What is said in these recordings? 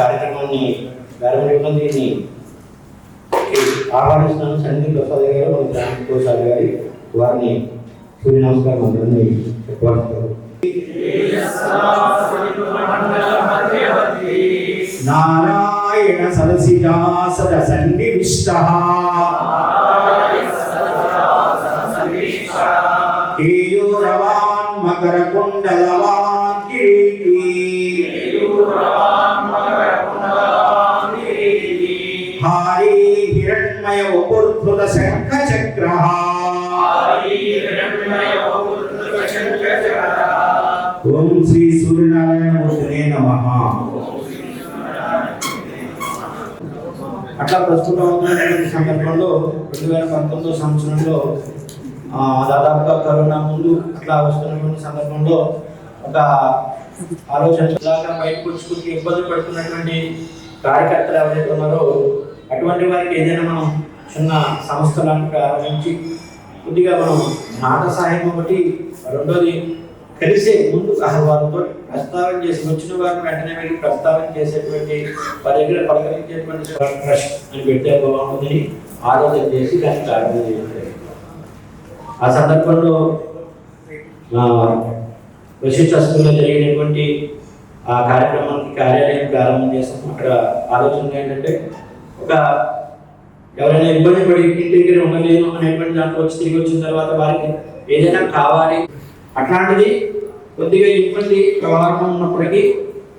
కార్యక్రమాన్ని ప్రారంభించడం దీన్ని ఆహ్వానిస్తున్నాను. సందీప్ ప్రసాద్ గారు, మన గ్రామ ప్రసాద్ గారి వారిని సూర్య నమస్కారం అందరినీ చెప్పాల్సింది. నారాయణ సదసిజాసద సన్నివిష్టః కేయూరవాన్ మకర కుండలవాన్ కిరీటీ హారీ హిరణ్మయ వపుర్ధృత శంఖ చక్రః ఓం శ్రీ సూర్యనారాయణ మూర్తినే నమః. అట్లా ప్రస్తుతం ఉన్నటువంటి సందర్భంలో 2019 సంవత్సరంలో దాదాపుగా కరోనా ముందు అట్లా వస్తున్నటువంటి సందర్భంలో ఒక ఆలోచన బయటకు వచ్చుకుంటూ ఇబ్బంది పడుతున్నటువంటి కార్యకర్తలు ఎవరైతే ఉన్నారో అటువంటి వారికి ఏదైనా మనం చిన్న సంస్థలను ప్రారంభించి కొద్దిగా మనం మాట సహాయం ఒకటి, రెండోది కలిసే ముందు వారితో ప్రస్తావన చేసి వచ్చిన వారిని వెంటనే వెళ్ళి ప్రస్తావన చేసేటువంటి వారి దగ్గర పలకరించేటువంటి ట్రస్ట్ అని పెట్టే బాగుంటుందని ఆలోచన చేసి దాన్ని ప్రారంభం చేయాలి. ఆ సందర్భంలో వశిష్ఠస్కూల్లో జరిగినటువంటి ఆ కార్యక్రమానికి కార్యాలయం ప్రారంభం చేస్తాం. అక్కడ ఆలోచన ఏంటంటే ఒక ఎవరైనా ఇబ్బంది పడి ఇంటి దగ్గర ఉండలేను అనేటువంటి దాంట్లో వచ్చి తిరిగి వచ్చిన తర్వాత వారికి ఏదైనా కావాలి, అట్లాంటిది కొద్దిగా ఇబ్బంది వ్యవహారం ఉన్నప్పటికీ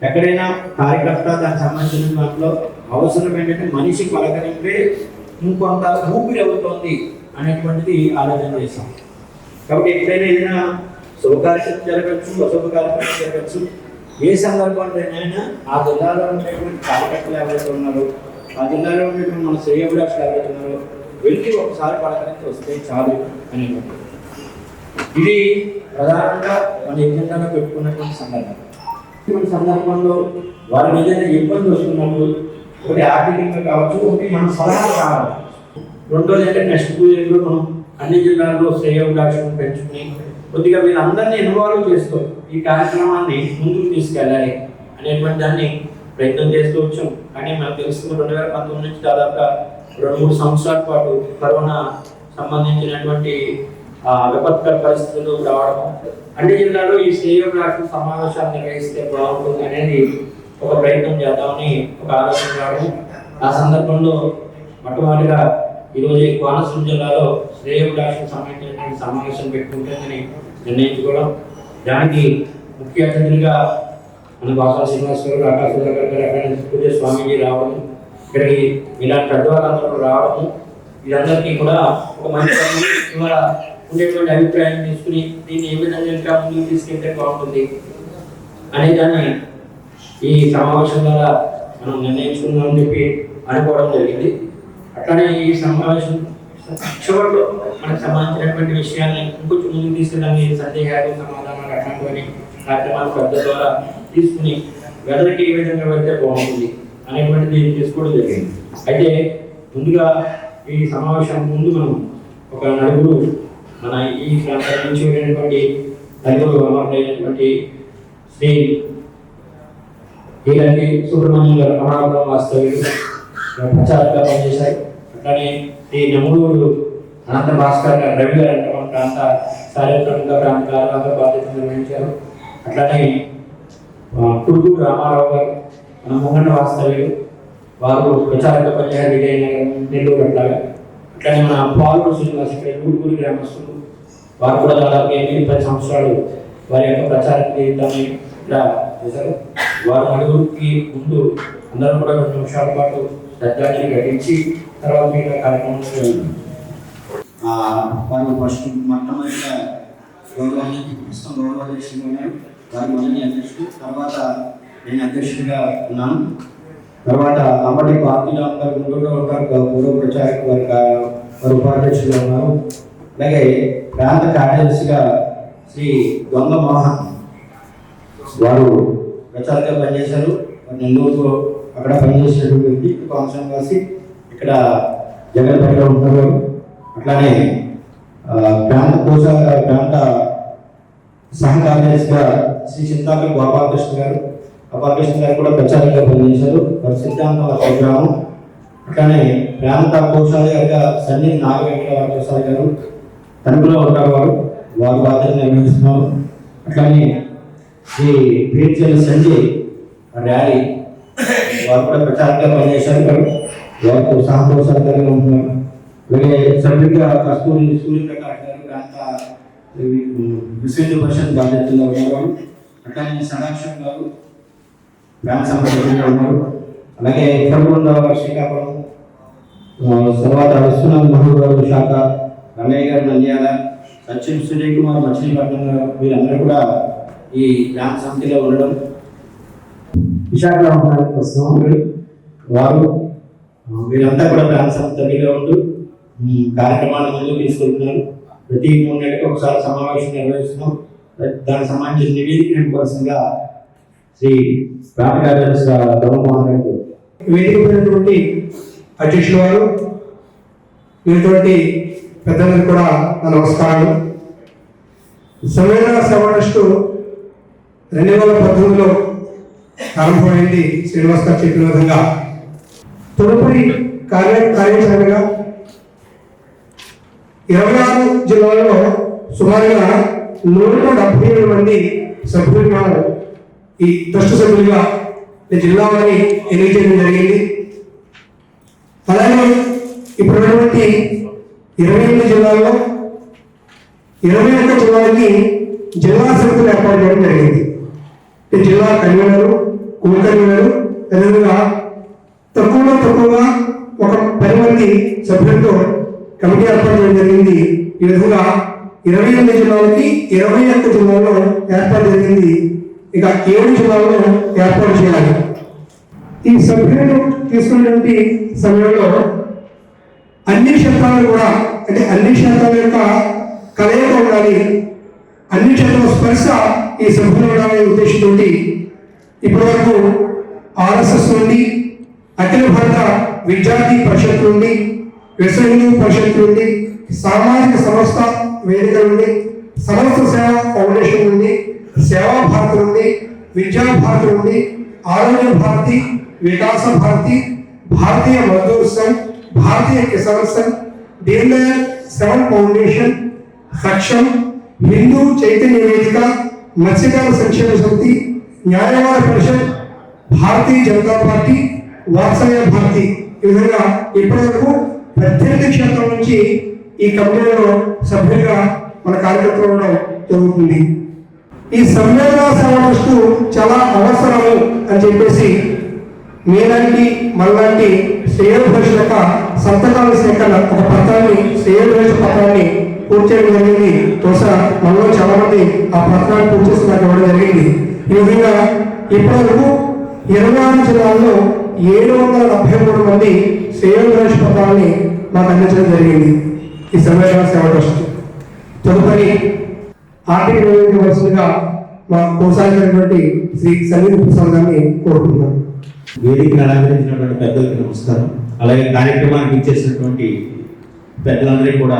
ఎక్కడైనా కార్యకర్త దానికి సంబంధించిన దాంట్లో అవసరం ఏంటంటే మనిషి పలకరింపే ఇంకొంత ఊపిరి అవుతోంది అనేటువంటిది ఆలోచన చేశాం. కాబట్టి ఎక్కడైనా ఏదైనా శుభకార్యం జరగచ్చు, అశుభ కార్యక్రమం జరగచ్చు, ఏ సందర్భంలోనైనా ఆ జిల్లాలో ఉండేటువంటి కార్యకర్తలు ఎవరైతే ఉన్నారో, ఆ జిల్లాలో ఉండేటువంటి మన శ్రేయోభిలాషులు ఎవరైతే ఉన్నారో వెళ్ళి ఒకసారి పలకరించి వస్తే చాలు అనేటువంటి ఇది ప్రధానంగా మన ఎజెండాలో పెట్టుకున్నటువంటి సందర్భం. ఇటువంటి సందర్భంలో వారి ఏదైనా ఇబ్బంది వస్తున్నప్పుడు ఒకటి ఆర్థికంగా కావచ్చు, ఒకటి మన సలహా కావాలి. రెండోది అంటే నెక్స్ట్ 2 ఇయర్లో మనం అన్ని జిల్లాల్లో శ్రేయోభిలాషను పెంచుకుని కొద్దిగా వీళ్ళందరినీ ఇన్వాల్వ్ చేస్తూ ఈ కార్యక్రమాన్ని ముందుకు తీసుకెళ్ళాలి అనేటువంటి దాన్ని ప్రయత్నం చేస్తూ వచ్చాం. కానీ మనకు తెలుస్తుంది 2019 నుంచి దాదాపుగా 2-3 సంవత్సరాల పాటు కరోనా సంబంధించినటువంటి విపత్కర పరిస్థితులు రావడం, అన్ని జిల్లాలో ఈ శ్రేయోభిలాష సమావేశాలు నిర్వహిస్తే బాగుంటుంది అనేది ఒక ప్రయత్నం చేద్దామని ఒక ఆలోచన రావడం. ఆ సందర్భంలో మొట్టమొదటిగా ఈరోజు కోనసీమ జిల్లాలో శ్రేయోభిలాషకు సంబంధించినటువంటి సమావేశం పెట్టుకుంటుందని నిర్ణయించుకోవడం, దానికి ముఖ్య అతిథులుగా మన భాషా శ్రీనివాసరావు, ఆకాశరావు గారు, పూజ స్వామీజీ రావడం, ఇక్కడికి ఇలాంటి పెద్దవాళ్ళందరూ రావడం, వీరందరికీ కూడా ఒక మంచి ద్వారా ఉండేటువంటి అభిప్రాయం తీసుకుని దీన్ని ఏ విధంగా ఇంకా ముందుకు తీసుకెళ్తే బాగుంటుంది అనే దాన్ని ఈ సమావేశం ద్వారా మనం నిర్ణయించుకుందామని చెప్పి అనుకోవడం జరిగింది. అట్లానే ఈ సమావేశం చివరిలో మనకు సంబంధించినటువంటి విషయాన్ని ఇంకొంచెం ముందుకు తీసుకెళ్ళడానికి సందేహాలు, సమాధానాలు అట్లాంటివన్నీ కార్యక్రమాలు పెద్ద ద్వారా తీసుకుని వెదరికి ఏ విధంగా వెళ్తే బాగుంటుంది అనేటువంటిది తీసుకోవడం జరిగింది. అయితే ముందుగా ఈ సమావేశం ముందు మనం ఒక నలుగురు మన ఈ ప్రాంతం నుంచి వెళ్ళినటువంటి నలుగురు అమరులైనటువంటి శ్రీ ఈలకి సుబ్రహ్మణ్యం గారు అమరావతి వాస్తవ్యులు ప్రచారంగా పనిచేశారు. అట్లానే ఈ నెమూరు అనంత భాస్కర్ గారు, రవి గారు అంటే మన ప్రాంత చారిత్రకంగా ప్రాంత కార్యక్రమాల బాధ్యతలు నిర్వహించారు. అట్లానే కుడుగురు రామారావు గారు మన మొహన్న వాస్తవ్యులు, వారు ప్రచారంగా పనిచేశారు విజయనగరం, నెల్లూరు. అట్లానే మన పాలూరు శ్రీనివాస గుడిపూడి గ్రామస్తులు, వారు కూడా దాదాపు 8-10 సంవత్సరాలు వారి యొక్క ప్రచార జీవితాన్ని ఇలా చేశారు. వారు నలుగురికి ముందు అందరూ కూడా 2 నిమిషాల పాటు శ్రద్ధాంజలి ఘటించి తర్వాత మీద కార్యక్రమం వారు ఫస్ట్ మొట్టమొదటిగా గౌరవాధ్యక్షులు ఉన్నారు. వారి మొదటి అధ్యక్షుడు, తర్వాత నేను అధ్యక్షుడిగా ఉన్నాను. తర్వాత అమ్మడి పార్టీరామ్ గారు, గుంటూరు గారు పూర్వ ప్రచారక వారి ఉపాధ్యక్షులుగా ఉన్నారు. అలాగే ప్రాంత కార్యదర్శిగా శ్రీ దొంగ మోహన్ వారు ప్రచారంగా పనిచేశారు. నెల్లూరులో అక్కడ పనిచేసినటువంటి వ్యక్తి కాన్సన్ కాసి ఇక్కడ జగన్పేటలో ఉంటున్నారు. అట్లానే ప్రాంత సహ కార్యదర్శిగా శ్రీ చింతాకల్ గోపాలకృష్ణ గారు, అపార్కృష్ణ గారు కూడా ప్రచారంగా పనిచేశారు. వారి సిద్ధాంతం వారి గ్రామం. అట్లానే ప్రాంత కోశాధికారిగా సన్నిధి నాగవెంకట ప్రసాద్ గారు తణుకులో ఉంటారు. వారి బాధ్యత నిర్వహిస్తున్నారు. అట్లానే శ్రీ పిహెచ్ఎల్ సంజయ్ ర్యాలీ వారు కూడా ప్రచారంగా పనిచేశారు. వారితో సహకోశాధికారిగా ఉంటున్నారు. అలాగే సభ్యుడిగా కస్తూరి సూర్యప్రకాష్ గారు ప్రాంత విశ్వ పరిషత్ బాధ్యతల్లో ఉన్నవారు. అట్లానే సదాక్షం గారు గ్రామ సభ్యులుగా ఉన్నారు. అలాగే ఇప్పటికొండ శ్రీకాకుళం, తర్వాత విశ్వనాథ్ మహబూబ్ గారు శాఖ, రమయ్య గారు నంద్యాల, సచిన్ సుజయ్ కుమార్ మచిలీపట్నం గారు, వీరందరూ కూడా ఈ గ్రామ సమితిలో ఉండడం. విశాఖపట్నం వస్తున్నాం వారు వీరంతా కూడా గ్రామ సమితిలో ఉంటూ కార్యక్రమాన్ని ముందుకు తీసుకెళ్తున్నారు. ప్రతి 3 నెలలకు ఒకసారి సమావేశం నిర్వహిస్తున్నాం. దానికి సంబంధించిన నివేదిక నింపవలసిందిగా శ్రీ గ్రామ కార్యదర్శి గౌరవమోహన్ గారు వేదికైనటువంటి అధ్యక్షుల వారు, ఇటువంటి పెద్దలకు కూడా నా నమస్కారాలు. సంవేదన సేవా ట్రస్ట్ 2018లో ప్రారంభమైంది. శ్రీనివాస్ గారు చెప్పిన విధంగా తదుపరి కార్యాచరణగా 26 జిల్లాల్లో సుమారుగా 177 మంది సభ్యులుగా ఈ ట్రస్ట్ సభ్యులుగా జిల్లా వారి ఎన్నిక చేయడం జరిగింది. అలాగే ఇప్పుడున్నటువంటి 28 జిల్లాల్లో 21 జిల్లాలకి జిల్లా సమితులు ఏర్పాటు చేయడం జరిగింది. జిల్లా కన్వీనరు, కో కన్వీనరు, అదేవిధంగా తక్కువగా ఒక 10 మంది సభ్యులతో కమిటీ ఏర్పాటు చేయడం జరిగింది. ఈ విధంగా 28 జిల్లాలకి 21 జిల్లాల్లో ఏర్పాటు జరిగింది. ఇక 7 జిల్లాల్లో ఏర్పాటు చేయాలి. ఈ సభ్యులను తీసుకున్నటువంటి సమయంలో అన్ని క్షేత్రాలు కూడా, అంటే అన్ని క్షేత్రాల యొక్క కలయిక ఉండాలి, అన్ని క్షేత్రాల స్పర్శ ఈ సభ్యులు ఉండాలనే ఉద్దేశంతో ఇప్పటి వరకు ఆర్ఎస్ఎస్ నుండి, అఖిల భారత విద్యార్థి పరిషత్ నుండి, విశ్వ హిందూ పరిషత్ నుండి, సామాజిక సంస్థ వేదిక నుండి, సమస్త సేవా ఫౌండేషన్ నుండి, సేవా భారతి నుండి, విద్యా భారతి నుండి, ఆరోగ్య భారతి, వికాస భారతి, భారతీయ మజ్దూర్ సంఘ్, భారతీయ కిసాన్ సంఘ్, దీన్ దయాళ్ 7 ఫౌండేషన్, సక్షం, హిందూ చైతన్య వేదిక, మత్స్యకార సంక్షేమ సమితి, న్యాయవాద పరిషత్, భారతీయ జనతా పార్టీ, వాత్సల్య భారతి, ఈ విధంగా ఇప్పటివరకు 18 క్షేత్రాల నుంచి ఈ కమిటీలో సభ్యులుగా మన కార్యకర్తలు ఉండడం జరుగుతుంది. ఈ సంవేదన సేవా ట్రస్ట్ చాలా అవసరము అని చెప్పేసి మీలాంటి మనలాంటి శ్రేయోభిలాషుల యొక్క సంతకాల సేకరణ ఒక పత్రాన్ని, శ్రేయోభిలాష పత్రాన్ని పూర్తి చేయడం జరిగింది. బహుశా మనలో చాలా మంది ఆ పత్రాన్ని పూర్తి చేసి నాకు ఇవ్వడం జరిగింది. ఈ విధంగా ఇప్పటివరకు 26 జిల్లాల్లో 773 మంది శ్రేయోభిలాష పత్రాన్ని మాకు అందించడం జరిగింది ఈ సంవేదన సేవా ట్రస్ట్. తదుపరి ఆర్థిక నివేదికవలసిందిగా మా కొనసాగినటువంటి శ్రీ సన్నిధి ప్రసాద్ గారిని కోరుకుంటున్నాను. వేదికను అలంకరించినటువంటి పెద్దలకు నమస్కారం. అలాగే కార్యక్రమానికి ఇచ్చేసినటువంటి పెద్దలందరికీ కూడా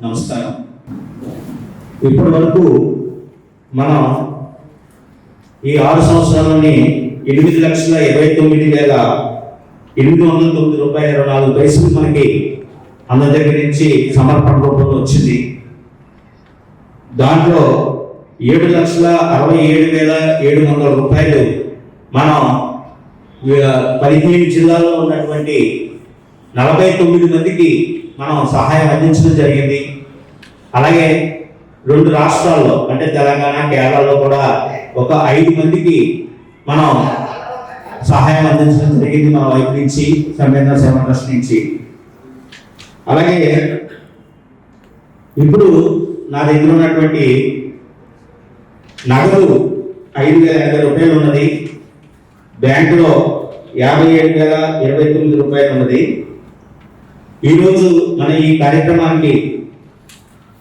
నమస్కారం. ఇప్పటి వరకు మనం ఈ 6 సంవత్సరాలని 8,29,809 రూపాయల 24 పైసలు మనకి అందరి దగ్గర నుంచి సమర్పణ రూపంలో వచ్చింది. దాంట్లో 7,67,700 రూపాయలు మనం 15 జిల్లాల్లో ఉన్నటువంటి 49 మందికి మనం సహాయం అందించడం జరిగింది. అలాగే 2 రాష్ట్రాల్లో అంటే తెలంగాణ, కేరళలో కూడా ఒక 5 మందికి మనం సహాయం అందించడం జరిగింది మన వైపు నుంచి, సంవేదన సేవా ట్రస్ట్ నుంచి. అలాగే ఇప్పుడు నా దగ్గర ఉన్నటువంటి నగదు 5,080 రూపాయలు ఉన్నది, బ్యాంకులో 57,029 రూపాయలు ఉన్నది. ఈరోజు మన ఈ కార్యక్రమానికి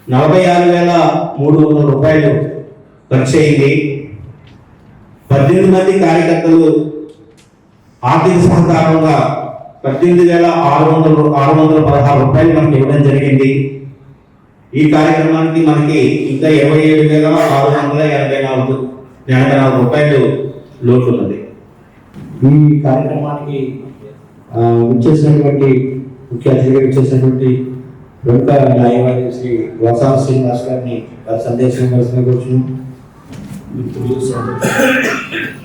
46,300 రూపాయలు ఖర్చు అయింది. 18 మంది కార్యకర్తలు ఆర్థిక సహకారంగా 18,616 రూపాయలు మనకి ఇవ్వడం జరిగింది. ఈ కార్యక్రమానికి మనకి ఇంకా 27,684 రూపాయలు లోటు ఉన్నది. ఈ కార్యక్రమానికి వచ్చేసినటువంటి ముఖ్య అతిథిగా వచ్చేసినటువంటి ప్రముఖ న్యాయవాది శ్రీ వాసాల శ్రీనివాస్ గారిని వారి సందేశం వలసిన కూర్చున్నాం. మిత్రులు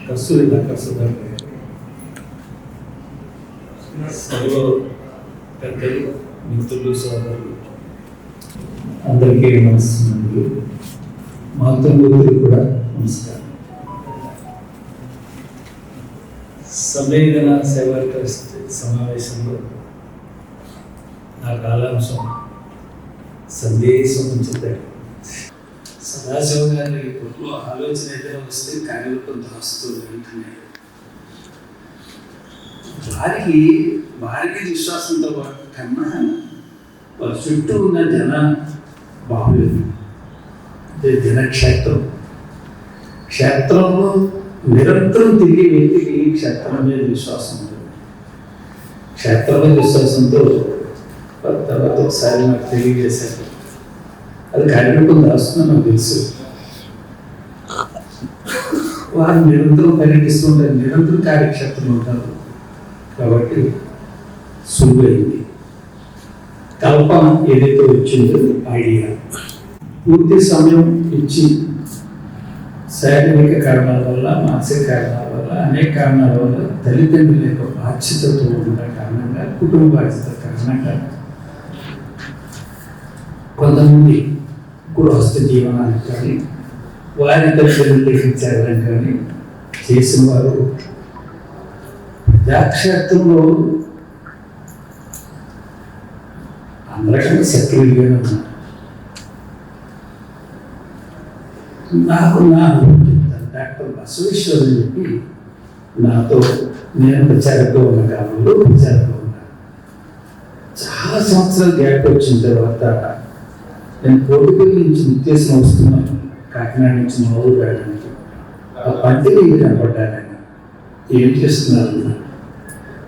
కస్తూరి డాక్టర్ సభలో పెద్దలు మిత్రులు సోదరులు అందరికీ నమస్కారాలు. మా తమ్ముడు కూడా నమస్కారం. సంవేదన సేవా ట్రస్ట్ సమావేశంలో నా కాలాంశం సందేశం ఉంచుతాడు. సదాశివ గారి కొట్లో ఆలోచన ఏదైనా వస్తే కార్యరూపం దాస్తుంది వెంటనే. వారికి విశ్వాసంతో పాటు కన్నా వారి చుట్టూ ఉన్న జన బాహుళ్యం, జనక్షేత్రం, క్షేత్రంలో నిరంతరం తిరిగి వ్యక్తికి క్షేత్రం మీద విశ్వాసం ఉంటుంది. క్షేత్రం మీద విశ్వాసంతో తర్వాత ఒకసారి నాకు తెలియజేశారు. అది కార్యరూపం దాస్తుందని నాకు తెలుసు. వారు నిరంతరం పర్యటిస్తుంటారు, నిరంతరం కార్యక్షేత్రంలో ఉంటారు కాబట్టి సులువైంది. కల్పన ఏదైతే వచ్చిందో ఐడియా పూర్తి సమయం ఇచ్చి శారీరక కారణాల వల్ల, మానసిక కారణాల వల్ల, అనేక కారణాల వల్ల తల్లిదండ్రుల యొక్క బాధ్యతతో ఉన్న కారణంగా, కుటుంబ బాధ్యత కారణంగా కొంతమంది గృహస్థ జీవనానికి కానీ వారి తల్లిదండ్రులు ఇచ్చారని కానీ చేసిన వారు ప్రజాక్షేత్రంలో అందరికన్నా సక్రియంగా ఉన్నారు. నాకు డాక్టర్ బసవేశ్వర్ అని చెప్పి నాతో నేను ప్రచారంగా ఉన్న కాలంలో ప్రచారంగా ఉన్నాను. చాలా సంవత్సరాలు గ్యాప్ వచ్చిన తర్వాత నేను కోటిపల్లి నుంచి ఉద్దేశం వస్తున్నాను కాకినాడ నుంచి మా ఊరు వెళ్ళడానికి. ఆ పంటలు ఇది కనపడ్డాను. ఆయన ఏం చేస్తున్నారు?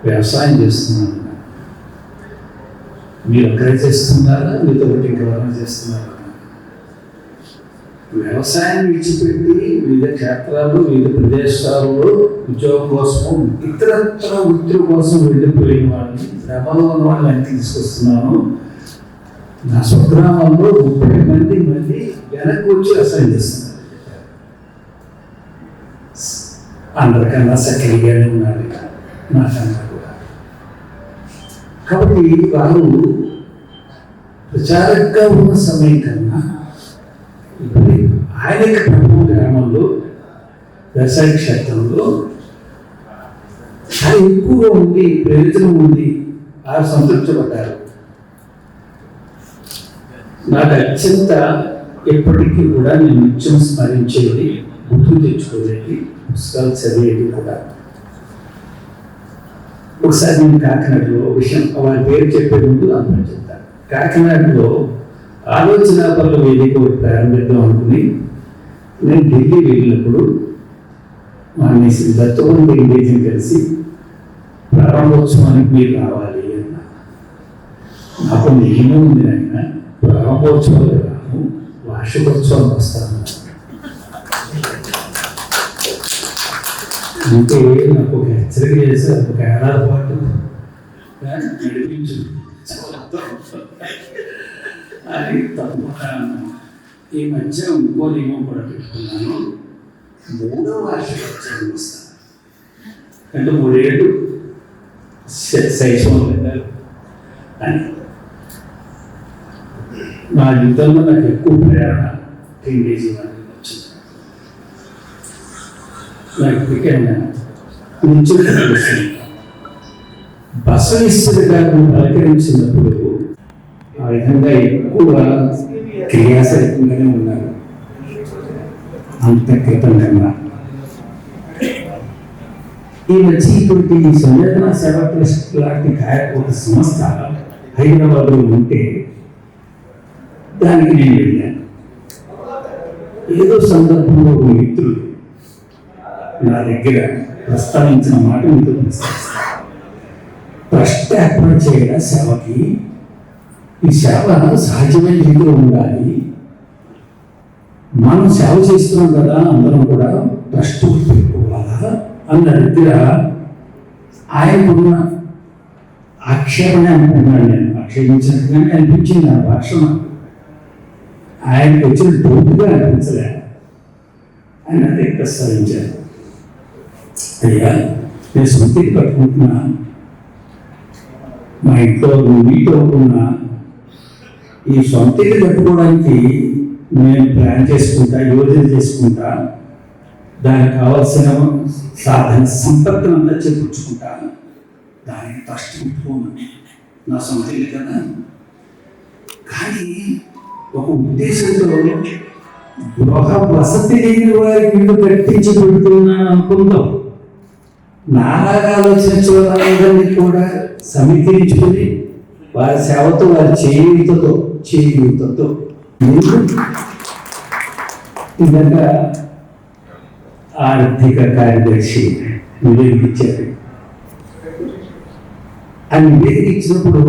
వ్యవసాయం చేస్తున్నాను. మీరు ఒక్కరే చేస్తున్నారా, మీతో ఒకటి ఇంకెవరైనా చేస్తున్నారా? వ్యవసాయం విడిచిపెట్టి వివిధ క్షేత్రాలు, వివిధ ప్రదేశాల్లో ఉద్యోగం కోసం, ఇతరత్ర వృత్తుల కోసం వెళ్ళిపోయిన వాళ్ళని, ప్రభావం ఉన్న వాళ్ళని వెనక్కి తీసుకొస్తున్నాను. నా స్వగ్రామంలో 30 మంది వెనక్కి వచ్చి వ్యవసాయం చేస్తున్నారు. అందరికన్నా సక్రియంగానే ఉన్నారు నాకన్నా కూడా. కాబట్టి వారు ప్రచారంగా ఉన్న సమయం కన్నా ఆయన ప్రభు గ్రామంలో వ్యవసాయ క్షేత్రంలో ఆయన ఎక్కువగా ఉండి ప్రయోజనం ఉంది. వారు సంతృప్తిపడ్డారు. నాకు అత్యంత ఎప్పటికీ కూడా నేను నిత్యం స్మరించేది, గుర్తు తెచ్చుకునేది, పుస్తకాలు చదివేది కూడా. ఒకసారి నేను కాకినాడలో విషయం వారి పేరు చెప్పే ముందు అందరూ చెప్తాను. కాకినాడలో ఆలోచన పనుల వేదిక ప్రారంభిద్దాం అనుకుని నేను ఢిల్లీ వెళ్ళినప్పుడు మా శ్రీ దత్తోపంత ఇండియన్ కలిసి ప్రారంభోత్సవానికి మీరు రావాలి అన్న. నాకు నియమం ఉంది ఆయన, ప్రారంభోత్సవాలు రాను, వార్షికోత్సవం వస్తాను. అంటే నాకు ఒక హెచ్చరిక చేశారు, ఒక ఏడాది పాటు నడిపించు అది తప్పకుండా. ఈ మధ్య ఇంకో నియమం కూడా పెట్టుకున్నాను, 3వ వార్షికోత్సవం వస్తాను. అంటే 3 ఏళ్ళు శైశవం పెట్టారు అని. నా జీవితంలో నాకు ఎక్కువ ప్రేరణ తిండి జీవనానికి వచ్చింది. నాకు ముఖ్యంగా బసవేశ్వర గారిని పలకరించినప్పుడు ఆ విధంగా ఎక్కువ క్రియాశీలకంగానే ఉన్నారు. అంత క్రితం కన్నా ఈ మధ్య ఇప్పుడు ఈ సంవేదన సేవా ట్రస్ట్ లాంటి ఒక సంస్థ హైదరాబాద్లో ఉంటే దానికి నేను వెళ్ళాను. ఏదో సందర్భంలో ఒక మిత్రుడు నా దగ్గర ప్రస్తావించిన మాట మీతో ప్రస్తావిస్తాను. ట్రస్ట్ ఏర్పాటు చేయడం సేవకి, ఈ సేవ సహజమైన రీతిలో ఉండాలి. మనం సేవ చేస్తున్నాం కదా, అందరం కూడా ట్రస్ట్ పెట్టుకోవాలా అన్న దగ్గర ఆయనకున్న ఆక్షేపణ అనుకున్నాను నేను, ఆక్షేపించినట్టుగానే అనిపించింది ఆ భాష నాకు. ఆయనకు వచ్చిన డౌట్గా అనిపించలే. ఆయన అదే ప్రస్తావించారు, అయ్యా నేను సొంతకి కట్టుకుంటున్నా, మా ఇంట్లో నీటి అవుతున్నా, ఈ సొంతకి కట్టుకోవడానికి నేను ప్లాన్ చేసుకుంటా, యోజన చేసుకుంటా, దానికి కావాల్సిన సాధన సంపత్తిని అంతా చేకూర్చుకుంటాను, దానికి కష్టం పోను, నా సొంత ఇల్లు కదా. కానీ ఒక ఉద్దేశంతో గృహ వసతి లేని వారికి ఇల్లు కట్టించి పెడుతున్నాను అనుకుందాం. నాలాగా ఆలోచించే వాళ్ళందరినీ కూడా సమీకరించుకొని వారి సేవతో, వారి చేయూతతో నిజంగా ఆర్థిక కార్యదర్శి నివేదిక ఇచ్చారు. ఆ నివేదిక ఇచ్చినప్పుడు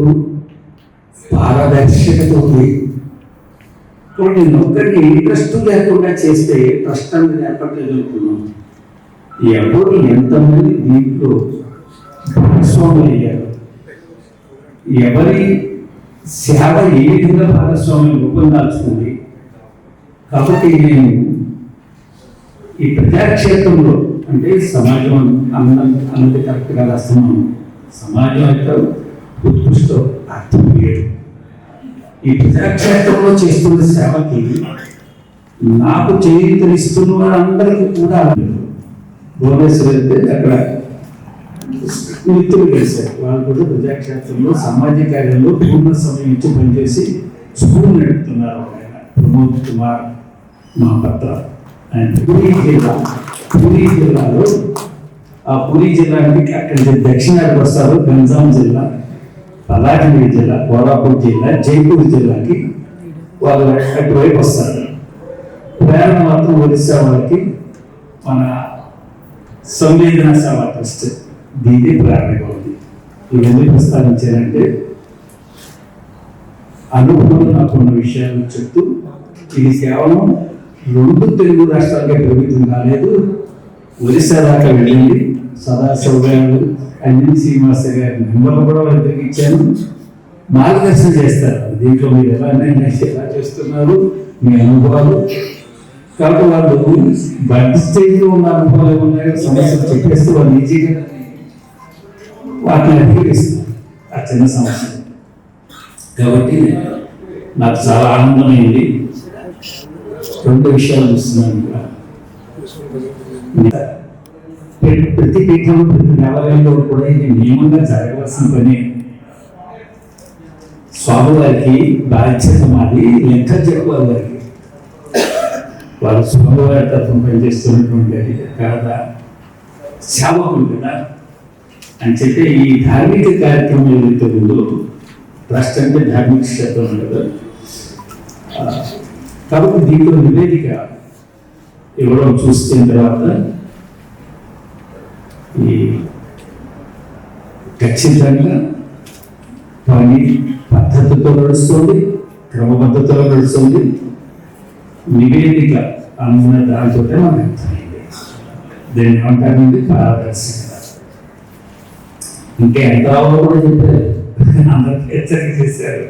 పారదర్శకత ఉంది. నేను ఒక్కరికి ఇంట్రెస్ట్ లేకుండా చేస్తే ట్రస్ట్ అనేది ఏర్పడలేదు అనుకున్నాను. ఎవరు ఎంతమంది దీంట్లో భాగస్వాములు అయ్యారు, ఎవరి సేవ ఏ విధంగా భాగస్వామ్యం రూపొందాల్సింది. కాబట్టి నేను ఈ ప్రజాక్షేత్రంలో అంటే సమాజం అన్నది కరెక్ట్గా రాస్తున్నాను. సమాజం యొక్క ఉత్కృష్ట అర్థం లేదు. ఈ ప్రజాక్షేత్రంలో చేస్తున్న సేవకి నాకు చేయిస్తున్న వాళ్ళందరికీ కూడా భువనేశ్వర్ వెళ్తే అక్కడ మిత్రులు కలిశారు. వాళ్ళు కూడా ప్రజాక్షేత్రంలో సామాజిక కార్యంలో పూర్ణ సమయం ఇచ్చి పనిచేసి స్కూల్ నడుపుతున్నారు. ఆయన ప్రమోద్ కుమార్ మా పత్ర. ఆయన పూరీ జిల్లాలో ఆ పూరీ జిల్లాకి అక్కడి నుంచి దక్షిణానికి వస్తారు. గంజాం జిల్లా, పల్లాకిమిడి జిల్లా, కోరాపూర్ జిల్లా, జైపూర్ జిల్లాకి వాళ్ళు అటువైపు వస్తారు. ప్రయాణం మాత్రం ఒరిస్సా వాళ్ళకి మన సంవేదన సేవా ట్రస్ట్ దీన్ని ప్రేరణగా ఉంది. ఇవన్నీ ప్రస్తావించారంటే అనుభవం నాకున్న విషయాలను చెప్తూ, ఇది కేవలం 2 తెలుగు రాష్ట్రాలకే పరిమితం కాలేదు, ఒరిస్సా దాకా వెళ్ళింది. సదాశివ గారు, అంజనీ శ్రీనివాస గారి నెంబర్లు కూడా వాళ్ళకి ఇచ్చాను. మార్గదర్శనం చేస్తారు దీంట్లో, మీరు ఎలా చేస్తున్నారు, మీ అనుభవాలు. కాబట్టి వాళ్ళు బడ్ స్టేజ్లో ఉన్న అనుభవాలు ఉన్నాయో సమస్యలు చెప్పేస్తే వాళ్ళు ఈజీగా వాటిని అధిగమిస్తారు ఆ చిన్న సమస్య. కాబట్టి నాకు చాలా ఆనందమైంది. 2 విషయాలు చూస్తున్నాను. ప్రతి పీఠంలో, ప్రతి దేవాలయంలో కూడా ఇది నియమంగా జరగవలసిన పని. స్వామివారికి బాధ్యత మాది, లెక్క చెప్పాలి వారికి. వారు స్వామివారి తత్వం పనిచేస్తున్నటువంటి కదా సేవకులు కదా అని చెప్పి ఈ ధార్మిక కార్యక్రమం ఏదైతే ఉందో, ట్రస్ట్ అంటే ధార్మిక క్షేత్రం కదా. కాబట్టి దీంట్లో నివేదిక ఇవ్వడం చూసిన తర్వాత ఈ ఖచ్చితంగా పని పద్ధతితో నడుస్తుంది, క్రమపద్ధతిలో నడుస్తుంది. నివేదిక అన్న దాంతో మనకు అర్థమైంది. దీన్ని ఏమంటారండి, పారదర్శకత. ఇంకా ఎంత రావాలో కూడా చెప్పారు, అందరికి హెచ్చరిక చేశారు.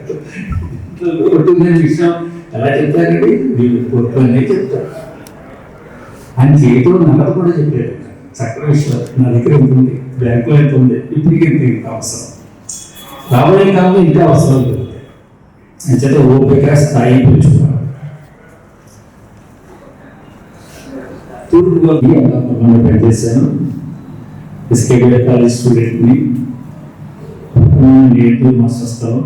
విషయం ఎలా చెప్తారండి, వీళ్ళు కోర్టులోనే చెప్తారు. అని చేతిలో నగదు కూడా చెప్పారు. చక్కటి విషయం, నా దగ్గర ఉంటుంది, బ్యాంకులో ఎంత ఉంది, ఇప్పటికీ ఇంకా అవసరం, రాబోయే కాలంలో ఇంకా అవసరం జరుగుతాయి. అని చేత ఓపిక స్థాయి పెంచుకున్నాను. తూర్పుగా పనిచేశాను. ఎస్కేబీ కాలేజ్ స్టూడెంట్ని. నీళ్ళు మా స్వస్థలం,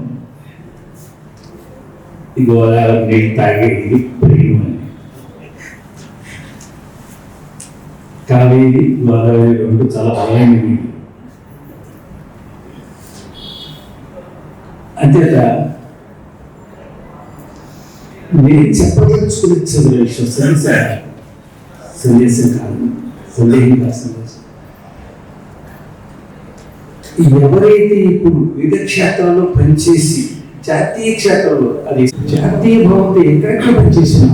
ఈ గోదావరి నీళ్ళు తాగేది ప్రేమని. కావేరి గోదావరి 2 చాలా బలమైన నీళ్ళు. అంతేత నేను చెప్పదలుచుకునే విషయం సందేశం కాదు, సందేహం కాదు సందేశం. ఎవరైతే ఇప్పుడు వివిధ క్షేత్రాల్లో పనిచేసి జాతీయ క్షేత్రంలో, అది జాతీయ భావంతో ఎక్కడెక్కడ పనిచేసినా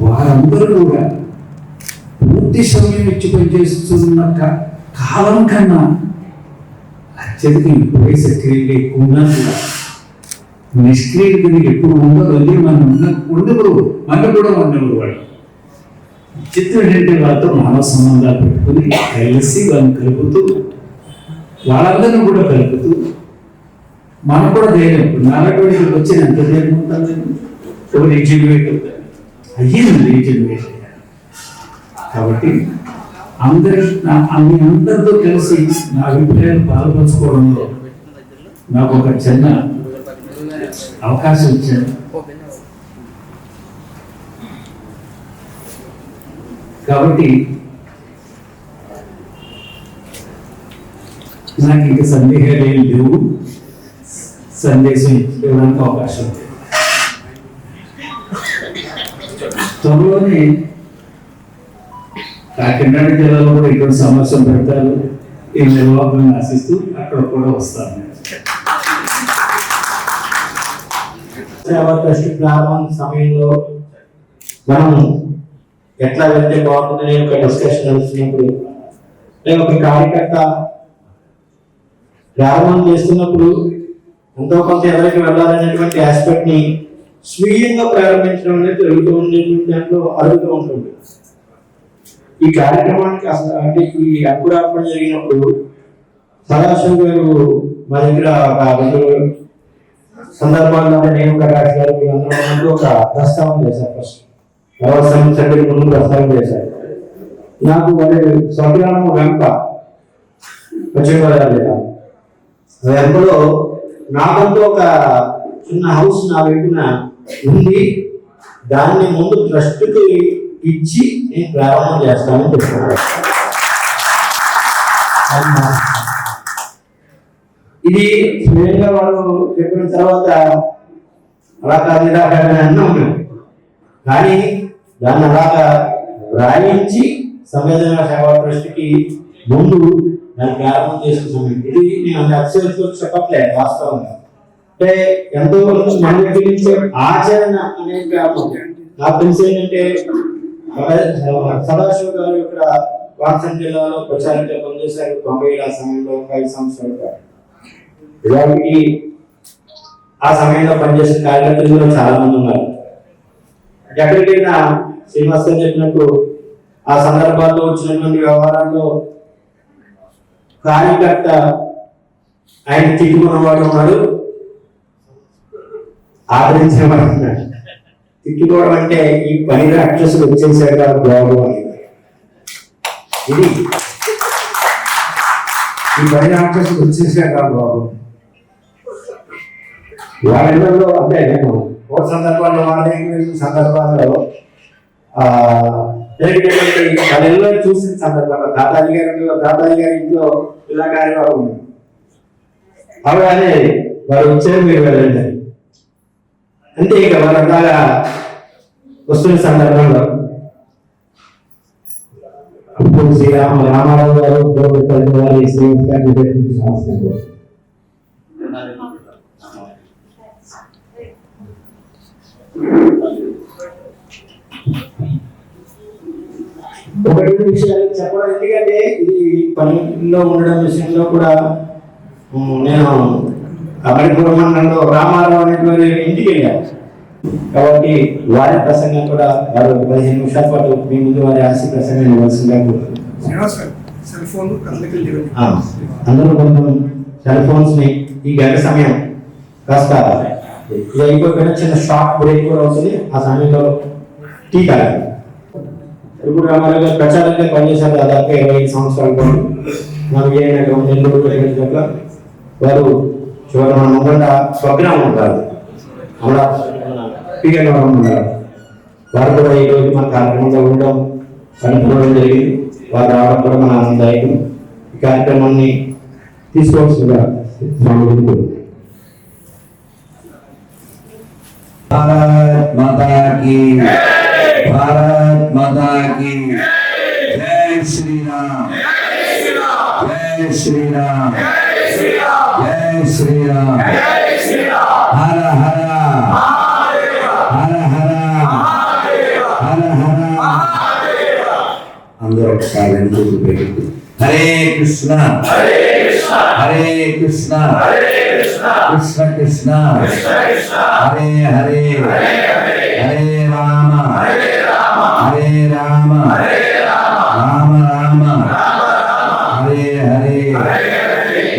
వారందరూ కూడా పూర్తి సమయం ఇచ్చి పనిచేస్తున్న కాలం కన్నా అత్యధిక ఇప్పుడు సక్రియలు ఎక్కువ ఉన్నా కూడా నిష్క్రియతని ఎప్పుడు ఉండదు. మనం ఉండకూడదు, మన కూడా ఉండకూడదు. వాడు చిత్రం ఏంటంటే వాళ్ళతో మానవ సంబంధాలు పెట్టుకుని కలిసి వాళ్ళని కలుపుతూ వాళ్ళందరినీ కూడా కలుపుతూ మనకు కూడా ధైర్యం. నాన్నటువంటి వచ్చి ఎంత ధైర్యం ఉంటుందండి. ఒక రీజనరేట్ అయ్యింది రీజనరేట్. కాబట్టి మీ అందరితో కలిసి నా అభిప్రాయాలు పాల్పంచుకోవడంలో నాకు ఒక చిన్న అవకాశం ఇచ్చాను. కాబట్టి నాకు ఇంకా సందేహాలు ఏం లేవు. సందేశం ఇవ్వడానికి అవకాశం ఉంది. త్వరలోనే కాకినాడ జిల్లాలో కూడా ఇటువంటి సమస్యలు పెడతారు. ఈ నిర్వాహకులను ఆశిస్తూ అక్కడ కూడా వస్తాను. సేవా ట్రస్ట్ ప్రారంభం సమయంలో మనం ఎట్లా వెళ్తే బాగుంటుందని ఒక డిస్కషన్ నడుస్తున్నప్పుడు, ఒక కార్యకర్త ప్రారంభం చేస్తున్నప్పుడు ఎంతో కొంత ఎవరికి వెళ్ళాలనేటువంటి ఆస్పెక్ట్ ని స్వీయంగా ప్రారంభించడం అనేది జరుగుతూ ఉండేటువంటి దాంట్లో అడుగుతూ ఉంటుంది. ఈ కార్యక్రమానికి అసలు అంటే ఈ అంకురార్పణ జరిగినప్పుడు సదాశివ గారు మా దగ్గర సందర్భాల్లో నేను ప్రకాష్ గారు అందరూ ఒక ప్రస్తావన చేశారు. ఫస్ట్ సభ్యుల ముందు ప్రస్తావన చేశారు. నాకు వాళ్ళ స్వగ్రామం వెంప పశ్చిమ గోదావరి జిల్లా. వెంపలో నాకంటూ ఒక చిన్న హౌస్ నా వైపున ఉంది. దాన్ని ముందు ట్రస్ట్కి ఇచ్చి నేను ప్రారంభం చేస్తానని చెప్పాను. ఇది స్వయంగా వాళ్ళు చెప్పిన తర్వాత అలా కాదు ఇలా కాదని అన్నా ఉన్నాను. కానీ దాన్ని అలాగా రాయించి సంవేదన సేవా ట్రస్ట్కి ముందు దాన్ని ప్రారంభం చేసుకున్నాను. ఇది నేను అక్షరాలు చెప్పట్లేదు, వాస్తవంగా. అంటే ఎంతో మన దగ్గర నుంచి ఆచరణ అనే కారణం నాకు తెలిసి ఏంటంటే సదాశివ గారు ఇక్కడ కోనసీమ జిల్లాలో ప్రచారంగా పనిచేశారు 90 సమయంలో 5 సంవత్సరాలుగా. ఇలాంటి ఆ సమయంలో పనిచేసిన కార్యకర్తలు చాలా మంది ఉన్నారు. ఎక్కడికైనా శ్రీనివాస్ గారు చెప్పినట్టు ఆ సందర్భాల్లో వచ్చినటువంటి వ్యవహారాల్లో కార్యకర్త ఆయన తిట్టుకున్నవాడు ఉన్నాడు, ఆదరించిన వాడు ఉన్నాడు. తిట్టుకోవడం అంటే ఈ పని రాక్షసులు వచ్చేసాక బాగు అనేది. ఇది ఈ పని రాక్షసులు వచ్చేసాక బాగు. వాళ్ళలో అంటే నేను ఒక సందర్భాల్లో వాళ్ళ సందర్భాల్లో వాళ్ళలో చూసిన సందర్భంలో దాదాజీ గారి ఇంట్లో ఇలా కార్యక్రమం ఉంది. అవగానే వారు వచ్చారు, మీరు వెళ్ళండి అంటే ఇక వాళ్ళలాగా వస్తున్న సందర్భంలో అప్పుడు రామారావు గారు వారి ఒకటి విషయాలు చెప్పడం, ఎందుకంటే ఇది పనిలో ఉండడం విషయంలో కూడా నేను అమరిపురం మండలంలో రామారావు అనేటువంటి ఇంటికి వెళ్ళాను. కాబట్టి వారి ప్రసంగం కూడా వారు 15 నిమిషాల పాటు మీ ముందు వారి ఆశ ప్రసంగం ఇవ్వాల్సిందిగా అందరూ కొంచెం సెల్ ఫోన్స్ ని ఈ గంట సమయం కాస్త ఇది అయిపోయిన చిన్న షార్ట్ బ్రేక్ కూడా అవుతుంది. ఆ సమయంలో టీ తాగాలి. ఇప్పుడు రామారావు గారు ప్రచారంగా పనిచేశారు దాదాపు 25 సంవత్సరాల పాటు. మనం నెల్లూరు వారు చివరి మన ముంగంట స్వగ్రామం ఉంటారు, అమరావతి ఉన్నారు. వారు కూడా ఈరోజు మన కార్యక్రమంలో ఉండడం కనుక్కోవడం జరిగింది. వారు రావడం కూడా మన ఆనందదాయకం. ఈ కార్యక్రమాన్ని తీసుకోవాల్సిందిగా भारत माता की, भारत माता की जय श्री राम, जय श्री राम, जय श्री राम, हर हर हर हर हर हर అందరూ ఒకసారి హరే కృష్ణ హరే కృష్ణ కృష్ణ కృష్ణ హరే హరే హరే రామ హరే రామ రామ రామ హరే హరే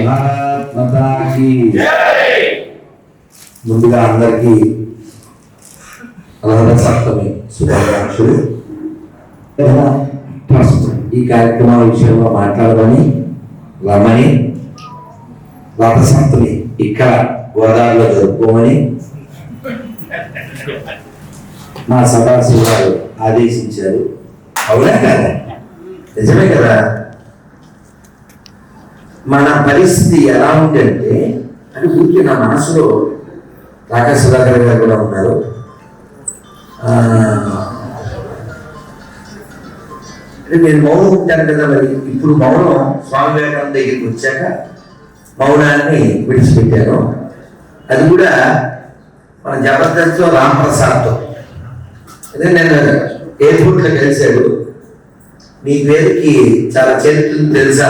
భారత్ మాతా కీ ముందుగా అందరికీ రథ సప్తమి శుభాకాంక్షలు. ఈ కార్యక్రమం విషయంలో మాట్లాడమని రమ్మని, రథ సప్తమి ఇక్కడ గోదావరిలో జరుపుకోమని మా సభాసి వారు ఆదేశించారు. అవునా కదా? నిజమే కదా? మన పరిస్థితి ఎలా ఉందంటే అని ఊరికి నా మనసులో రాకేష్ సుధాకర్ గారు కూడా ఉన్నారు. నేను మౌనం ఉంటాను కదా, మరి ఇప్పుడు మౌనం స్వామి వివేకానంద దగ్గరికి వచ్చాక మౌనాన్ని విడిచిపెట్టాను. అది కూడా మన జబర్దస్త్లో రాంప్రసాద్తో. అదే నేను ఎయిర్పోర్ట్లో కలిశాడు. నీ పేరుకి చాలా చరిత్రలు తెలుసా?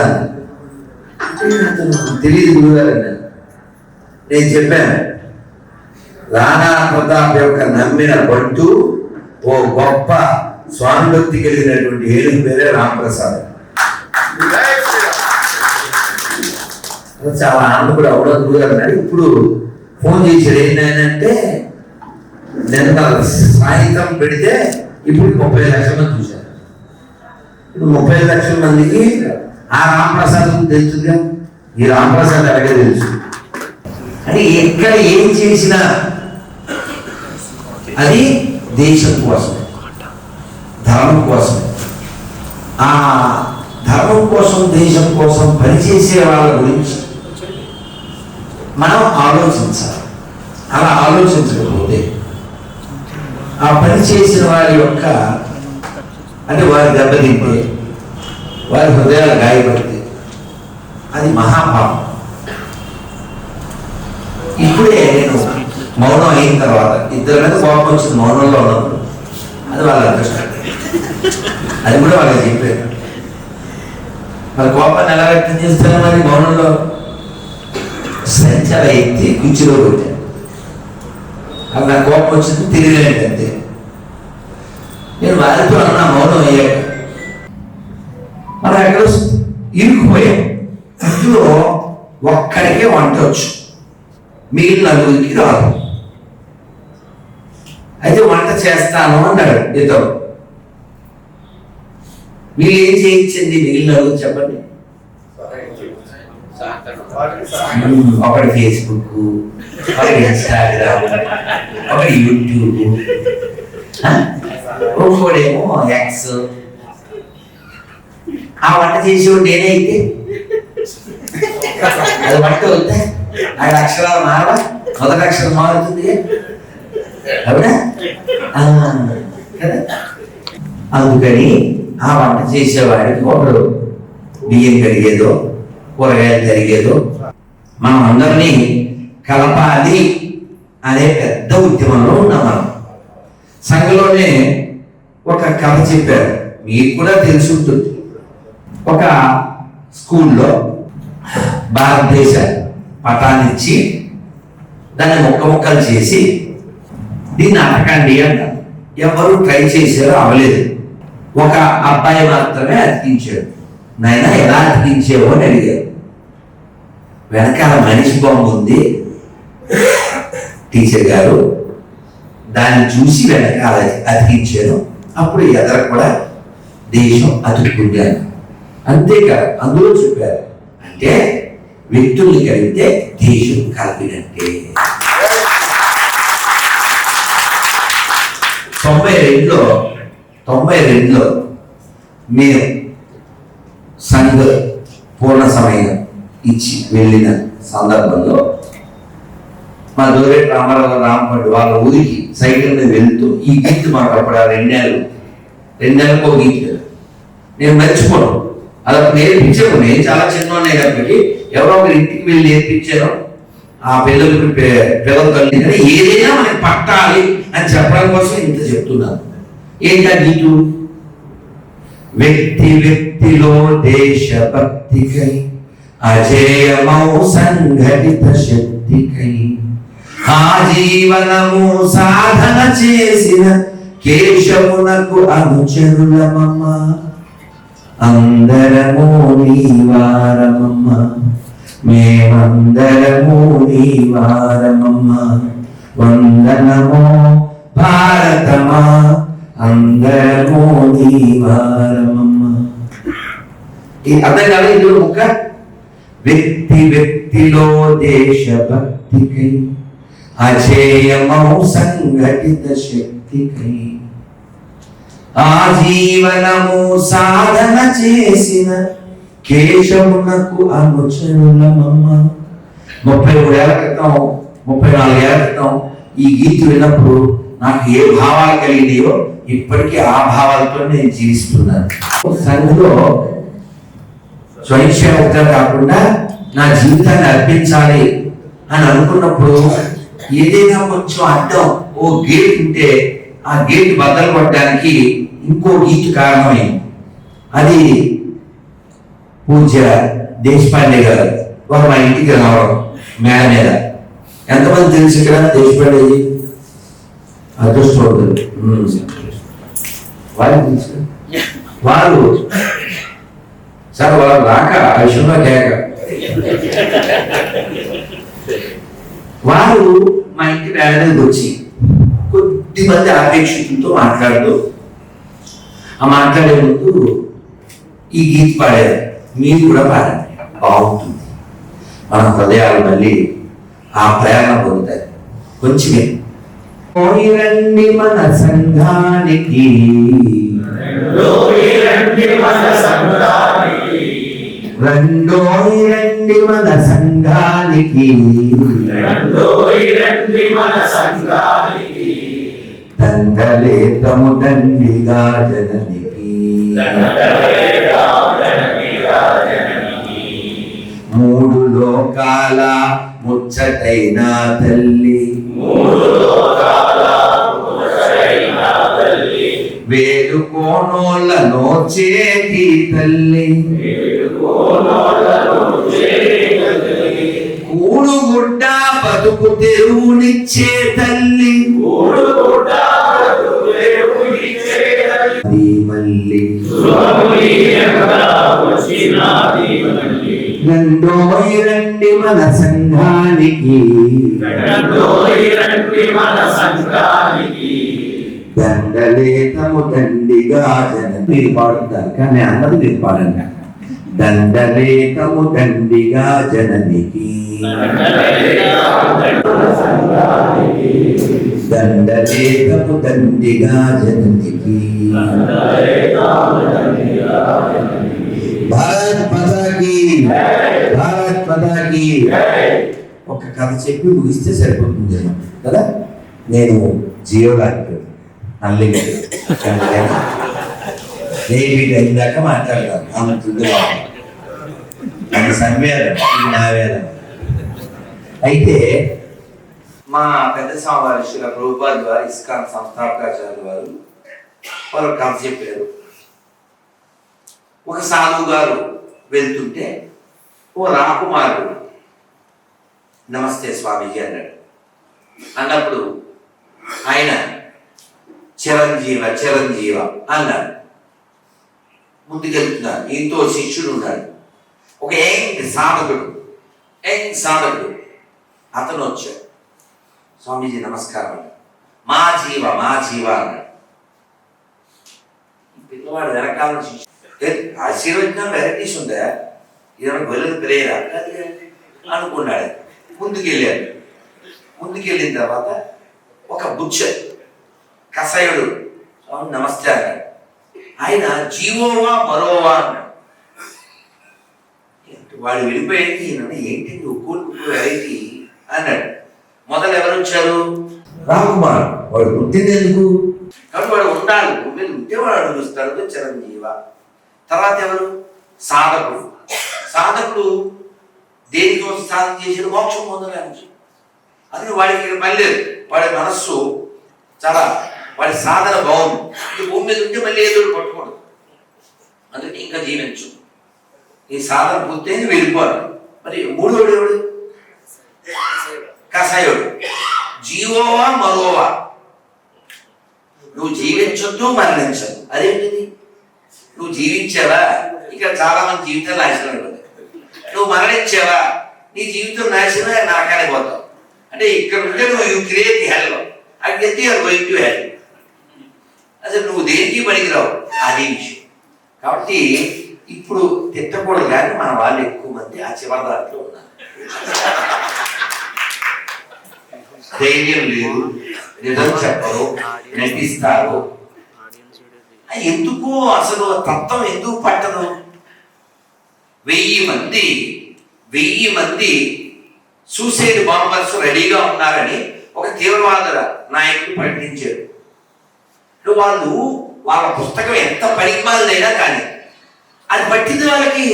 తెలియదు గురుగారు అన్నాను. నేను చెప్పాను, రాణా ప్రతాప్ యొక్క నమ్మిన బంటు ఓ గొప్ప స్వామి భక్తి కలిగినటువంటి ఏనుగు పేరే రాంప్రసాద్. చాలా ఆనందపడి అవడం గురుగారు అన్నాడు. ఇప్పుడు ఫోన్ చేశాడు, ఏంటంటే నిన్న సాయంత్రం పెడితే ఇప్పుడు 30 లక్షల మంది చూశారు. ఇప్పుడు 30 లక్షల మందికి ఆ రాంప్రసాద్ తెలుసుగా. ఈ రాంప్రసాద్ అలాగే తెలుసు. అంటే ఎక్కడ ఏం చేసినా అది దేశం కోసం, ధర్మం కోసం. ఆ ధర్మం కోసం, దేశం కోసం పనిచేసే వాళ్ళ గురించి మనం ఆలోచించాలి. అలా ఆలోచించకపోతే ఆ పని చేసిన వారి యొక్క అంటే వారి దెబ్బతింటే, వారి హృదయాలు గాయపడితే అది మహాపాపం. ఇప్పుడే నేను మౌనం అయిన తర్వాత ఇద్దరి మీద కోపం వచ్చింది మౌనంలో ఉన్నప్పుడు. అది వాళ్ళ అదృష్టం. అది కూడా వాళ్ళకి చెప్పారు. మరి కోపాన్ని ఎలా వ్యక్తం చేస్తాను? మరి మౌనంలో సంచాల ఎత్తి కుర్చీలో పెట్టాను. అది నా కోపం వచ్చింది, తిరిగిలేండి అంతే. నేను వారితో అన్న మౌనం అయ్యాక మనం ఎక్కడ ఇరుక్కుపోయాం. ఇంట్లో ఒక్కడికే వంట వచ్చు, మిగిలిన నలుగురికి రాదు. అయితే వంట చేస్తాను అన్నాడు ఇద్దరు. మీరు ఏం చేయించండి మిగిలిన నలుగురు చెప్పండి. ఒకటి ఫేస్బుక్, ఒకటి ఇన్స్టాగ్రామ్, ఒకటి యూట్యూబ్, ఇంకోడేమో ఎక్స్. ఆ వంట చేసేవాడు నేనే అయితే అది వంట అవుతా. 5 అక్షరాలు మారవా? మొదటి అక్షరం మారుతుంది అవునా? కదా? అందుకని ఆ వంట చేసేవాడికి ఒకడు బియ్యం కరిగేదో, కూరగాయలు జరిగేదో మనం అందరినీ కలపాలి అనే పెద్ద ఉద్యమంలో ఉన్నాం. మనం సంఘంలోనే ఒక కథ చెప్పారు, మీకు కూడా తెలిసి ఉంటుంది. ఒక స్కూల్లో భారతదేశ పటాన్నిచ్చి దాన్ని ముక్కలు చేసి దీన్ని అటకండి అంటారు. ఎవరు ట్రై చేశారో అవలేదు. ఒక అబ్బాయి మాత్రమే అతికించాడు. నాయన ఎలా అతికించావో అని అడిగారు. వెనకాల మనిషి బొమ్మ ఉంది టీచర్ గారు, దాన్ని చూసి వెనకాల అతికించాను. అప్పుడు ఎదర కూడా దేశం అతుక్కుంటాను. అంతేకాదు అందులో చెప్పారు, అంటే వ్యక్తుల్ని కలిగితే దేశం కలిపినట్టే. 92లో మేము సంఘ పూర్ణ సమయం ఇచ్చి వెళ్ళిన సందర్భంలో మా దూరేటి రామారావు రాంపండు వాళ్ళ ఊరికి సైకిల్ మీద వెళ్తూ ఈ గీత్ మాకు అప్పుడు 2 నెలలకు ఒక గీత్ నేను మర్చిపోను. అది అప్పుడు నేర్పించాను. నేను చాలా చిన్నవాడినే కాబట్టి ఎవరో ఒకరి ఇంటికి వెళ్ళి నేర్పించాను. ఆ పిల్లలకి పిల్లలతో ఏదైనా మనకి పట్టాలి అని చెప్పడం కోసం ఇంత చెప్తున్నాను. ఏంటా గీటు? వ్యక్తి వ్యక్తిలో దేశభక్తికై అజేయమౌ సంఘటిత శక్తికై ఆజీవనము సాధన చేసిన కేశవునకు అనుచరులమమ్మ అందరము నీవారమమ్మ మేమందరము నీవారమమ్మ వందనమో భారతమా అందరము నీవారమమ్మ. ఈ అర్థం కాదు ఇది ముక్క. వ్యక్తి వ్యక్తిలో దేశభక్తికై అజేయమౌ సంఘటిత శక్తికై ఆజీవనము సాధన చేసిన కేశవునకు అనుచరులమమ్మ. 33 ఏళ్ల క్రితం 34 ఏళ్ల క్రితం ఈ గీత విన్నప్పుడు నాకు ఏ భావాలు కలిగినాయో ఇప్పటికీ ఆ భావాలతో నేను జీవిస్తున్నాను. సంఘంలో స్వయంసేవకుగా కాకుండా నా జీవితాన్ని అర్పించాలి అని అనుకున్నప్పుడు ఏదైనా కొంచెం అడ్డం ఓ గేట్ ఉంటే ఆ గేట్ బద్దలు కొట్టడానికి ఇంకో గీత కారణమైంది. అది పూజ్య దేశపాండే గారు ఒక మా ఇంటికి రావడం మేడ మీద. ఎంతమంది తెలుసు ఇక్కడ దేశపాండేజీ? అదృష్టవంతులు. వాళ్ళు తెలుసు. వాళ్ళు సార్ వాళ్ళు రాక ఆ విషయంలో కేక. వారు మా ఇంటి మేడకి వచ్చి కొద్దిమంది ఆపేక్షితులతో మాట్లాడుతూ ఆ మాట్లాడే ముందు ఈ గీత పాడారు. మీరు కూడా పాడండి, బాగుంటుంది. మన హృదయాలు మళ్ళీ ఆ ప్రేరణ పొందుతాయి. కొంచెమే రండి మన సంఘానికి రండోయి రండి మన సంఘానికి దండలేతము దండిగా జననికి మూడు లోకాల ముచ్చటైన తల్లి వేలు కోణోళ్ళ నోచేటి తల్లి కూడుగుడ్డ బతుకు తెరువునిచ్చే తల్లి మళ్ళీ రండోయి రండి మన సంఘానికి దండలేతము దండిగా జన. మీరు పాడుతారు కానీ అన్నది మీరు పాడండి. దండలేతము దండిగా జననికి దండలేతము దండిగా జననికి భారత్ మాతాకి భారత్ మాతాకి. ఒక కథ చెప్పి ముగిస్తే సరిపోతుంది కదా. నేను జియో లాంటి నేను ఇందాక మాట్లాడతాను అంతుంది అంత సంవేదన ఇది నా వేదన. అయితే మా పెద్ద స్వామి శ్రీ ప్రభుపాద్ వారు ఇస్కాన్ సంస్థాపకాచార్యులు వారు వాళ్ళు కథ చెప్పారు. ఒక సాధువు గారు వెళ్తుంటే ఓ రాకుమారుడు నమస్తే స్వామీజీ అన్నాడు. అన్నప్పుడు ఆయన చిరంజీవ చిరంజీవ అన్నాడు. ముందుకెళ్తున్నారు. ఇంతో శిష్యుడు ఉన్నాడు, ఒక యంగ్ సాధకుడు అతను వచ్చాడు. స్వామీజీ నమస్కారం. మా జీవ అన్నాడు. పిల్లవాడు వెనకాల ఆశీర్వచనం వెరైటీస్ ఉందా, ఇదేమన్నా గొల్లలు తెలియరా అనుకున్నాడు. ముందుకెళ్ళిన తర్వాత ఒక బుచ్చ కసాయుడు స్వామి నమస్తే అన్నాడు. ఆయన జీవోవా మరోవా అన్నాడు. వాడు వెళ్ళిపోయింది. ఏంటి ఉక్కు వెరైటీ అన్నాడు. మొదలు ఎవరు వచ్చారు? రాకుమార్. వాడు పుట్టింది ఎందుకు కాబట్టి వాడు ఉండాలి. మీరు ఉంటే వాడు అడుగుస్తాడు చిరంజీవ. తర్వాత ఎవరు? సాధకుడు దేనికోసం సాధన చేసాడు? మోక్షం పొందడానికి. అందుకే వాడికి ఇక్కడ పని లేదు. వాడి మనస్సు చాలా, వాడి సాధన బాగుంది. భూమి మీద ఉంటే మళ్ళీ ఏదో పట్టుకోడు. అందుకని ఇంకా జీవించు, నీ సాధన పూర్తయింది, వెళ్ళిపోవాలి. మరి మూడోడు ఎవడు? కషాయుడు. జీవోవా మరోవా, నువ్వు జీవించొద్దు మరణించదు. అదేంటిది? నువ్వు జీవించావా? ఇక్కడ చాలా మంది జీవితాలు నాశనం అయిపోతాయి. నువ్వు మరణించావా? నీ జీవితం నాశనమే, నరకానికి పోతావు. అంటే ఇక్కడ ఉంటే నువ్వు యూ క్రియేట్ హెల్, అక్కడికి యూఆర్ గోయింగ్ టు హెల్. అసలు నువ్వు దేనికి పనికిరావు, అదే విషయం. కాబట్టి ఇప్పుడు తిట్టకూడదు, కానీ మన వాళ్ళు ఎక్కువ మంది ఆ చివరి దాంట్లో ఉన్నారు. ధైర్యం లేదు, నిజం చెప్పరు, నటిస్తారు. ఎందుకు అసలు తత్వం ఎందుకు పట్టదు? 1000 మంది సూసైడ్ బాంబర్స్ రెడీగా ఉన్నారని ఒక తీవ్రవాద నాయకుడు ప్రకటించాడు. వాళ్ళు వాళ్ళ పుస్తకం ఎంత పరిమాణైనా కానీ అది పట్టింది వాళ్ళకి.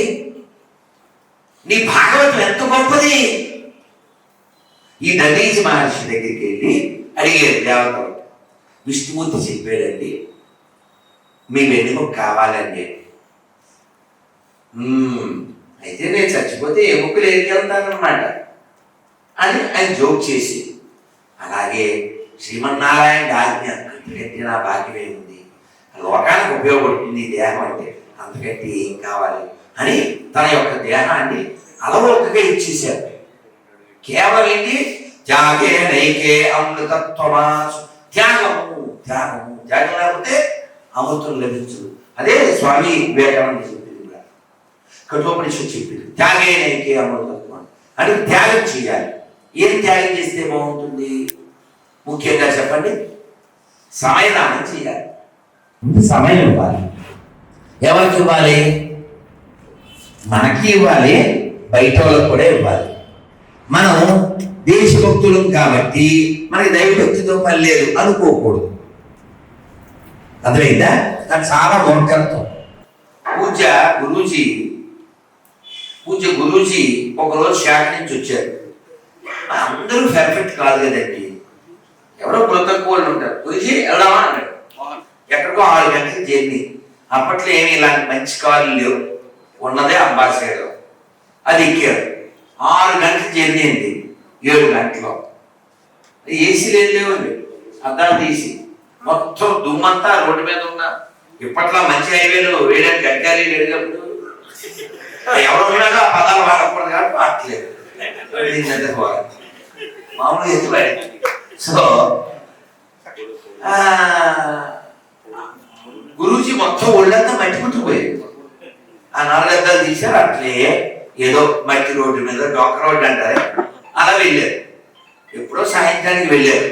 నీ భాగవతం ఎంత గొప్పది. ఈ దధీచి మహర్షి దగ్గరికి వెళ్ళి అడిగారు దేవతలు. విష్ణుమూర్తి చెప్పాడండి, మీ వెన్నెముక కావాలండి. అయితే నేను చచ్చిపోతే ఎముకలు ఏరికెళ్తానమాట అని ఆయన జోక్ చేసి, అలాగే శ్రీమన్నారాయణ ఆజ్ఞ అంతకంటే నా భాగ్యం ఏముంది, లోకానికి ఉపయోగపడుతుంది ఈ దేహం అంటే, అంతకంటే ఏం కావాలి అని తన యొక్క దేహాన్ని అలవోకగా ఇచ్చేశారు. కేవలం ఏంటి? త్యాగే నైకే అమృతత్వమాసు. త్యాగము లేకపోతే అమృతం లభించదు. అదే స్వామి వివేకానంద చెప్పింది కూడా, కఠోపనిషత్తు చెప్పింది. త్యాగే నైకే అమృతత్వం అని త్యాగం చేయాలి. ఏం త్యాగం చేస్తే బాగుంటుంది? ముఖ్యంగా చెప్పండి, సమయదానం చేయాలి. సమయం ఇవ్వాలి. ఎవరికి ఇవ్వాలి? మనకి ఇవ్వాలి, బయట వాళ్ళకి కూడా ఇవ్వాలి. మనం దేశభక్తులం కాబట్టి మనకి దైవభక్తితో పని లేదు అనుకోకూడదు. అర్థమైందా? అది చాలా మూర్ఖత్వం. పూజ్య గురూజీ ఒకరోజు శాఖ నుంచి వచ్చారు. అందరూ పర్ఫెక్ట్ కాదు కదండి, ఎవరో కృతజ్ఞులు ఉంటారు. గురూజీ వెళ్దామా అన్నాడు. ఎక్కడికో 6 గంటలకు జర్నీ. అప్పట్లో ఏమి ఇలాంటి మంచి కార్లు లేవు, ఉన్నదే అంబాసిడర్. అది ఎక్కారు. 6 గంటల జర్నీ అండి. 7 గంటలు ఏసీ లేవండి, అద్దాలు తీసి మొత్తం దుమ్మంతా రోడ్డు మీద ఉన్న. ఇప్పట్లో మంచి హైవేలు వేయడానికి గడ్డాలి లేదు కాబట్టి ఎవరు ఉన్నాడో ఆ పదాలు వాడకూడదు కాబట్టి వాడలేదు. మామూలుగా ఎత్తుపడి. సో గురూజీ మొత్తం ఒళ్ళంతా మట్టి పుట్టుకుపోయింది. ఆ 4 అద్దాలు తీశారు. అట్లే ఏదో మట్టి రోడ్డు మీద డొక్క రోడ్డు అంటారు, అలా వెళ్ళారు. ఎప్పుడో సాయంత్రానికి వెళ్ళారు.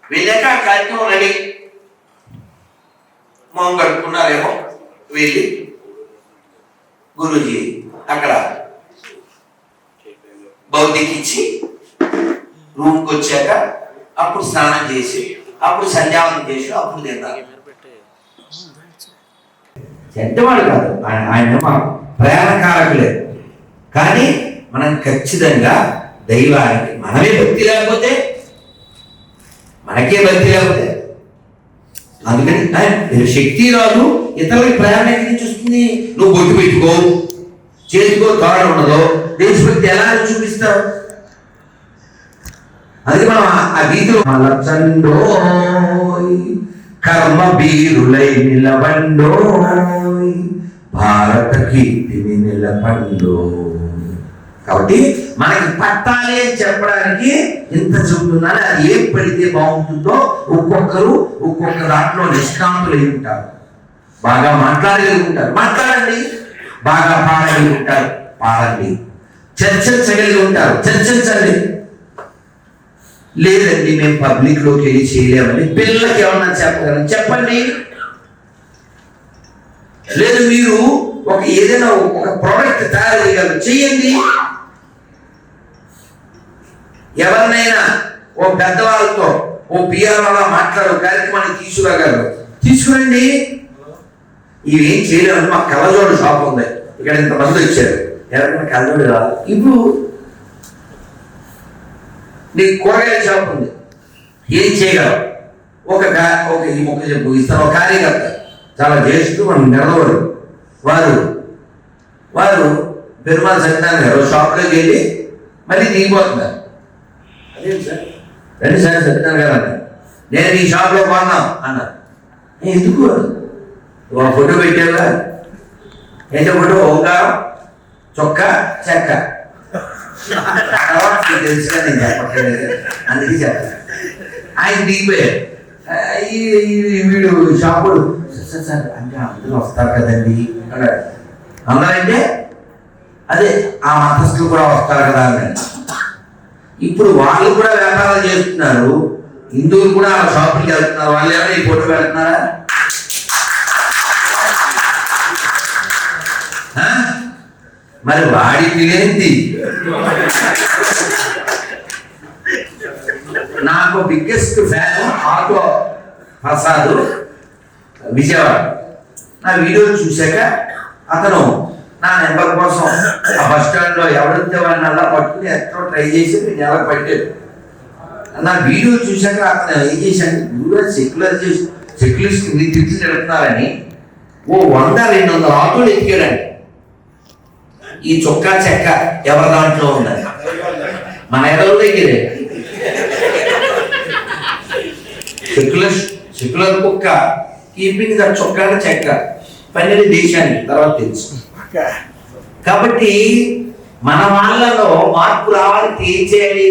వెళ్ళాక ఆ కార్యక్రమం రెడీ, మొహం కడుక్కున్నారేమో. వెళ్ళి గురూజీ అక్కడ భౌతికి ఇచ్చి రూమ్కి వచ్చాక అప్పుడు స్నానం చేసి, అప్పుడు సంధ్యావనం చేసి, అప్పుడు తిన్నారు. చెడ్డవాడు కాదు, ఆయన ప్రేమకారకులే. కానీ మనం ఖచ్చితంగా దైవానికి మనమే భక్తి లేకపోతే, మనకే భక్తి లేకపోతే, అందుకని శక్తి రాదు. ఇతరులకి ప్రేమ ఎక్కడి నుంచి వస్తుంది? నువ్వు బొట్టు పెట్టుకో, చేతికో తాడు ఉండదు, దేశభక్తి ఎలా చూపిస్తావు? అందుకే మనం ఆ వీధిలో మలచండోయ్ కర్మ బీరులై నిలబండోయ్ భారత కీర్తిని నిలబండో. కాబట్టి మనకి పట్టాలి అని చెప్పడానికి ఇంత చెబుతున్నాను. అది ఏం పడితే బాగుంటుందో ఒక్కొక్క దాంట్లో నిష్కాంతులై ఉంటారు. బాగా మాట్లాడగలుగుంటారు, మాట్లాడండి. బాగా పాడగలుగుంటారు, పాడండి. చర్చించగలిగి ఉంటారు, చర్చించండి. లేదండి మేము పబ్లిక్ లోకి వెళ్ళి చేయలేమని పిల్లలకి ఏమన్నా చెప్పగలం, చెప్పండి. లేదు మీరు ఏదైనా ఒక ప్రోడక్ట్ తయారు చేయగలరు, చెయ్యండి. ఎవరినైనా ఓ పెద్దవాళ్ళతో ఓ పిఆర్ అలా మాట్లాడు కార్యక్రమాన్ని తీసుకురాగలరు, తీసుకురండి. ఇవేం చేయలేమని మాకు కళ్ళజోడు షాప్ ఉంది, ఇక్కడ ఇంతమంది వచ్చారు, ఎవరైనా కళ్ళజోడు కాదు. ఇప్పుడు నీకు కూరగాయల షాప్ ఉంది, ఏం చేయగలవు? ఒక ఈ మొక్క చెప్పు ఇస్తాను. ఒక కార్యకర్త చాలా జ్యేష్ఠులు, మనం నిలవడు. వారు పెరుమాళ సత్యనారాయణ గారు షాప్లోకి వెళ్ళి మళ్ళీ దిగిపోతున్నారు. అదే సార్ రండి సార్ సత్యనారాయణ గారు అన్నారు, నేను ఈ షాప్లో కొన్నాం అన్నారు. ఎందుకు ఒక ఫోటో పెట్టావా? ఏంటో ఫోటో? ఓంకారం, చొక్కా, చెక్క. తెలుసుగా నేను చెప్పట్లేదు, అందుకే చెప్పాను. ఆయన దిగిపోయారు. వీడు షాపుడు సార్ అంటే అందరూ వస్తారు కదండి అన్నాడు. అందరంటే అదే ఆ మతస్థులు కూడా వస్తారు కదా అన్నాడు. ఇప్పుడు వాళ్ళు కూడా వ్యాపారాలు చేస్తున్నారు, హిందువులు కూడా ఆ షాపులకి వెళ్తున్నారు. వాళ్ళు ఏమైనా ఈ ఫోటో వెళ్తున్నారా? మరి వాడి పిలేంది. నాకు biggest fan auto Prasad, Vijayawada. నా వీడియో చూశాక అతను నా నెంబర్ కోసం ఆ బస్ స్టాండ్లో ఎవరితే వాడిని అలా పట్టుకుని ఎక్కడో ట్రై చేసి నేను ఎలా పట్టాడు. నా వీడియో చూశాక అతను ఏం చేశాను, సెక్యులరిస్ట్ మీరు తిరిగి వెళ్తున్నారని 100-200 ఆటోలు ఎక్కాడండి. ఈ చొక్కా చెక్క ఎవరి దాంట్లో ఉందని మన ఎడల దగ్గరే. సెక్యులర్ కుక్క కీపింగ్ ద చొక్కా చెక్క పన్నెండు దేశానికి తర్వాత తెలుసు. కాబట్టి మన వాళ్ళలో మార్పు రావాలంటే ఏం చేయాలి?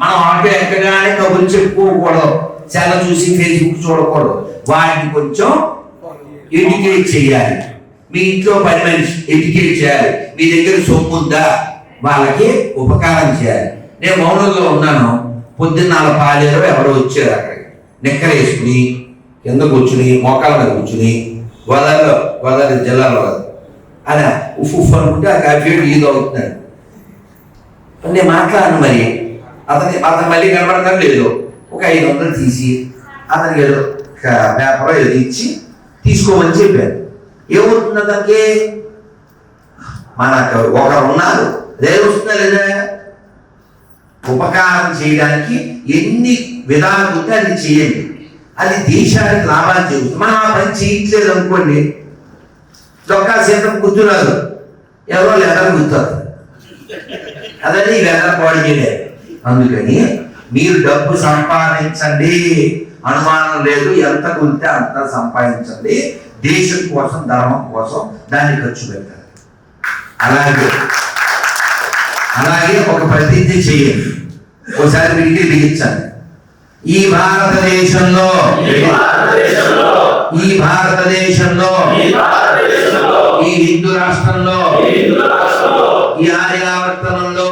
మనం ఆటో ఎక్కగానే కబుర్లు చెప్పుకోకూడదు, చాలా చూసి ఫేస్బుక్ చూడకూడదు. వాటిని కొంచెం ఎడ్యుకేట్ చేయాలి. మీ ఇంట్లో పని మనిషి ఎడ్యుకేట్ చేయాలి. మీ దగ్గర సొమ్ము ఉందా, వాళ్ళకి ఉపకారం చేయాలి. నేను మౌనంలో ఉన్నాను, పొద్దున్న 4 పాలేరు ఎవరో వచ్చారు. అక్కడికి నెక్కలు వేసుకుని కింద కూర్చుని మోకాల మీద కూర్చుని గోదావరి జిల్లాలో అలా ఉఫ్ అనుకుంటే ఆ కాఫీ ఈదో అవుతున్నాడు. నేను మాట్లాడను. మరి అతను మళ్ళీ కనబడతాను లేదు. ఒక 500 తీసి అతనికి ఏదో పేపర్ ఏదో ఇచ్చి తీసుకోమని చెప్పాను. ఏమవుతుంది అతనికి? మనకు ఒకరు ఉన్నారు, రేపు వస్తున్నా లేదా? ఉపకారం చేయడానికి ఎన్ని విధాలు ఉంటే అది చేయండి. అది దేశానికి లాభాలు చేస్తుంది. మనం ఆ పని చేయట్లేదు అనుకోండి, చొక్కా సీతం గుర్తురాదు, ఎవరో లెటర్ గుర్తారు. అదని లెటర్ పాడు చేయలేదు. అందుకని మీరు డబ్బు సంపాదించండి, అనుమానం లేదు. ఎంత కుదిరితే అంత సంపాదించండి. దేశం కోసం, ధర్మం కోసం దాన్ని ఖర్చు పెట్టాలి. అలాగే ఒక ప్రతిజ్ఞ చేయండి. ఒకసారి వీటికి బిగించండి. ఈ భారతదేశంలో ఈ హిందూ రాష్ట్రంలో ఈ ఆర్యావర్తనంలో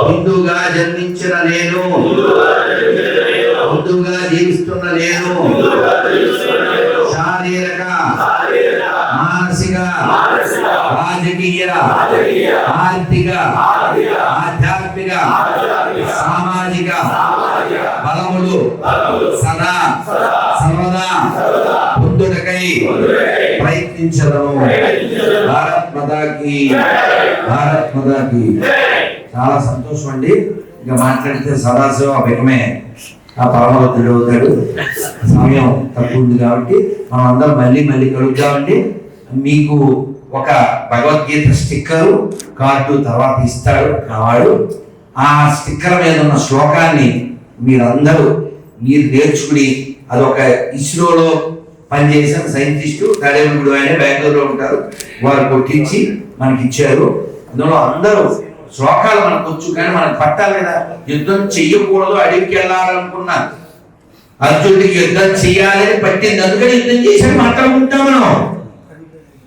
హిందూగా జన్మించిన నేను, హిందూగా జీవిస్తున్న నేను, శారీరక, మానసిక, రాజకీయ, ఆర్థిక, ఆధ్యాత్మిక, సామాజిక బలములు సదా సర్వదా పొందుటకై ప్రయత్నించదను. భారత్ మాతాకి, భారత్ మాతాకి. చాలా సంతోషం అండి. ఇంకా మాట్లాడితే సదాశివ బికమే ఆ పరమభద్రుడు అవుతాడు. సమయం తక్కువ ఉంది కాబట్టి మనం అందరం మళ్ళీ కలుద్దామండి. మీకు ఒక భగవద్గీత స్టిక్కరు కార్డు తర్వాత ఇస్తాడు వాడు. ఆ స్టిక్కర్ మీద ఉన్న శ్లోకాన్ని మీరు నేర్చుకుని, అదొక ఇస్రోలో పనిచేసిన సైంటిస్టు తడేముడు ఆయన బెంగళూరులో ఉంటారు, వారు కొట్టించి మనకి ఇచ్చారు. అందులో అందరూ శ్లోకాలు మనకు వచ్చు, కానీ మనకు పట్టాలి కదా. యుద్ధం చెయ్యకూడదు, అడవికి వెళ్ళాలనుకున్నాను, అర్జునుడికి యుద్ధం చెయ్యాలని పట్టింది, అందుకని యుద్ధం చేసి మాట్లాడుకుంటాం. మనం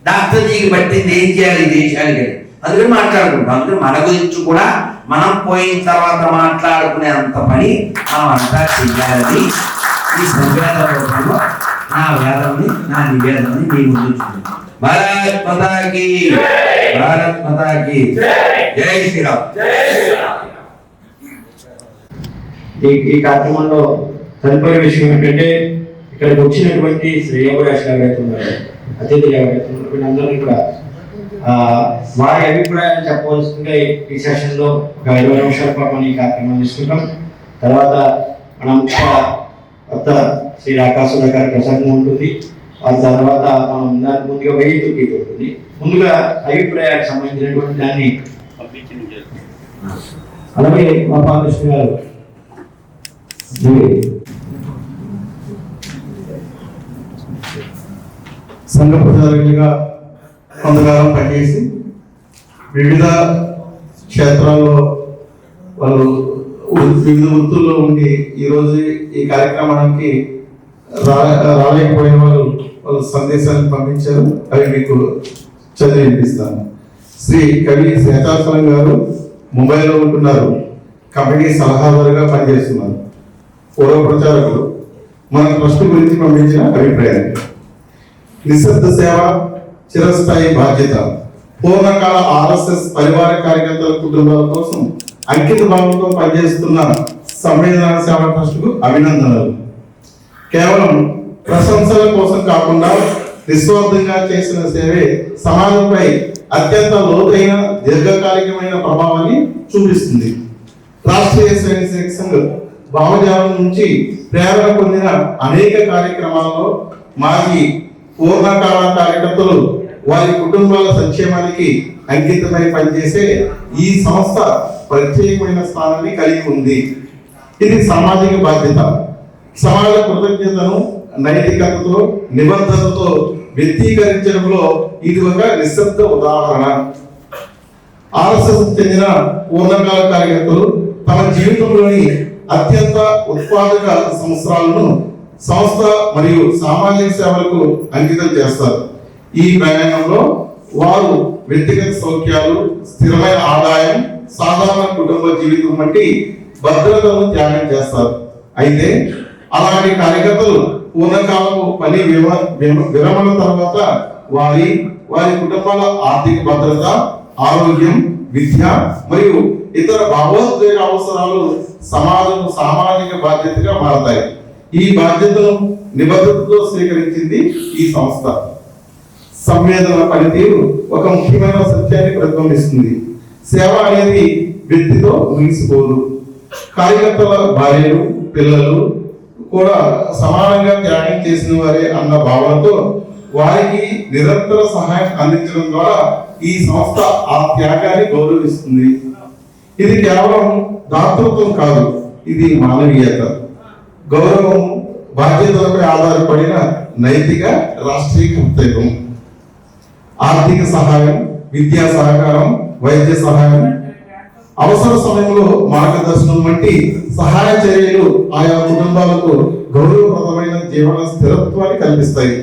డాక్టర్జీకి పట్టింది ఏం చేయాలి దేశానికి, అందుకని మాట్లాడుకుంటాం. అందుకని మన గురించి కూడా మనం పోయిన తర్వాత మాట్లాడుకునే అంత పని మనం అంతా చెయ్యాలని ఈ సంవేదన రూపంలో నా వేదాన్ని, నా నివేదనని మీ ముందు చూస్తున్నాను. భారత్ మాతాకి, భారత్ మాతాకి జై శ్రీరామ్. ఈ కార్యక్రమంలో తదుపరి విషయం ఏంటంటే, ఇక్కడికి వచ్చినటువంటి శ్రేయోభిలాషులు ఎవరైతే ఉన్నారో, అతిథులు ఎవరైతే ఉన్నారో, వీళ్ళందరినీ కూడా వారి అభిప్రాయాలు చెప్పవలసిందిగా ఈ సెషన్లో ఒక 20 నిమిషాల పాటు మనం ఈ కార్యక్రమం తీసుకుంటాం. తర్వాత మన ముఖ్య కొత్త శ్రీ రాకాసుల గారి ప్రసంగం ఉంటుంది. ఆ తర్వాత మనం దాని ముందుగా వెయ్యి తొమ్మిది ఉంటుంది. ముందుగా అభిప్రాయానికి సంబంధించినటువంటి దాన్ని అలాగే మా పాలకృష్ణ గారు సంఘ ప్రచారకులుగా కొంతకాలం పనిచేసి వివిధ క్షేత్రాల్లో వాళ్ళు వివిధ వృత్తుల్లో ఉండి ఈరోజు ఈ కార్యక్రమానికి రాలేకపోయిన వాళ్ళు సందేశాలను పంపించారు. అవి మీకు చదివి వినిపిస్తాను. శ్రీ కవి శేషాచలం గారు ముంబైలో ఉంటున్నారు. కంపెనీ సలహాదారుగా పనిచేస్తున్నారు. పూర్వ ప్రచారకులు మన ట్రస్ట్ గురించి పంపించిన అభిప్రాయం. నిశ్శబ్ద సేవ, చిరస్థాయి బాధ్యత. పూర్ణకాల RSS పరివార కార్యకర్తల కుటుంబాల కోసం అంకిత భావంతో పనిచేస్తున్న సంవేదన సేవ ట్రస్టుకు అభినందనలు. కేవలం ప్రశంసల కోసం కాకుండా నిస్వార్థంగా చేసిన సేవే సమాజంపై అత్యంత లోతైన దీర్ఘకాలికమైన ప్రభావాన్ని చూపిస్తుంది. రాష్ట్రీయ స్వయం సంఘ్ భావజాలం నుంచి ప్రేరణ పొందిన అనేక కార్యక్రమాల్లో మాజీ పూర్ణకాల కార్యకర్తలు వారి కుటుంబాల సంక్షేమానికి అంకితమై పనిచేసే ఈ సంస్థ ప్రత్యేకమైన స్థానాన్ని కలిగి ఉంది. ఇది సామాజిక బాధ్యత, సమాజ కృతజ్ఞతను నైతికతతో నిబద్ధతతో వ్యక్తీకరించడంలో ఇది ఒక నిశ్శబ్ద ఉదాహరణ. RSS చెందిన పూర్ణకాల కార్యకర్తలు తమ జీవితంలోని అత్యంత ఉత్పాదక సంవత్సరాలను సంస్థ మరియు సామాజిక సేవలకు అంకితం చేస్తారు. ఈ ప్రయాణంలో వారు వ్యక్తిగత సౌఖ్యాలు, స్థిరమైన ఆదాయం, సాధారణ కుటుంబ జీవితం వంటి భద్రతను త్యాగం చేస్తారు. అయితే అలాంటి కార్యకర్తలు పూర్ణకాలపు పని విరమణ తర్వాత వారి కుటుంబాల ఆర్థిక భద్రత, ఆరోగ్యం, విద్య మరియు ఇతర భావోద్వేగ అవసరాలు సమాజం సామాజిక బాధ్యతగా మారతాయి. ఈ బాధ్యతను నిబద్ధతతో స్వీకరించింది ఈ సంస్థ. సంవేదన పనితీరు ఒక ముఖ్యమైన సత్యాన్ని ప్రతిబింబిస్తుంది. సేవ అనేది వ్యక్తితో ముగిసిపోదు. కార్యకర్తల భార్యలు, పిల్లలు కూడా సమానంగా త్యాగం చేసిన వారే అన్న భావనతో వారికి నిరంతర సహాయం అందించడం ద్వారా ఈ సంస్థ ఆ త్యాగాన్ని గౌరవిస్తుంది. ఇది కేవలం దాతృత్వం కాదు, ఇది మానవీయత, గౌరవం, బాధ్యతలపై ఆధారపడిన నైతిక రాష్ట్రీయ కర్తవ్యం. ఆర్థిక సహాయం, విద్యా సహకారం, వైద్య సహాయం, అవసర సమయంలో మార్గదర్శనం వంటి సహాయ చర్యలు ఆయా కుటుంబాలకు గౌరవప్రదమైన జీవన స్థిరత్వాన్ని కల్పిస్తాయి.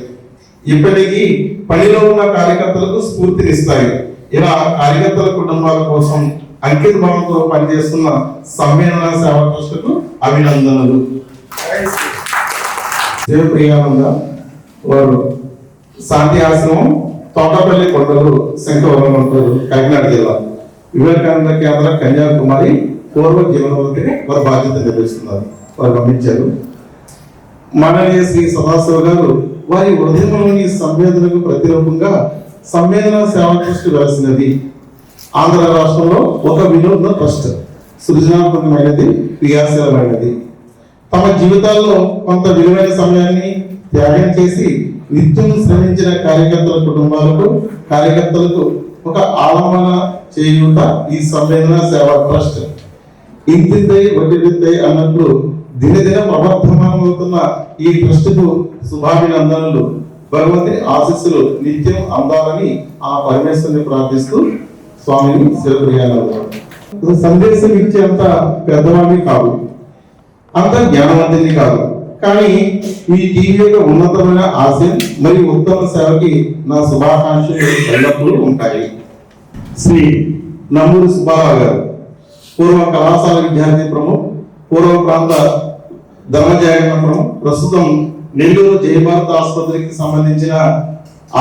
ఇప్పటికీ పనిలో ఉన్న కార్యకర్తలకు స్ఫూర్తినిస్తాయి. ఇలా కార్యకర్తల కుటుంబాల కోసం అంకిత భావంతో పనిచేస్తున్న సంవేదన సేవా ట్రస్టుకు అభినందనలు. దేవప్రియానంద వారు శాంతి ఆశ్రమం, తోటపల్లి కొండలు, శంకవరం ఉంటారు, కాకినాడ జిల్లా. వివేకానంద కేంద్ర కన్యాకుమారి పూర్వ జీవనవంతిని వారు బాధ్యత నిర్వహిస్తున్నారు. వారు పంపించారు. మాననీయ శ్రీ సదాశివ గారు వారి హృదయంలోని సంవేదనకు ప్రతిరూపంగా సంవేదన సేవా ట్రస్ట్ వెలసినది. ఆంధ్ర రాష్ట్రంలో ఒక వినూత్న ట్రస్ట్, సృజనాత్మకమైనది, క్రియాశీలమైనది. తమ జీవితాల్లో కొంత విలువైన సమయాన్ని త్యాగం చేసి నిత్యం శ్రమించిన కార్యకర్తల కుటుంబాలకు, కార్యకర్తలకు ఒక ఆలంబన చేయుట ఈ సంవేదన సేవా ట్రస్ట్. ఇంతిద్దై వడ్డిద్దై అన్నట్లు దినదిన ప్రవర్ధమానమవుతున్న ఈ ట్రస్టుకు శుభాభినందనలు. భగవంతుని ఆశీస్సులు నిత్యం అందాలని ఆ పరమేశ్వరుని ప్రార్థిస్తూ స్వామిని శివప్రియానంద. సందేశం ఇచ్చేంత పెద్దవాడిని కాదు, అంత జ్ఞానవంతుని కాదు, కానీ ఈ టీవీ యొక్క ఉన్నతమైన ఆశయం మరియు ఉత్తమ సేవకి నా శుభాకాంక్షలు ఎల్లప్పుడూ ఉంటాయి. శ్రీ నమ్మూరి సుబ్బారావు గారు పూర్వ కళాశాల విద్యార్థి ప్రముఖ్, పూర్వ ప్రాంత ధర్మజాయన ప్రముఖ్, ప్రస్తుతం నెల్లూరు జయభారత ఆసుపత్రికి సంబంధించిన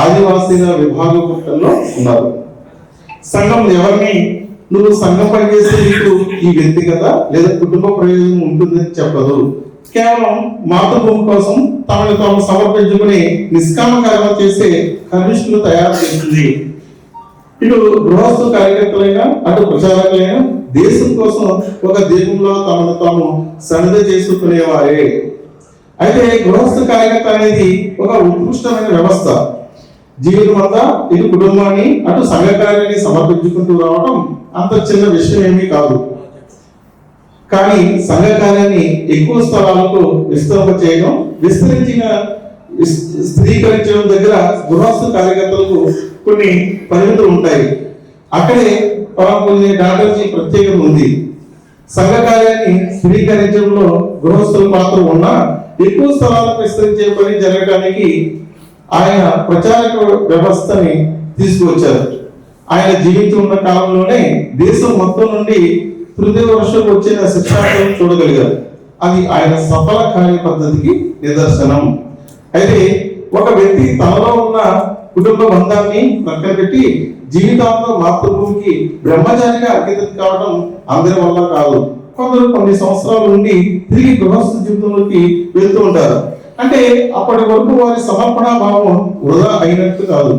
ఆదివాసీల విభాగంలో ఉన్నారు. సంఘం ఎవరిని నువ్వు సంఘం పనిచేస్తే నీకు ఈ వ్యక్తిగత లేదా కుటుంబ ప్రయోజనం ఉంటుందని చెప్పదు. కేవలం మాతృభూమి కోసం తమను తాము సమర్పించుకుని నిష్కామ కర్మ చేసే కనిష్ఠులు తయారు చేస్తుంది. ఇటు గృహస్థు కార్యకర్తలైనా అటు ప్రచారకులైనా దేశం కోసం ఒక దీపంలో తమను తాము సన్నద్ధ చేసుకునేవారే. అయితే గృహస్థ కార్యకర్త అనేది ఒక ఉత్కృష్టమైన వ్యవస్థ. జీవితం అంతా ఇటు కుటుంబాన్ని అటు సంఘ కార్యాన్ని సమర్పించుకుంటూ రావడం అంత చిన్న విషయం ఏమీ కాదు. కానీ సంఘ కార్యాన్ని ఎక్కువ స్థలాలకు విస్తరించడం దగ్గర గృహస్థ కార్యకర్తలకు కొన్ని పరిమితులు ఉంటాయి. అక్కడే కొన్ని డాక్టర్జీ ప్రత్యేకత ఉంది. సంఘ కార్యాన్ని స్థిరీకరించడంలో గృహస్థుల పాత్ర ఉన్న ఎక్కువ స్థలాలకు విస్తరించే పని జరగడానికి ఆయన ప్రచారక వ్యవస్థని తీసుకువచ్చారు. ఆయన జీవితం ఉన్న కాలంలోనే దేశం మొత్తం నుండి తృతీయ వర్షం వచ్చిన శిక్షార్థులను చూడగలిగారు. అది ఆయన సఫల కార్య పద్ధతికి నిదర్శనం. అయితే ఒక వ్యక్తి తనలో ఉన్న కుటుంబ బంధాన్ని పక్కన పెట్టి జీవితాంతం మాతృభూమికి బ్రహ్మచారిగా అంకితం కావడం అందరి వల్ల కాదు. కొందరు కొన్ని సంవత్సరాల నుండి తిరిగి గృహస్థ జీవితంలోకి వెళ్తూ ఉంటారు. అంటే అప్పటి వరకు వారి సమర్పణ భావం వృధా అయినట్టు కాదు.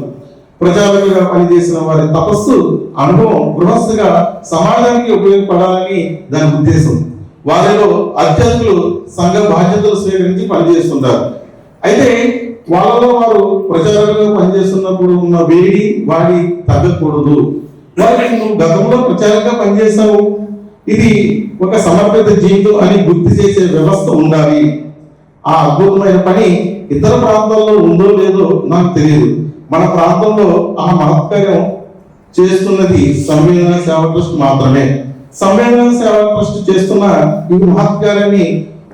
ప్రజాలుగా పనిచేసిన వారి తపస్సు అనుభవం గృహస్థగా సమాజానికి ఉపయోగపడాలని దాని ఉద్దేశం. వారిలో అత్యధికులు సంఘ బాధ్యతలు స్వీకరించి పనిచేస్తుంటారు. అయితే వాళ్ళలో వారు ప్రచారంగా పనిచేస్తున్నప్పుడు ఉన్న వాడి తగ్గకూడదు. వారికి నువ్వు గతంలో ప్రచారంగా పనిచేసావు, ఇది ఒక సమర్పిత జీవితం అని గుర్తు చేసే వ్యవస్థ ఉండాలి. ఆ అద్భుతమైన పని ఇతర ప్రాంతాల్లో ఉందో లేదో నాకు తెలియదు. మన ప్రాంతంలో ఆ మహత్కార్యం చేస్తున్నది సంవేదన సేవా ట్రస్ట్ మాత్రమే. సంవేదన సేవా ట్రస్ట్ చేస్తున్న ఈ మహత్కార్యాన్ని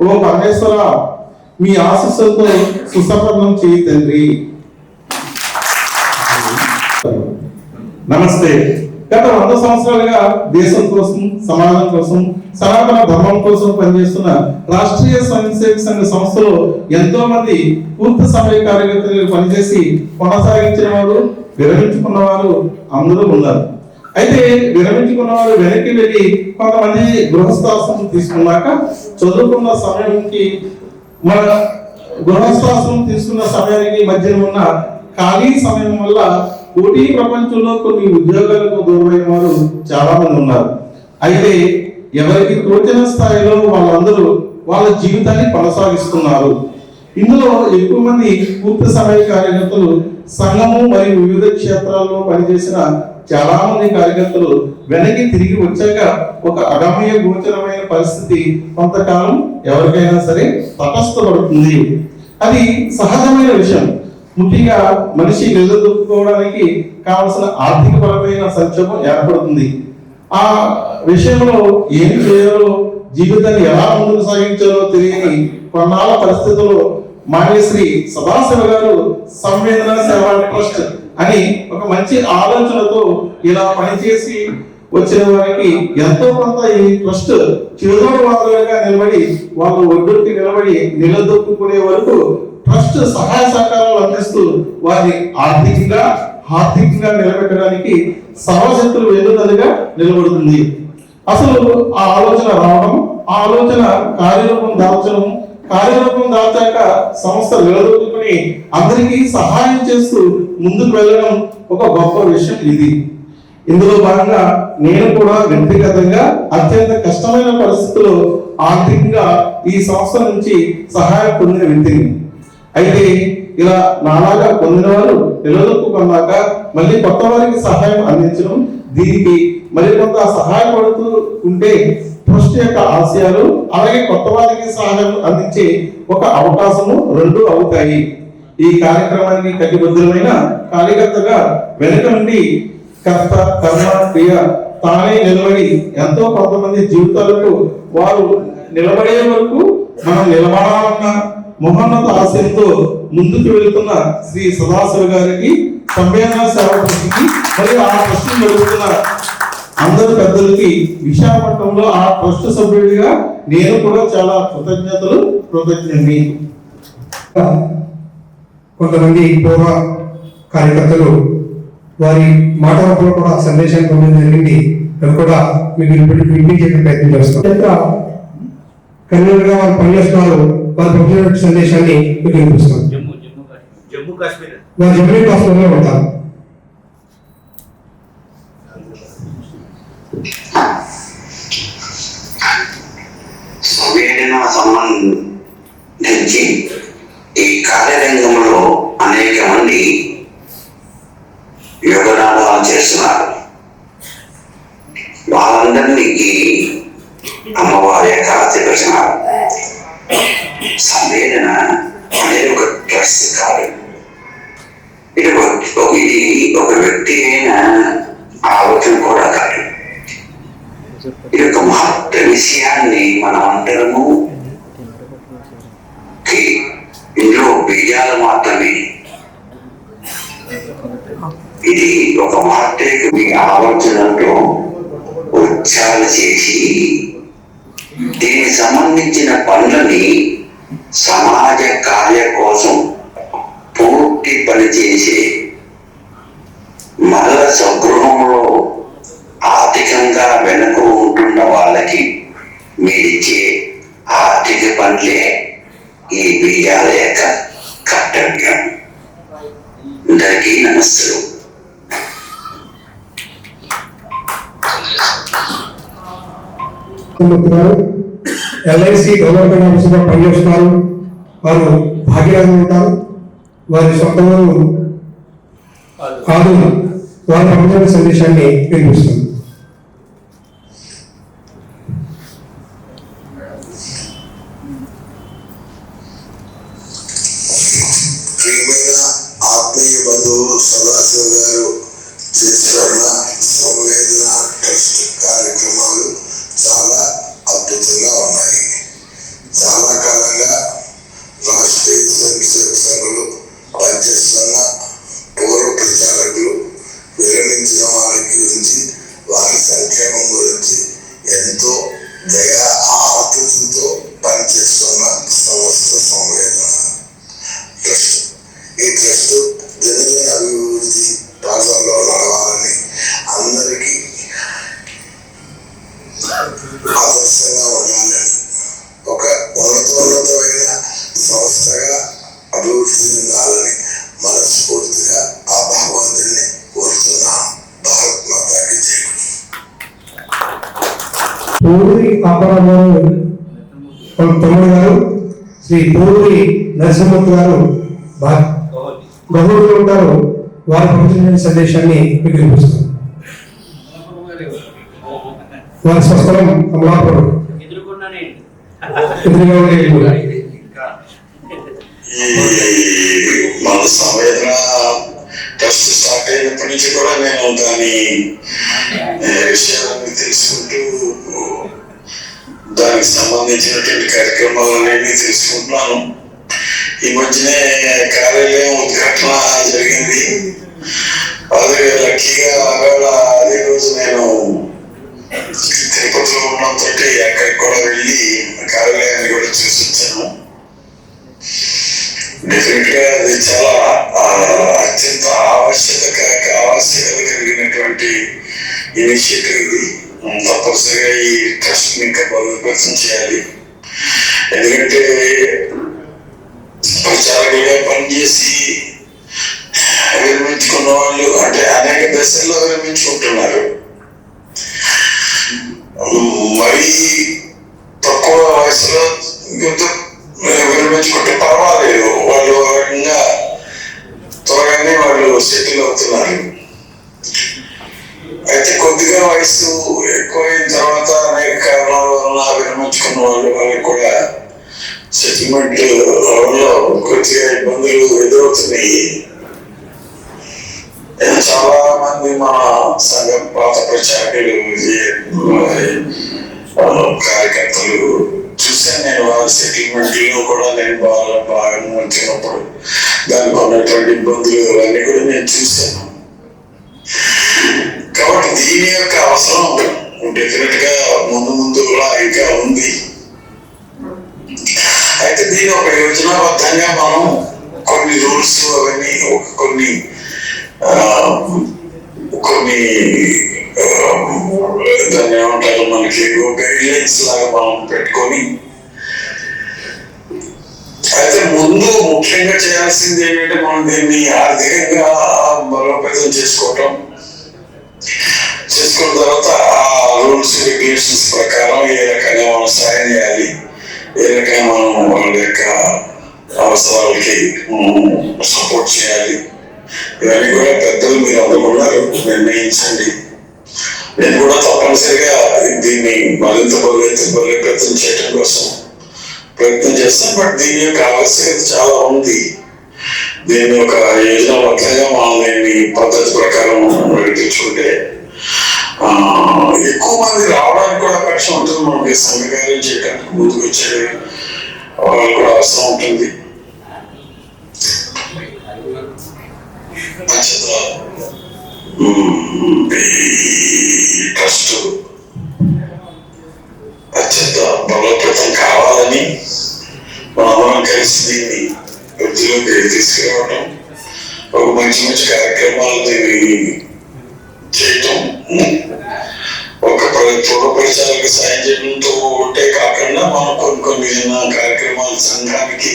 ఓ పరమేశ్వర మీ ఆశీస్సులతో సుసఫలం చేయి తండ్రి. నమస్తే. గత 100 సంవత్సరాలుగా దేశం కోసం, సమాజం కోసం, సనాతన ధర్మం కోసం పనిచేస్తున్న రాష్ట్రీయ స్వయం సేవక సంఘ సంస్థలో ఎంతో మంది పూర్తి సమయ కార్యకర్తలు పనిచేసి కొనసాగించిన వారు, విరమించుకున్న వారు అందరూ ఉన్నారు. అయితే విరమించుకున్న వారు వెనక్కి వెళ్ళి కొంతమంది గృహస్థాశ్రమం తీసుకున్నాక చదువుకున్న సమయానికి మన గృహస్థాశ్రమం తీసుకున్న సమయానికి మధ్యన ఉన్న ఖాళీ సమయం వల్ల పోటీ ప్రపంచంలో కొన్ని ఉద్యోగాలకు దూరమైన వారు చాలా మంది ఉన్నారు. అయితే ఎవరికి తోచిన స్థాయిలో వాళ్ళందరూ వాళ్ళ జీవితాన్ని కొనసాగిస్తున్నారు. ఇందులో ఎక్కువ మంది పూర్తి సమయ కార్యకర్తలు సంఘము మరియు వివిధ క్షేత్రాల్లో పనిచేసిన చాలా మంది కార్యకర్తలు వెనక్కి తిరిగి వచ్చాక ఒక అగమ్య గోచరమైన పరిస్థితి కొంతకాలం ఎవరికైనా సరే తటస్థపడుతుంది. అది సహజమైన విషయం. ముఖ్యంగా మనిషి నిలదొక్కుకోవడానికి కావలసిన ఆర్థిక పరమైన సంక్షోభం ఏర్పడుతుంది. ఆ విషయంలో ఏం చేయాలో, జీవితాన్ని ఎలా ముందుకు సాగించాలో తెలియని కొన్నాళ్ళ పరిస్థితుల్లో మాన్యశ్రీ సదాశివ గారు సంవేదన సేవా ట్రస్ట్ అని ఒక మంచి ఆలోచనతో ఇలా పనిచేసి వచ్చిన వారికి ఎంతో కొంత ఈ ట్రస్ట్ చిరుదోడు వాదులుగా నిలబడి వాళ్ళు ఒడ్డుకి నిలబడి నిలదొక్కునే వరకు ట్రస్ట్ సహాయ సహకారాలు అందిస్తూ వారిని ఆర్థికంగా నిలబెట్టడానికి సర్వశక్తులు వెన్నుదలుగా నిలబడుతుంది. అసలు ఆ ఆలోచన రావడం, ఆ ఆలోచన కార్యరూపం దాల్చాక సంస్థ నిలదొక్కుని అందరికీ సహాయం చేస్తూ ముందుకు వెళ్ళడం ఒక గొప్ప విషయం. ఇందులో భాగంగా నేను కూడా వ్యక్తిగతంగా అత్యంత కష్టమైన పరిస్థితుల్లో ఆర్థికంగా ఈ సంస్థ నుంచి సహాయం పొందిన వ్యక్తిని. అయితే ఇలా నాలాగా పొందిన వారు నిలదొక్కున్నాక మళ్ళీ కొత్త వారికి సహాయం అందించడం, దీనికి మరికొంత సహాయపడుతూ ఉంటే ట్రస్ట్ యొక్క ఆశయాలు అలాగే కొత్త వారికి సహాయం అందించే ఒక అవకాశము రెండు అవుతాయి. ఈ కార్యక్రమానికి కటిబద్ధమైన కార్యకర్తగా వెనుక నుండి కర్త కర్మ క్రియ తానే నిలబడి ఎంతో కొంతమంది జీవితాలకు వారు నిలబడే వరకు మనం నిలబడాలన్న మహోన్నత ఆశయంతో ముందుకు వెళుతున్న శ్రీ సదాశివ గారికి, సంవేదన సేవా ట్రస్ట్కి మరియు ఆ ట్రస్ట్ నడుపుతున్న అందరు పెద్దలకి విశాఖపట్నంలో ఆ ట్రస్ట్ సభ్యుడిగా నేను కూడా చాలా కృతజ్ఞతని. కొంతమంది పూర్వ కార్యకర్తలు వారి మాట రూపంలో కూడా సందేశాన్ని పొందడం జరిగింది. అది కూడా మీకు వినిపించే ప్రయత్నం చేస్తాం. కన్వీనర్గా వారు పనిచేస్తున్నారు. వారు పంపిన సందేశాన్ని మీకు వినిపిస్తాం. వారు జమ్మూ కాశ్మీర్లో ఉంటారు. संवेदना संबंध నుంచి ఈ కార్యరంగంలో అనేక మంది యోగదానాలు చేస్తున్నారు. వాళ్ళందరికీ అమ్మవారి ఆరతి పెట్టినారు. సంవేదన అనేది ఒక ట్రస్ట్ కాదు, ఇది ఒక వ్యక్తి అయిన ఆలోచన కూడా కాదు. ఇది ఒక మహత్త విషయాన్ని మనం అందరము ఇందులో బీజాలు మాత్రమే. ఇది ఒక మహత్తకు మీ ఆలోచనతో ఉచ్చారణ చేసి దీనికి సంబంధించిన పనులని సమాజ కార్య కోసం పూర్తి పనిచేసే మరల స్వగృహంలో ఆర్థికంగా వెనుక ఉంటున్న వాళ్ళకి మీరిచ్చే ఆర్థిక పనులే ఈ బీజాల యొక్క కర్తవ్యం. అందరికీ నమస్కారం. ఎల్ఐసి గవర్నమెంట్ ఆఫీసులో పనిచేస్తున్నారు. వారు భాగ్యరాజు ఉంటారు. వారి సొంత ఊరు కాదు. వారి పంపిన సందేశాన్ని వినిపిస్తారు. ఆత్మీయ బంధువు సదాశివ గారు చేస్తున్న సంవేదన ట్రస్ట్ కార్యక్రమాలు చాలా అద్భుతంగా ఉన్నాయి. చాలా కాలంగా రాష్ట్రీయ స్వయంసేవక సంఘాలు పనిచేస్తున్న పూర్వ ప్రచారకులు విరమించిన వారి గురించి, వారి సంక్షేమం గురించి ఎంతో దయా ఆతృతతో పనిచేస్తున్న సంస్థ సంవేదన ట్రస్ట్. ఈ ట్రస్ట్ దినదిన అభివృద్ధి రాష్ట్రంలో నడవాలని, అందరికీ ఆదర్శంగా ఉండాలని, ఒక ఉన్నతమైన సంస్థగా అభివృద్ధి చెందాలని మనస్ఫూర్తిగా ఆ భగవంతుడిని కోరుతున్నాను. భారత్ మాతాకి జై. పూరి అపరాధం తమ్ముడు గారు, శ్రీ పూరి నరసింహమూర్తి గారు గౌరవంలో ఉంటారు. వారి పంపించిన సందేశాన్ని మీకు వినిపిస్తారు. వారి స్వస్థలం అమలాపురం ఎదురుగా ఉండే మన సంవేదన ట్రస్ట్ స్టార్ట్ అయినప్పటి నుంచి కూడా నేను దాని విషయాలను తెలుసుకుంటూ దానికి సంబంధించినటువంటి కార్యక్రమాలన్నీ తెలుసుకుంటున్నాను. ఈ మధ్యనే కార్యాలయం ఉద్ఘాటన జరిగింది. అదే లక్కీగా అదే రోజు నేను తిరుపతిలో ఉన్నంతో అక్కడికి కూడా వెళ్ళి కార్యాలయాన్ని కూడా చూసి వచ్చాను. డెఫినెట్ గా అది చాలా అత్యంత ఆవశ్యకత కలిగినటువంటి ఇనిషియేటివ్ ఇది. తప్పనిసరిగా ఈ ట్రస్ట్ ని ఇంకా బలోపేతం చేయాలి. ఎందుకంటే ప్రచారకులుగా పనిచేసి విరమించుకున్న వాళ్ళు అంటే అనేక దశల్లో విరమించుకుంటున్నారు. మరీ తక్కువ వయసులో విరమించుకుంటే పర్వాలేదు, వాళ్ళు త్వరగానే వాళ్ళు సెటిల్ అవుతున్నారు. అయితే కొద్దిగా వయసు ఎక్కువైన తర్వాత అనేక కారణాల వలన విరమించుకున్న వాళ్ళకి కూడా సెటిల్మెంట్ లో కొద్దిగా ఇబ్బందులు ఎదురవుతున్నాయి. చాలా మంది మన సంఘం పాత ప్రచారకులు కార్యకర్తలు చూసాను నేను. వారి సెటిల్మెంట్ లో కూడా నేను బాగా వచ్చినప్పుడు దానికి ఉన్నటువంటి ఇబ్బందులు అవన్నీ కూడా నేను చూశాను. కాబట్టి దీని యొక్క అవసరం డెఫినెట్ గా ముందు కూడా ఇంకా ఉంది. అయితే దీని ఒక యోజనాబద్ధంగా మనం కొన్ని రూల్స్ అవన్నీ కొన్ని దాన్ని ఏమంటారు, మనకి గైడ్ లైన్స్ లాగా మనం పెట్టుకొని, అయితే ముందు ముఖ్యంగా చేయాల్సింది ఏంటంటే మనం దీన్ని ఆర్థికంగా బలోపేతం చేసుకున్న తర్వాత ఆ రూల్స్ రెగ్యులేషన్స్ ప్రకారం ఏ రకంగా మనం సాయం చేయాలి, ఏ రకంగా మనం వాళ్ళ యొక్క అవసరాలకి సపోర్ట్ చేయాలి. ఇవన్నీ కూడా పెద్దలు మీరు అందుకున్నారు, నిర్ణయించండి. నేను కూడా తప్పనిసరిగా దీన్ని మరింత బలోపేతం చేయడం కోసం ప్రయత్నం చేస్తాను. బట్ దీని యొక్క ఆవశ్యకత చాలా ఉంది. దీన్ని ఒక యోజనబద్ధంగా మనం దీన్ని పద్ధతి ప్రకారం నడిపించుకుంటే ఎక్కువ మంది రావడానికి కూడా అవకాశం ఉంటుంది. మనకి సంఘకార్యం చేయడానికి ముందుకు వచ్చే వాళ్ళు కూడా అవసరం ఉంటుంది. ట్రస్ట్ అత్యంత బలోపేతం కావాలని మనం కలిసి దీన్ని వృద్ధిలోకి తీసుకురావడం, ఒక మంచి మంచి కార్యక్రమాలు దీన్ని చేయటం, ఒక పూర్వ పరిచయాలకు సాయం చేయడంతో ఒకటే కాకుండా మనం కొన్ని కార్యక్రమాలు సంఘానికి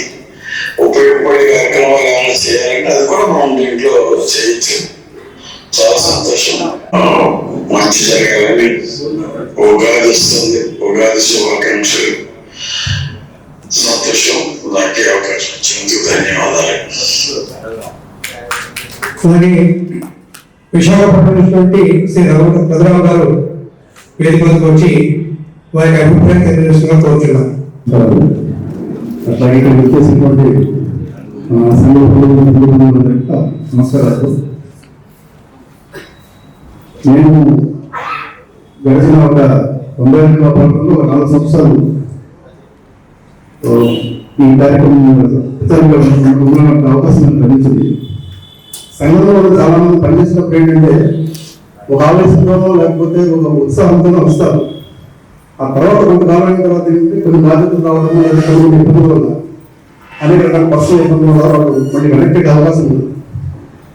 ఉపయోగపడే కార్యక్రమాలు ఏమైనా చేయాలంటే అది కూడా మనం దీంట్లో చేయొచ్చు. చాలా సంతోషం. మంచి జరగాలని. ఉగాది వస్తుంది, ఉగాది శుభాకాంక్షలు. సంతోషం. నాకే అవకాశం ఇచ్చినందుకు ధన్యవాదాలు. అలాగే విశాఖపట్నం నుంచి శ్రీ రఘురావు గారు వేదికకు వచ్చి వారి అభిప్రాయం తెలియజేస్తున్నా కోరుతున్నాను. అట్లాగే ఇక్కడ వచ్చేసినటువంటి నమస్కారాలు. నేను గడిచిన ఒక 92వ ప్రాంతంలో 4 సంవత్సరాలు ఈ కార్యక్రమం అవకాశం లభించింది. సంఘంలో చాలా మంది పనిచేసినప్పుడు ఏంటంటే ఒక ఆలోచనతోనో లేకపోతే ఒక ఉత్సాహంతోనో వస్తారు. ఆ తర్వాత కొంతకాలం అయిన తర్వాత ఏంటంటే కొన్ని బాధ్యతలు రావడం లేదా కొన్ని ఇబ్బందులు వల్ల అనేక రకాల పర్సనల్ ఇబ్బందుల వల్ల వాళ్ళు మళ్ళీ వెనక్కి అవకాశం ఉంది.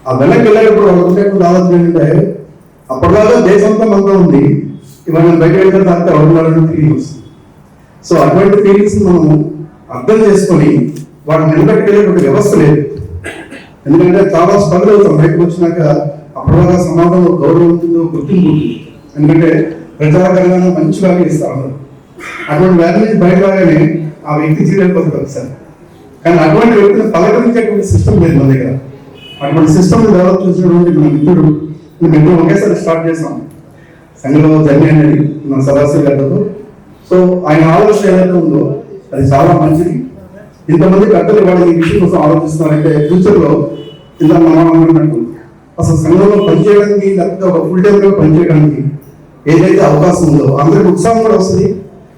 ఆ వెనక్కి వెళ్ళేటప్పుడు వాళ్ళు ఉండేటువంటి ఆలోచన ఏంటంటే అప్పటిదాకా దేశంతో మనతో ఉంది, ఇవాళ బయట వెళ్తే దాకా ఎవరు ఫీలింగ్ వస్తుంది. సో అటువంటి ఫీలింగ్స్ మనం అర్థం చేసుకొని వాటిని నిలబెట్టుకెళ్ళేటువంటి వ్యవస్థ లేదు. ఎందుకంటే చాలా స్ట్రగుల్ అవుతాం బయటకు వచ్చినాక. అప్పటిదాకా సమాజంలో గౌరవం ఉంటుందో గుర్తింపు ఉంటుంది. ఎందుకంటే ప్రజాకరంగా మంచి వాల్యూ ఇస్తారు అందరూ. అటువంటి వ్యాధి నుంచి బయట రాగానే ఆ వ్యక్తి జీవితం ఒకసారి. కానీ అటువంటి వ్యక్తిని పలకరించేటువంటి సిస్టమ్ లేదు మన దగ్గర. అటువంటి సిస్టమ్ డెవలప్ చేసినటువంటి మన మిత్రుడు మేము ఒకేసారి స్టార్ట్ చేసాం సంఘంలో జర్నీ అనేది మన సదాశివ గారితో. సో ఆయన ఆలోచన ఏదైతే ఉందో అది చాలా మంచిది. ఇంతమంది పెద్దలు వాళ్ళు ఈ విషయం కోసం ఆలోచిస్తున్నారంటే ఫ్యూచర్లో ఇలా మనం అనుకున్నట్టు అసలు సంఘంలో పనిచేయడానికి లేకపోతే ఒక ఫుల్ టైంలో పనిచేయడానికి ఏదైతే అవకాశం ఉందో అందరికి ఉత్సాహం కూడా వస్తుంది.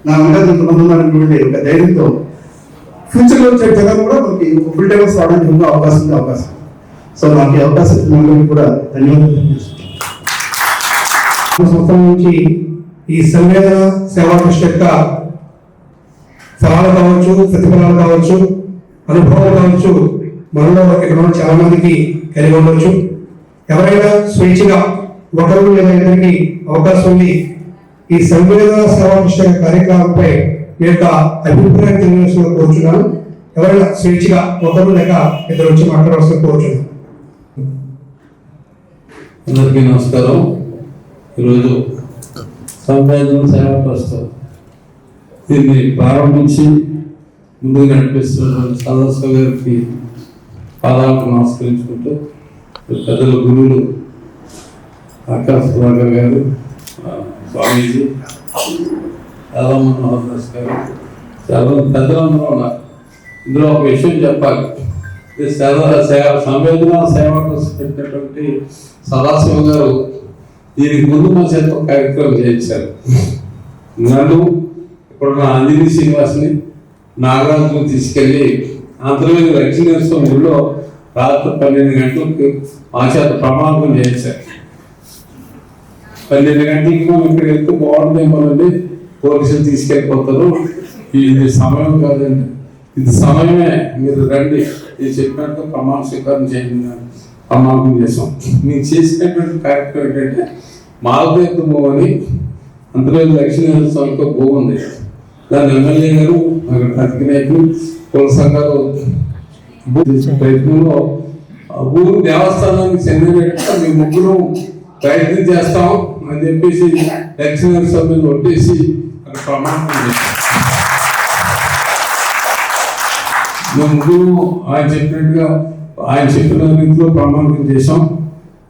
నా అందరూ ఇంతమంది ఉన్నటువంటి ఒక ధైర్యంతో ఫ్యూచర్లో వచ్చే జగన్ కూడా మనకి ఫుల్ టైమర్స్ రావడానికి ఇంకా అవకాశం. సో నాకు ఈ అవకాశం ఇచ్చినందుకు కూడా ధన్యవాదాలు. సంవత్సరం నుంచి ఈ సంవేదన సేవా ట్రస్ట్ యొక్క ఫలాలు కావచ్చు, ప్రతిఫలాలు కావచ్చు, అనుభవాలు కావచ్చు మనలో ఇక్కడ చాలా మందికి కలిగి ఉండొచ్చు. ఎవరైనా స్వేచ్ఛగా ఒకరు లేదా ఇద్దరికి అవకాశం ఉంది ఈ సంవేదన సేవా ట్రస్ట్ కార్యక్రమంపై మీ యొక్క అభిప్రాయం తెలియజేసిన కోరుచున్నాను. ఎవరైనా స్వేచ్ఛగా ఒకరు లేక ఇద్దరు వచ్చి మాట్లాడవలసిన కోరుచున్నాను. అందరికీ నమస్కారం. ఈరోజు సంవేదన సేవా ట్రస్ట్ దీన్ని ప్రారంభించి ముందుకు నడిపిస్తున్న సదాశివ గారికి పాదాలకు నమస్కరించుకుంటూ పెద్దల గురువులు ఆకాశ్ సుధాకర్ గారు, స్వామీజీ, చాలా మనోహర్ గారు, చాలా పెద్దలందరూ ఉన్నారు. ఇందులో ఒక విషయం చెప్పాలి. సంవేదన సేవా ట్రస్ట్ పెట్టినటువంటి సదాశివ గారు దీనికి ముందు మా చేత ఒక కార్యక్రమం చేయించారు. నన్ను ఇప్పుడు నా అంజనీ శ్రీనివాస్ని నాగరాజును తీసుకెళ్ళి అంతర్వేది లక్ష్మీనరసింహ గుడిలో రాత్రి 12 గంటలకు మా చేత ప్రమాణం చేయించారు. 12 గంటలకి మనం ఇక్కడ వెళ్తే బాగుంటుందేమోనండి, పోలీసులు తీసుకెళ్ళిపోతారు, ఇది సమయం కాదండి, ఇది సమయమే, మీరు రండి, ఇది చెప్పినట్టు ప్రమాణ స్వీకారం చేయండి, ప్రమాణం చేసాం. మేము చేసినటువంటి కార్యక్రమం ఏంటంటే మాలతీర్థము అని అంతర్వేది లక్ష్మీనరసింహ భూమి ఉంది. దాని ఎమ్మెల్యే గారు, అక్కడ రాజకీయ నాయకులు, కుల సంఘాలు ప్రయత్నంలో ఊరు దేవస్థానానికి చెందినట్టుగా మేము ముగ్గురు ప్రయత్నం చేస్తాం అని చెప్పేసి లక్ష్మీనరసింహని ఒట్టేసి అక్కడ ప్రమాణం చేస్తాం. మేము ముగ్గురు ఆయన చెప్పినట్టుగా ఆయన చెప్పిన రీతిలో ప్రామాణికం చేశాం.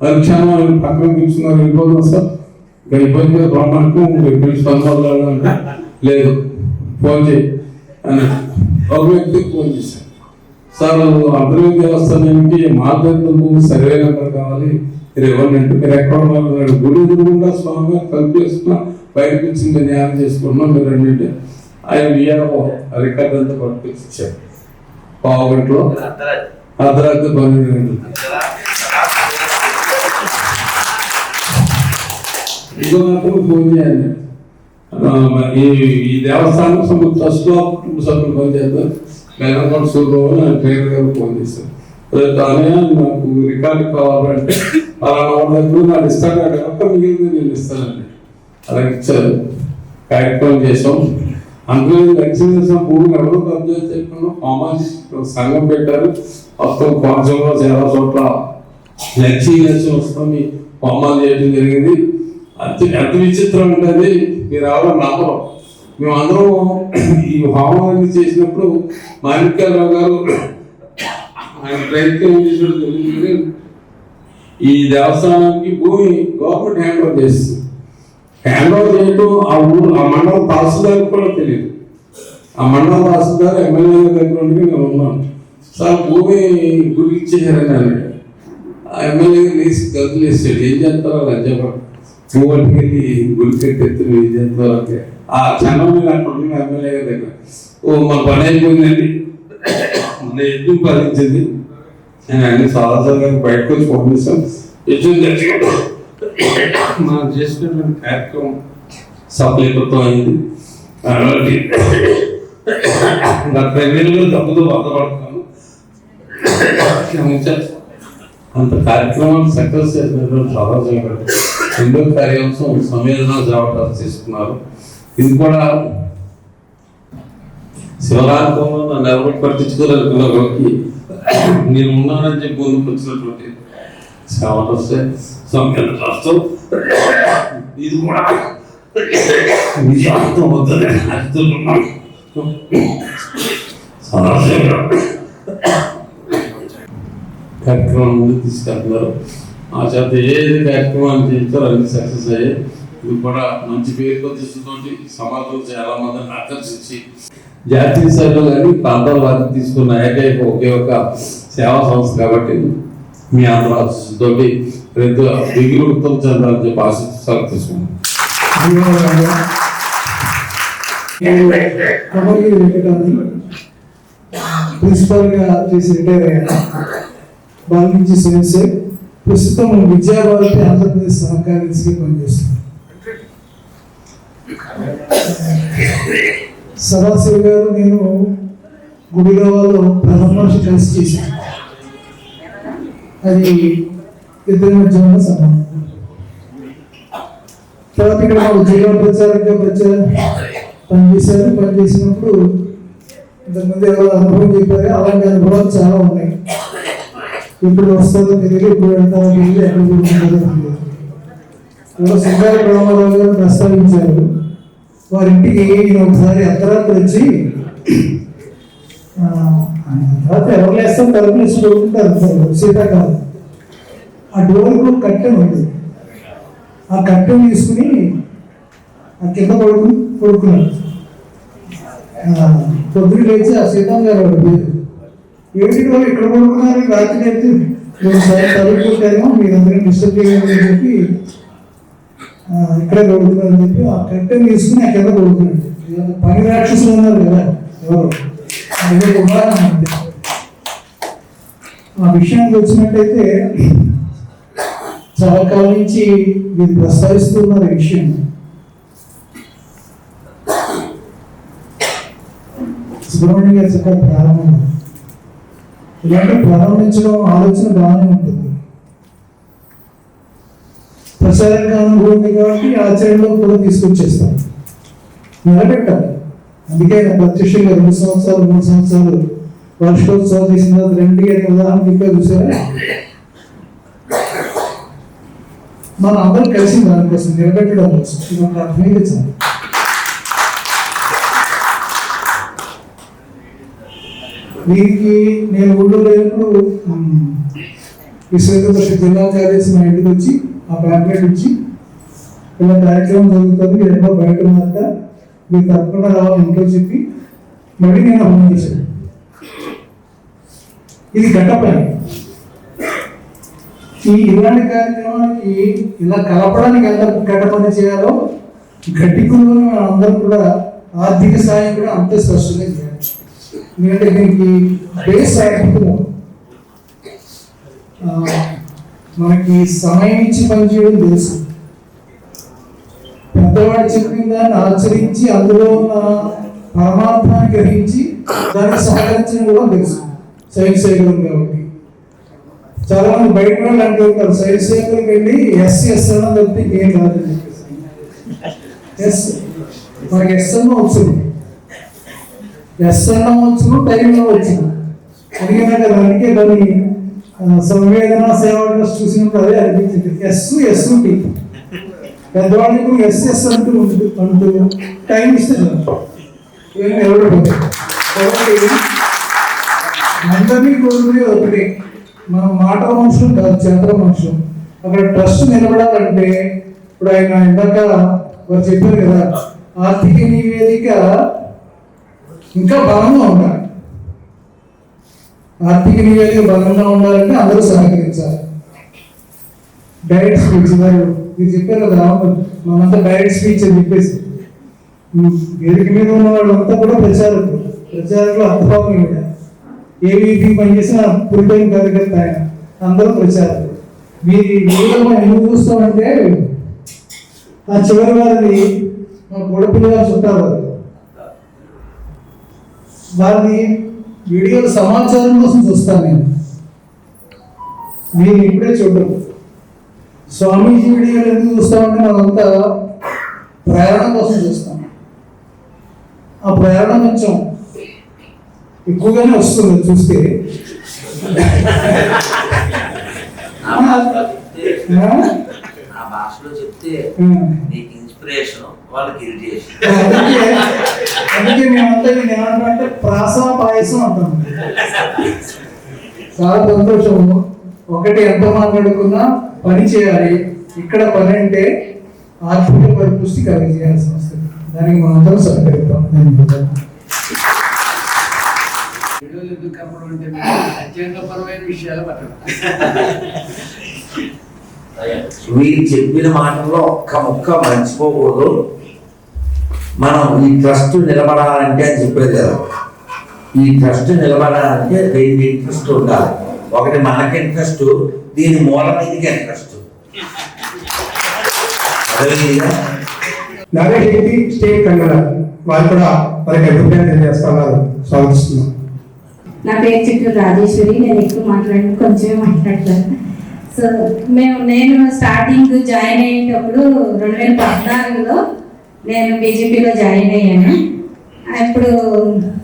అది క్షణం ఆయన పక్కన కూర్చున్నారు, వెళ్ళిపోతాం సార్ ఇంకా ఇబ్బందిగా ప్రామాణికం పిలిచి పనులు అంటే లేదు ఫోన్ చేయి అని ఒక వ్యక్తికి ఫోన్ చేశాను. సార్ అంతర్వేది దేవస్థానానికి మార్గదర్శనకు సర్వే నెంబర్ కావాలి, మీరు ఇవ్వండి అంటే మీరు ఎక్కడ ఉన్నారు, గుడి ఎదురుగుండా స్వామి గారు కలిపి వేసుకున్నా బయటకు వచ్చింది న్యాయం చేసుకున్నాం మీరు అంటే ఆయన విఆర్ఓ రికార్డు అంతా పట్టుకొచ్చి ఇచ్చారు. పావు గంటలో అర్ధరాత్రి 12 గంటలు. ఇంకో మాత్రం ఫోన్ చేయాలి, ఈ దేవస్థానం ట్రస్ట్లో కుటుంబ సభ్యులు పనిచేద్దాం మేనకోట సూర్యబాబు ఆయన ట్రైనర్ గారు ఫోన్ చేశారు. కానీ నాకు రికార్డు కావాలంటే అలా దగ్గర నాకు ఇస్తాను, అక్కడ మిగిలింది నేను ఇస్తానండి. అలా ఇచ్చారు, కార్యక్రమం చేసాం. అందులో లక్ష్మీ భూమిని ఎవరో కబ్జా చేయకుండా కామాజీ సంఘం పెట్టారు. మొత్తం కోనసీమలో చాలా చోట్ల లక్ష్మీ వస్తాం హోమాలు చేయడం జరిగింది. ఎంత విచిత్రం ఉంటుంది, మీరు ఎవరో నమ్మరు. మేమందరం ఈ హోమాలన్నీ చేసినప్పుడు మాణిక్యాలరావు గారు ఆయన ప్రయత్నం చేసినట్టు జరిగింది. ఈ దేవస్థానానికి భూమి గవర్నమెంట్ హ్యాండ్ ఓవర్ చేస్తుంది. హ్యాండ్ ఓవర్ చేయడం ఆ ఊరు ఆ మండలం తహసీల్దార్ కూడా తెలియదు. ఆ మండలం తహసీల్దార్ ఎమ్మెల్యే దగ్గర ఉండి నేను ఉన్నాను. సార్ భూమి గురికి ఇచ్చేసారని అన్నాడు. ఆ ఎమ్మెల్యే లేచి గదులు వేసాడు, ఏం చేస్తారో లంచపడు భూమికి వెళ్ళి గురికెట్టి ఏం చేస్తారో అంటే ఆ క్షణం మీద అక్కడ ఉన్న ఎమ్మెల్యే గారి దగ్గర మన పని అయిపోయిందండి, మన ఎద్దు ఫలించింది. నేను అన్ని సాధారణ గారికి బయటకు వచ్చి పంపిస్తాం. మనం చేసుకున్న కార్యక్రమం సఫలీకృతం అయింది. గత 2 నెలలు డబ్బుతో బాధపడుతున్నాను, అంత కార్యక్రమాలు సక్సెస్ చేసినటువంటి సాధారణ గారు 2వ కార్యాంశం సంవేదన జాబితాలు తీసుకున్నారు. ఇది కూడా శివరాత్రంలో నన్ను ఎవరికి పట్టించుకోలేకున్న వాళ్ళకి నేను ఉన్నానని చెప్పి ముందుకు వచ్చినటువంటి రాష్ట్రం ఇది కూడా విజయవంతం అవుతుంది అడుగుతున్నాను. కార్యక్రమం ముందు తీసుకెళ్తున్నారు. ఆ చేత ఏది కార్యక్రమాన్ని చేయించారో అన్ని సక్సెస్ అయ్యాయి. ఇది కూడా మంచి పేరు ప్రతిష్టతోటి సమాజంలో చాలా మందిని ఆకర్షించి జాతీయ స్థాయిలో కానీ ప్రాంతాల వారికి తీసుకున్న ఏకైక ఒకే ఒక సేవా సంస్థ కాబట్టి మీ అందరూ ఆశిస్తోటి రేపు డిగ్రీ ఉత్తమ చెందాలని చెప్పి ఆశిస్తూ సెలవు తీసుకున్నాం. ప్రిన్సిపల్ గా చేసి రిటైర్ అయ్యాను. బాలించి సెన్సే ప్రస్తుతం విద్యాభారతి ఆంధ్రప్రదేశ్ సహకారిగా పనిచేస్తున్నాను. సదాశివ గారు నేను గుడిలో ప్రథమ కలిసి చేశాను. అది ఇద్దరి మధ్య ఉన్న సంబంధం. తర్వాత ఇక్కడ జిల్లా ప్రచారంగా పనిచేసినప్పుడు ఇంతకుముందు ఎవరో అనుభవం చెప్పారు, అలాంటి అనుభవాలు చాలా ఉన్నాయి. ఇప్పుడు వస్తుందో తెలియదు, ఇప్పుడు వెళ్తామో తెలియదు, ఎక్కడ కూర్చుంటుందో తెలియదు. సింగార రామారావు గారు ప్రస్తావించారు. వారింటికి నేను ఒకసారి అర్ధరాత్రి వచ్చి ఎవరు లేస్తాం తలుపులు వేసి కొడుకుంటారు శీతాకాలం. ఆ డోర్కు కట్టెను ఉంటుంది. ఆ కట్టెను తీసుకుని ఆ కింద కొడుకున్నాడు. పొద్దున లేచి ఆ సీతం గారు ఏమిటి వాళ్ళు ఇక్కడ కొడుకున్నారు, రాత్రి అయితే తలుపు కొట్టారేమో మీరందరినీ డిస్టర్బ్ చేయాలని చెప్పి ఇక్కడే కొడుకున్నారని చెప్పి ఆ కట్టెను తీసుకుని ఆ కింద కొడుకున్నాడు. పని రాక్షసులు ఉన్నారు కదా ఎవరు, అదే ఉదాహరణ అంతే. ఆ విషయానికి వచ్చినట్టయితే చాలా కాలం నుంచి మీరు ప్రస్తావిస్తున్నారు ఈ విషయం. సుబ్రహ్మణ్యం గారు చెప్పారు ప్రారంభం. ఇలాంటి ప్రారంభించడం ఆలోచన బాగానే ఉంటుంది. ప్రచారంగా అనుభవం కాబట్టి ఆచరణలో కూడా తీసుకొచ్చేస్తాం, నిలబెట్టాలి. అందుకే ప్రత్యక్షంగా 2 సంవత్సరాలు 3 సంవత్సరాలు వార్షికోత్సవాలు చేసిన తర్వాత 2 అనే ఉదాహరణ చెప్పే చూసారా. మనం అందరం కలిసి దానికోసం నిలబెట్టడం కోసం ఇది అర్థమైంది. దీనికి నేను ఊళ్ళో లేనప్పుడు విశ్వవిద్యాలయ జిల్లా కార్యదర్శి మా ఇంటికి వచ్చి ఆ ప్యాంప్లెట్ ఇచ్చి ఇలా కార్యక్రమం జరుగుతుంది, మీరు ఎన్నో బయట ఉన్నాక మీరు తప్పకుండా రావాలి ఇంట్లో చెప్పి మళ్ళీ నేను అమలు చేశాను. ఇది గడ్డ పని. ఇలాంటి కార్యక్రమానికి ఇలా కలపడానికి ఎంత గడ్డ పని చేయాలో గట్టికులు అందరూ కూడా ఆర్థిక సాయం కూడా అంతే స్పష్టంగా చేయాలి. ఎందుకంటే దీనికి బేస్ యాక్టివ్ మనకి సమయం ఇచ్చి పనిచేయడం తెలుసు. పెద్దవాడు చెప్పిన దాన్ని ఆచరించి అందులో ఉన్న పరమాత్మాన్ని గ్రహించి దానికి సహకరించడం కూడా తెలుసు. సైన్స్ సేవకులు కాబట్టి చాలా మంది బయట వాళ్ళు అంటూ ఉంటారు, సైన్స్ సేవకులకు వెళ్ళి ఎస్ అన్న తప్పితే ఏం కాదని చెప్పేసి. ఎస్ మనకి ఎస్ అన్న వచ్చింది, ఎస్ అన్న వచ్చును, టైంలో వచ్చింది అడిగినా కదా. అందుకే దాన్ని సంవేదన సేవ చూసినప్పుడు అదే అనిపించింది. ఎస్ టీ పెద్దవాళ్ళకి ఎస్ అంటూ టైం ఇస్తే ఏం ఎవరిపోతుంది. కాబట్టి అందరినీ కోరుకునే ఒకటి, మనం మాట వంశం కాదు, చేతల వంశం. అక్కడ ట్రస్ట్ నిలబడాలంటే ఇప్పుడు ఆయన ఇందాక వారు చెప్పారు కదా, ఆర్థిక నివేదిక ఇంకా బలంగా ఉండాలి. ఆర్థిక నివేదిక బలంగా ఉండాలంటే అందరూ సహకరించాలి. డైరెక్ట్ స్పీచ్ మీరు చెప్పారు కదా, మనంతా డైరెక్ట్ స్పీచ్ అని చెప్పేసి వేదిక మీద ఉన్న వాళ్ళంతా కూడా ప్రచారంలో అర్థభావం కూడా ఏవీపీ పనిచేసిన పురిటైన కార్యకర్త ఆయన, అందరూ ప్రచారం. మీరు మనం ఎందుకు చూస్తామంటే ఆ చివరి వారిని మా గొడపిల్లగా చుట్టారు, వారిని వీడియోలు సమాచారం కోసం చూస్తాను నేను. మీరు ఇప్పుడే చూడరు. స్వామీజీ వీడియోలు ఎందుకు చూస్తామంటే మనంతా ప్రేరణ కోసం చూస్తాం. ఆ ప్రేరణ కొంచెం ఎక్కువగానే వస్తుంది చూస్తే. భాషలో చెప్తే నీకు ఇన్స్పిరేషన్, వాళ్ళకి ఇరిటేషన్. అందుకే మేమంతా ఏమంటామంటే ప్రాసా పాయసం అంటాం. చాలా సంతోషము. ఒకటి ఎంత మాట్లాడుకున్నా పని చేయాలి. ఇక్కడ పని అంటే ఆర్థిక పరిపుష్టి కలిగజేయాల్సిన వస్తుంది. దానికి మనందరం సహకరిస్తాం. వీరు చెప్పిన మాటల్లో ఒక్క ముక్క మర్చిపోకూడదు. మనం ఈ ట్రస్ట్ నిలబడాలంటే అని చెప్పేది కదా, ఈ ట్రస్ట్ నిలబడాలంటే రెండు ఇంట్రెస్ట్ ఉండాలి. ఒకటి మనకి ఇంట్రెస్ట్, దీని మూలనిధికి ఇంట్రెస్ట్. స్టేట్ కన్వీనర్ వాళ్ళు కూడా వారికి అభిప్రాయం తెలియజేస్తున్నారు. స్వాగతిస్తున్నాం. నా పేరు చిట్టూరు రాజేశ్వరి. నేను ఎక్కువ కొంచెమే మాట్లాడతాను. సో నేను స్టార్టింగ్ జాయిన్ అయ్యేటప్పుడు 2014లో నేను బీజేపీలో జాయిన్ అయ్యాను. అప్పుడు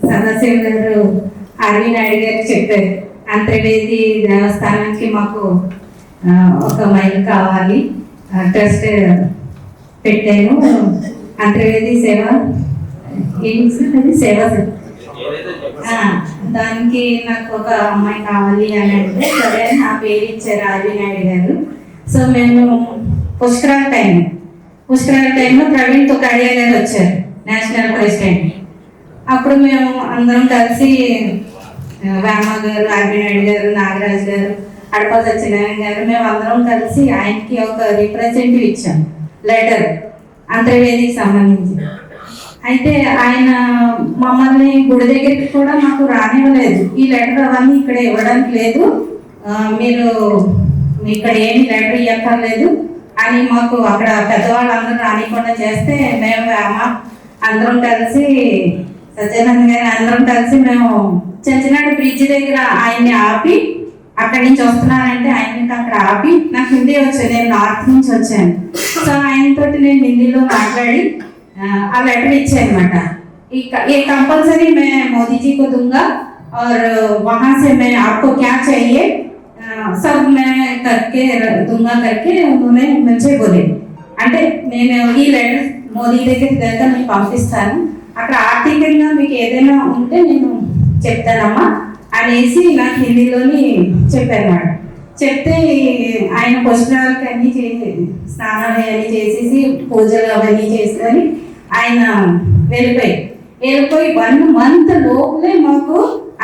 సదాశివ గారు ఆర్వి నాయుడు గారు చెప్పారు, అంతర్వేది దేవస్థానానికి మాకు ఒక మైల్ కావాలి, ట్రస్ట్ పెట్టాను. అంతర్వేది సేవ సేవ దానికి నాకు ఒక అమ్మాయి కావాలి అని అంటే సరే నా పేరు ఇచ్చారు ఆర్వి నాయుడు గారు. సో మేము పుష్కరాల టైంలో ప్రవీణ్ తొకాడియా గారు వచ్చారు, నేషనల్ ప్రెసిడెంట్. అప్పుడు మేము అందరం కలిసి వేమ గారు, ఆర్వి నాయుడు గారు, నాగరాజు గారు, అడప సత్యనారాయణ గారు, మేము అందరం కలిసి ఆయనకి ఒక రిప్రజెంటేటివ్ ఇచ్చాం లెటర్ అంతర్వేదికి సంబంధించి. అయితే ఆయన మమ్మల్ని గుడి దగ్గరికి కూడా మాకు రానివ్వలేదు. ఈ లెటర్ అవన్నీ ఇక్కడ ఇవ్వడానికి లేదు, మీరు ఇక్కడ ఏమి లెటర్ ఇవ్వక్కర్లేదు అని మాకు అక్కడ పెద్దవాళ్ళందరూ రానికుండా చేస్తే మేము అందరం కలిసి సత్యానంద గారు అందరం కలిసి మేము చంచనాడు బ్రిడ్జ్ దగ్గర ఆయన్ని ఆపి, అక్కడి నుంచి వస్తున్నానంటే ఆయన అక్కడ ఆపి, నాకు హిందీ వచ్చాను, నేను నార్త్ నుంచి వచ్చాను. సో ఆయనతో నేను హిందీలో మాట్లాడి ఆ लेटर इच्छे అనమాట. ये कंपलसरी मैं मोदी जी को दूंगा और वहां से मैं आपको क्या चाहिए सब मैं करके दूंगा करके उन्होंने मुझे बोले. అంటే నేను ఈ లెటర్ మోదీ దగ్గర నేను పంపిస్తాను, అక్కడ ఆర్థికంగా మీకు ఏదైనా ఉంటే నేను చెప్తానమ్మా అనేసి నాకు హిందీలోని చెప్పారు మేడం. చెప్తే ఆయన పుష్కరాలకి అన్నీ స్నానాలు అవన్నీ చేసేసి పూజలు అవన్నీ చేసుకొని ఆయన వెళ్ళిపోయి 1 month లోపలే మాకు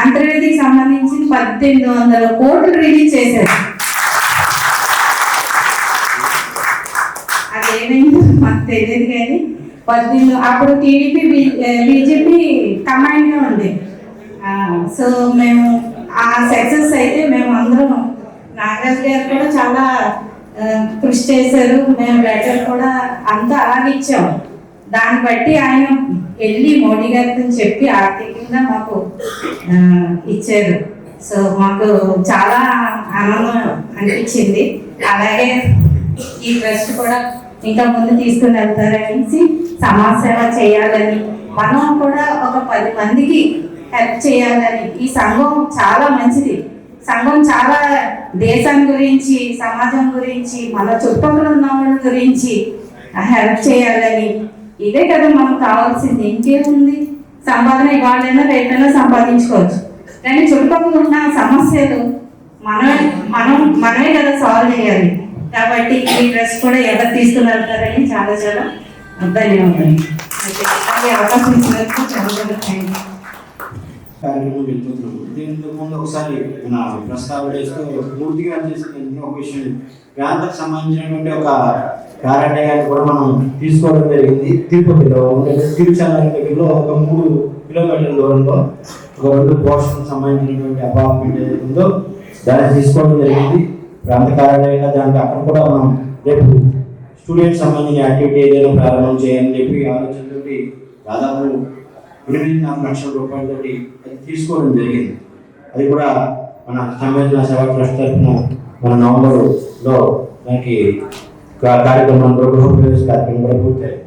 అంతర్వేదికి సంబంధించి 1800 కోట్లు రిలీజ్ చేశారు. అదేమైందో మాకు తెలియదు కానీ 18 అప్పుడు టీడీపీ బీజేపీ కమాండ్గా ఉంది. సో మేము ఆ సక్సెస్ అయితే మేము అందరం, నాగరాజు గారు కూడా చాలా కృషి చేశారు. మేము లెటర్ కూడా అంతా అలాగే ఇచ్చాము. దాన్ని బట్టి ఆయన వెళ్ళి మోడీ గారితో చెప్పి ఆర్థికంగా మాకు ఇచ్చారు. సో మాకు చాలా ఆనందం అనిపించింది. అలాగే ఈ ట్రస్ట్ కూడా ఇంకా ముందు తీసుకుని వెళ్తారనేసి సమాజ సేవ చేయాలని, మనం కూడా ఒక 10 మందికి హెల్ప్ చేయాలని. ఈ సంఘం చాలా మంచిది. సంఘం చాలా దేశం గురించి, సమాజం గురించి, మన చుట్టుపక్కల ఉన్న వాళ్ళ గురించి హెల్ప్ చేయాలని. ఇదే కదా మనకు కావాల్సింది. ఇంకేముంది? సంపాదన ఇవాళైనా రేపైనా సంపాదించుకోవచ్చు, కానీ చుట్టుపక్కల ఉన్న సమస్యలు మనమే కదా సాల్వ్ చేయాలి. కాబట్టి ఈ డ్రెస్ కూడా ఎవరు తీసుకుని వెళ్తారని చాలా చాలా ధన్యవాదాలు. అవకాశం ఇచ్చినందుకు చాలా చాలా థ్యాంక్ యూ. కార్యక్రమం వెళ్ళిపోతున్నాము. దీనికి ముందు ఒకసారి మన ప్రస్తావన చేస్తూ పూర్తిగా చేసిన ఒక విషయం, ప్రాంతానికి సంబంధించినటువంటి ఒక కార్యాలయాన్ని కూడా మనం తీసుకోవడం జరిగింది. తిరుపతిలో తిరుచాల దగ్గరలో ఒక 3 కిలోమీటర్ల దూరంలో ఒక 2 పోర్షన్ సంబంధించినటువంటి అపార్ట్మెంట్ ఏదైతే ఉందో దాన్ని తీసుకోవడం జరిగింది ప్రాంత కార్యాలయంగా. దానికి అక్కడ కూడా మనం రేపు స్టూడెంట్స్ సంబంధించిన యాక్టివిటీ ఏదైనా ప్రారంభం చేయాలని చెప్పి ఆలోచనతోటి దాదాపు 8-4 లక్షల రూపాయలతోటి అది తీసుకోవడం జరిగింది. అది కూడా మన సంవేదన సేవా ట్రస్ట్ తరఫున మన నవంబర్లో దానికి కార్యక్రమం గృహప్రవేశ కార్యక్రమం కూడా పూర్తయింది.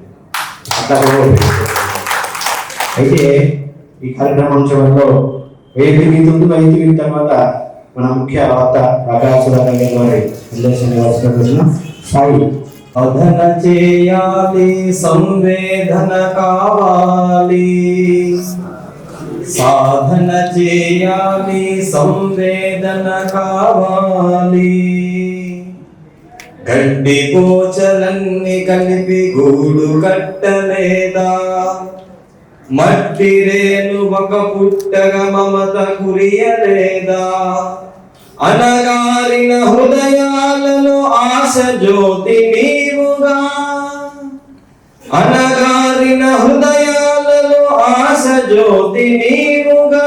అట్లా అయితే ఈ కార్యక్రమం చివరిలో వైద్యుల తర్వాత మన ముఖ్య వార్త రాజాసురాజు గారి నిర్దేశం సాయి. అధన చేయాలి సంవేదన కావాలి, సాధన చేయాలి సంవేదన కావాలి. గడ్డి పోచలన్నీ కలిపి గూడు కట్టలేదా, మట్టి రేణు ఒక పుట్టగా మమత కురియలేదా. అనగారిన హృదయాలలో ఆశ జ్యోతి నీవుగా, అనగారిన హృదయాలలో ఆశ జ్యోతి నీవుగా.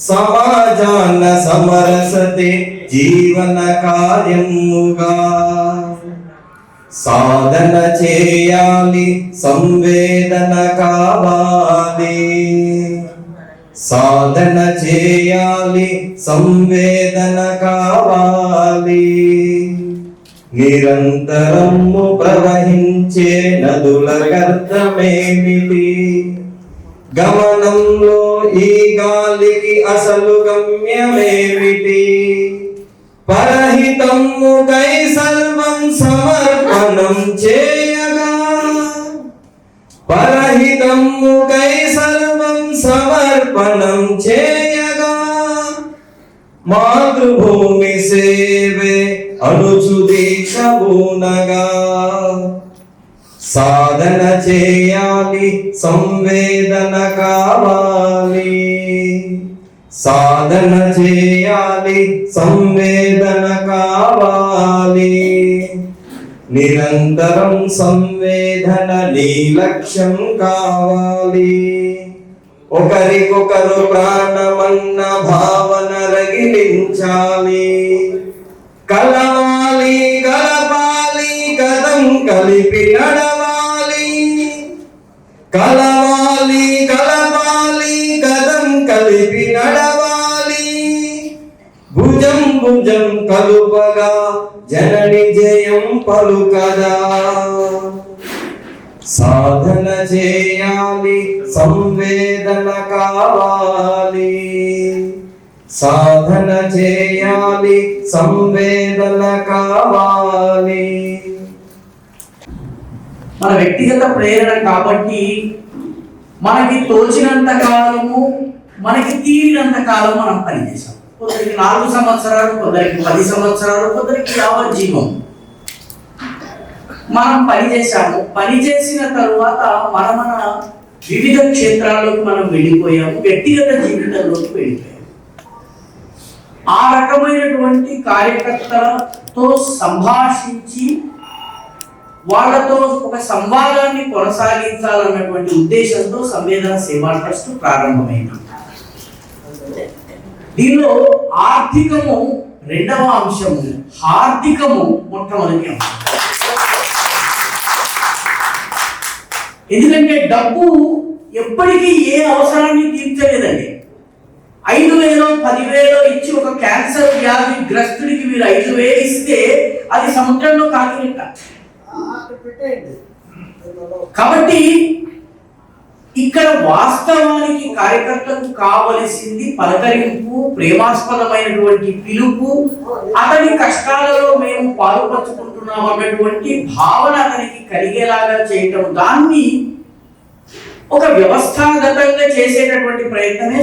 సమాజాన సమరసతే జీవన కార్యముగా. సాధన చేయాలి సంవేదన కావాలి, సాధన చేయాలి సంవేదన కావాలి. నిరంతరము ప్రవహించే నదుల గర్తమేమిటి, గమనంలో ఈ గాలికి అసలు గమ్యమేమిటి. పరహితముకై సర్వం సమర్పణం చేయగా, పరహితముకై సర్వం సమర్పణం చేయగా. మాతృభూమి సేవే అనుచు దీక్ష బూనగా. సాధన చేయాలి సంవేదన కావాలి, సాధన చేయాలి సంవేదన కావాలి. నిరంతరం సంవేదన నీ లక్ష్యం కావాలి. ఒకరికొకరు ప్రాణమన్న భావన రగిలించాలి. కలవాలి కలపాలి కదం కలిపి నడవాలి. కలవాలి కలపాలి కదం కలిపి నడవాలి. భుజం భుజం కలుపగా జనని జయం పలుకదా. సాధన చేయాలి సంవేదన కావాలి, సాధన చేయాలి సంవేదన కావాలి. మన వ్యక్తిగత ప్రేరణ కాబట్టి మనకి తోచినంత కాలము మనకి తీరినంత కాలం మనం పనిచేసాం. కొందరికి 4 సంవత్సరాలు, కొందరికి 10 సంవత్సరాలు, కొందరికి యావజ్జీవం మనం పనిచేసాము. పనిచేసిన తరువాత మన వివిధ క్షేత్రాల్లోకి మనం వెళ్ళిపోయాము, వ్యక్తిగత జీవితంలోకి వెళ్ళిపోయాము. ఆ రకమైనటువంటి కార్యకర్తలతో సంభాషించి వాళ్ళతో ఒక సంవాదాన్ని కొనసాగించాలన్నటువంటి ఉద్దేశంతో సంవేదన సేవా ట్రస్ట్ ప్రారంభమైంది. దీనిలో ఆర్థికము రెండవ అంశము, హార్దికము మొట్టమొదటి అంశం. ఎందుకంటే డబ్బు ఎప్పటికీ ఏ అవసరాన్ని తీర్చలేదండి. 5,000 10,000 ఇచ్చి ఒక క్యాన్సర్ వ్యాధి గ్రస్తుడికి మీరు 5,000 ఇస్తే అది సముద్రంలో కాకినట్ట. కాబట్టి ఇక్కడ వాస్తవానికి కార్యకర్తలకు కావలసింది పలకరింపు, ప్రేమాస్పదమైనటువంటి పిలుపు, అతని కష్టాలలో మేము పాలుపంచుకుంటున్నాం అన్నటువంటి భావన అతనికి కలిగేలాగా చేయటం. దాన్ని ఒక వ్యవస్థాగతంగా చేసేటటువంటి ప్రయత్నమే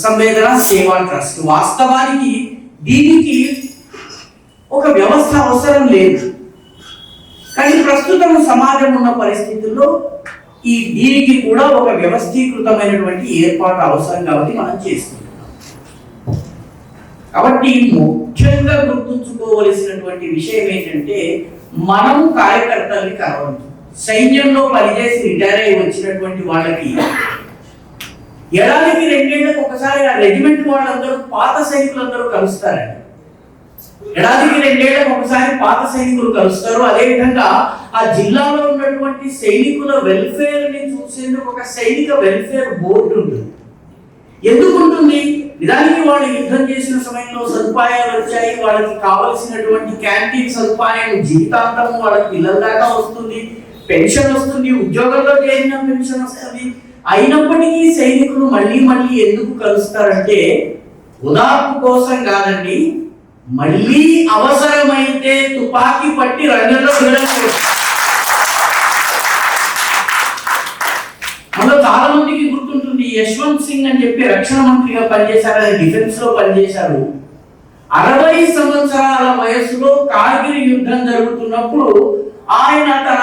సంవేదన సేవా ట్రస్ట్. వాస్తవానికి దీనికి ఒక వ్యవస్థ అవసరం లేదు, కానీ ప్రస్తుతం సమాజం ఉన్న పరిస్థితుల్లో దీనికి కూడా ఒక వ్యవస్థీకృతమైనటువంటి ఏర్పాటు అవసరం కాబట్టి మనం చేసుకుంటున్నాం. కాబట్టి ముఖ్యంగా గుర్తుంచుకోవలసినటువంటి విషయం ఏంటంటే, మనం కార్యకర్తల్ని కలవద్దు. సైన్యంలో పనిచేసి రిటైర్ అయి వచ్చినటువంటి వాళ్ళకి ఏడాదికి 2 ఏళ్లకు ఒకసారి ఆ రెజిమెంట్ వాళ్ళందరూ పాత సైనికులందరూ కలుస్తారండి. ఏడాదికి 2 ఏళ్లకు ఒకసారి పాత సైనికులు కలుస్తారు. అదేవిధంగా ఆ జిల్లాలో ఉన్నటువంటి సైనికుల వెల్ఫేర్ ని చూసేందుకు ఒక సైనిక వెల్ఫేర్ బోర్డు ఉంటుంది. ఎందుకు ఉంటుంది? నిజానికి వాళ్ళు యుద్ధం చేసిన సమయంలో సదుపాయాలు వచ్చాయి, వాళ్ళకి కావలసినటువంటి క్యాంటీన్ సదుపాయం జీవితాంతం వాళ్ళ పిల్లల దాకా వస్తుంది, పెన్షన్ వస్తుంది, ఉద్యోగంలో చేరిన పెన్షన్ వస్తుంది. అయినప్పటికీ సైనికులు మళ్ళీ ఎందుకు కలుస్తారంటే ఉదాహరణ కోసం కాదండి, మళ్ళీ అవసరమైతే తుపాకీ పట్టి రంగంలో దిగడానికి. అందులో చాలా మందికి గుర్తుంటుంది, యశ్వంత్ సింగ్ అని చెప్పి రక్షణ మంత్రిగా పనిచేశారు, ఆయన డిఫెన్స్ లో పనిచేశారు. 60 సంవత్సరాల వయసులో కార్గిల్ యుద్ధం జరుగుతున్నప్పుడు ఆయన తన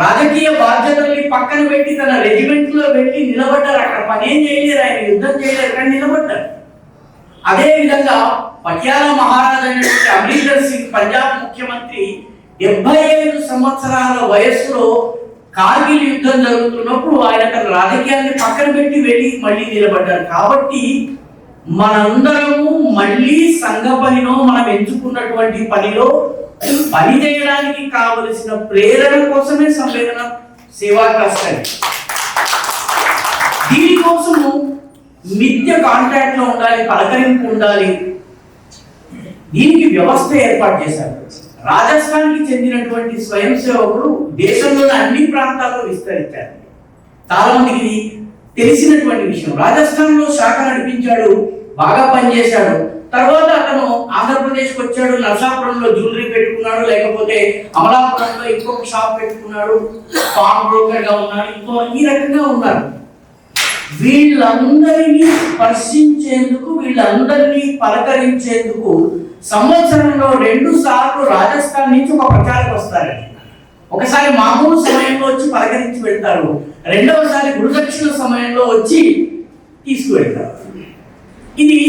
రాజకీయ బాధ్యతల్ని పక్కన పెట్టి తన రెజిమెంట్ లో వెళ్ళి నిలబడ్డారు. అక్కడ పనేం చేయలేరు, ఆయన యుద్ధం చేయలేరు, కానీ నిలబడ్డారు. అదే విధంగా పటియాలా మహారాజా అయినటువంటి అమరీందర్ సింగ్ పంజాబ్ ముఖ్యమంత్రి 75 సంవత్సరాల వయసులో కార్గిల్ యుద్ధం జరుగుతున్నప్పుడు ఆయన తన రాజకీయాన్ని పక్కన పెట్టి వెళ్ళి మళ్ళీ నిలబడ్డారు. కాబట్టి మనందరము మళ్ళీ సంఘ పనిలో మనం ఎంచుకున్నటువంటి పనిలో పని చేయడానికి కావలసిన ప్రేరణ కోసమే సంవేదన సేవా ట్రస్ట్ అని. దీనికోసము నిత్య కాంటాక్ట్ లో ఉండాలి, పలకరింపు ఉండాలి. దీనికి వ్యవస్థ ఏర్పాటు చేశారు. రాజస్థాన్ కి చెందినటువంటి స్వయం సేవకుడు దేశంలోని అన్ని ప్రాంతాల్లో విస్తరించారు. చాలా మందికి తెలిసినటువంటి విషయం. రాజస్థాన్ లో శాఖ నడిపించాడు, బాగా పనిచేశాడు. తర్వాత అతను ఆంధ్రప్రదేశ్కి వచ్చాడు, నర్సాపురంలో జ్యువెలరీ పెట్టుకున్నాడు, లేకపోతే అమలాపురంలో ఇంకొక షాప్ పెట్టుకున్నాడు, ఫార్మ్ బ్రోకర్ గా ఉన్నాడు, ఈ రకంగా ఉన్నారు. వీళ్ళందరినీ స్పర్శించేందుకు, వీళ్ళందరినీ పలకరించేందుకు సంవత్సరంలో 2 సార్లు రాజస్థాన్ నుంచి ఒక ప్రచారం వస్తారండి. ఒకసారి మామూలు సమయంలో వచ్చి పలకరించి వెళ్తారు, రెండవసారి గురుదక్షిణ సమయంలో వచ్చి తీసుకువెళ్తారు. ఇది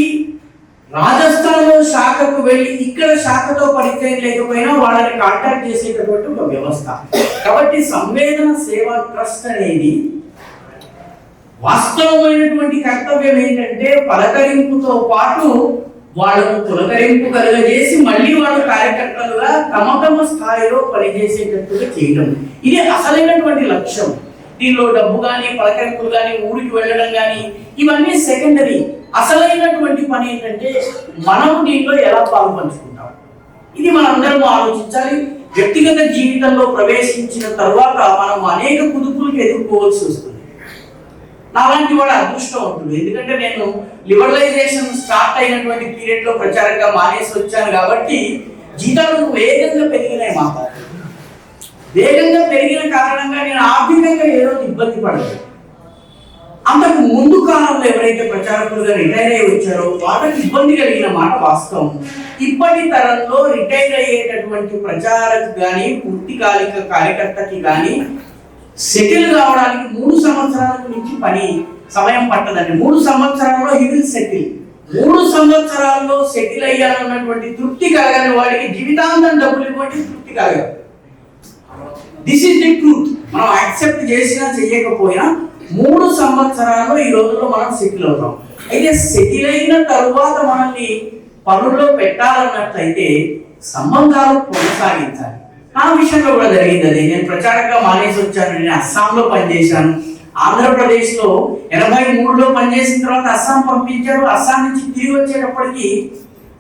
రాజస్థాన్ లో శాఖకు వెళ్ళి ఇక్కడ శాఖతో పరిచయం లేకపోయినా వాళ్ళని కాంటాక్ట్ చేసేటటువంటి ఒక వ్యవస్థ. కాబట్టి సంవేదన సేవా ట్రస్ట్ అనేది వాస్తవమైనటువంటి కర్తవ్యం ఏంటంటే పలకరింపుతో పాటు వాళ్ళకు తొలకరింపు కలుగజేసి మళ్ళీ వాళ్ళు కార్యకర్తలుగా తమ స్థాయిలో పనిచేసేటట్టుగా చేయడం. ఇది అసలైనటువంటి లక్ష్యం. దీనిలో డబ్బు కానీ, పలకరింపులు కానీ, ఊరికి వెళ్ళడం కానీ ఇవన్నీ సెకండరీ. అసలైనటువంటి పని ఏంటంటే మనం దీంట్లో ఎలా పాల్పంచుకుంటాం, ఇది మనందరం ఆలోచించాలి. వ్యక్తిగత జీవితంలో ప్రవేశించిన తర్వాత మనం అనేక కుదుపులకు ఎదుర్కోవాల్సి వస్తుంది. నాలాంటి వాడు అదృష్టవంతుడు, ఎందుకంటే నేను లిబరలైజేషన్ స్టార్ట్ అయినటువంటి పీరియడ్ లో ప్రచారంగా మానేసి వచ్చాను కాబట్టి జీతాలు వేగంగా పెరిగినాయి. మాకు వేగంగా పెరిగిన కారణంగా నేను ఆర్థికంగా ఏదో ఇబ్బంది పడలేదు. అంతకు ముందు కాలంలో ఎవరైతే ప్రచారకులుగా రిటైర్ అయ్యి వచ్చారో వాళ్ళకి ఇబ్బంది కలిగిన మాట వాస్తవం. ఇప్పటి తరంలో రిటైర్ అయ్యేటటువంటి ప్రచారకు కానీ పూర్తికాలిక కార్యకర్తకి కానీ సెటిల్ కావడానికి 3 సంవత్సరాలకు మించి సమయం పట్టదండి. 3 సంవత్సరాల్లో హీ విల్ సెటిల్. 3 సంవత్సరాల్లో సెటిల్ అయ్యాలన్నటువంటి తృప్తి కలగని వాడికి జీవితాంతం డబ్బులు ఇవ్వండి, తృప్తి కలగదు. This is the truth. మనం యాక్సెప్ట్ చేసినా చెయ్యకపోయినా 3 సంవత్సరాల్లో ఈ రోజుల్లో మనం సెటిల్ అవుతాం. అయితే సెటిల్ అయిన తరువాత మనల్ని పనుల్లో పెట్టాలన్నట్లయితే సంబంధాలు కొనసాగించాలి. నా విషయంలో కూడా జరిగింది అది. నేను ప్రచారంగా మానేసి వచ్చాను. నేను అస్సాంలో పనిచేశాను. ఆంధ్రప్రదేశ్లో 83లో పనిచేసిన తర్వాత అస్సాం పంపించారు. అస్సాం నుంచి తిరిగి వచ్చేటప్పటికి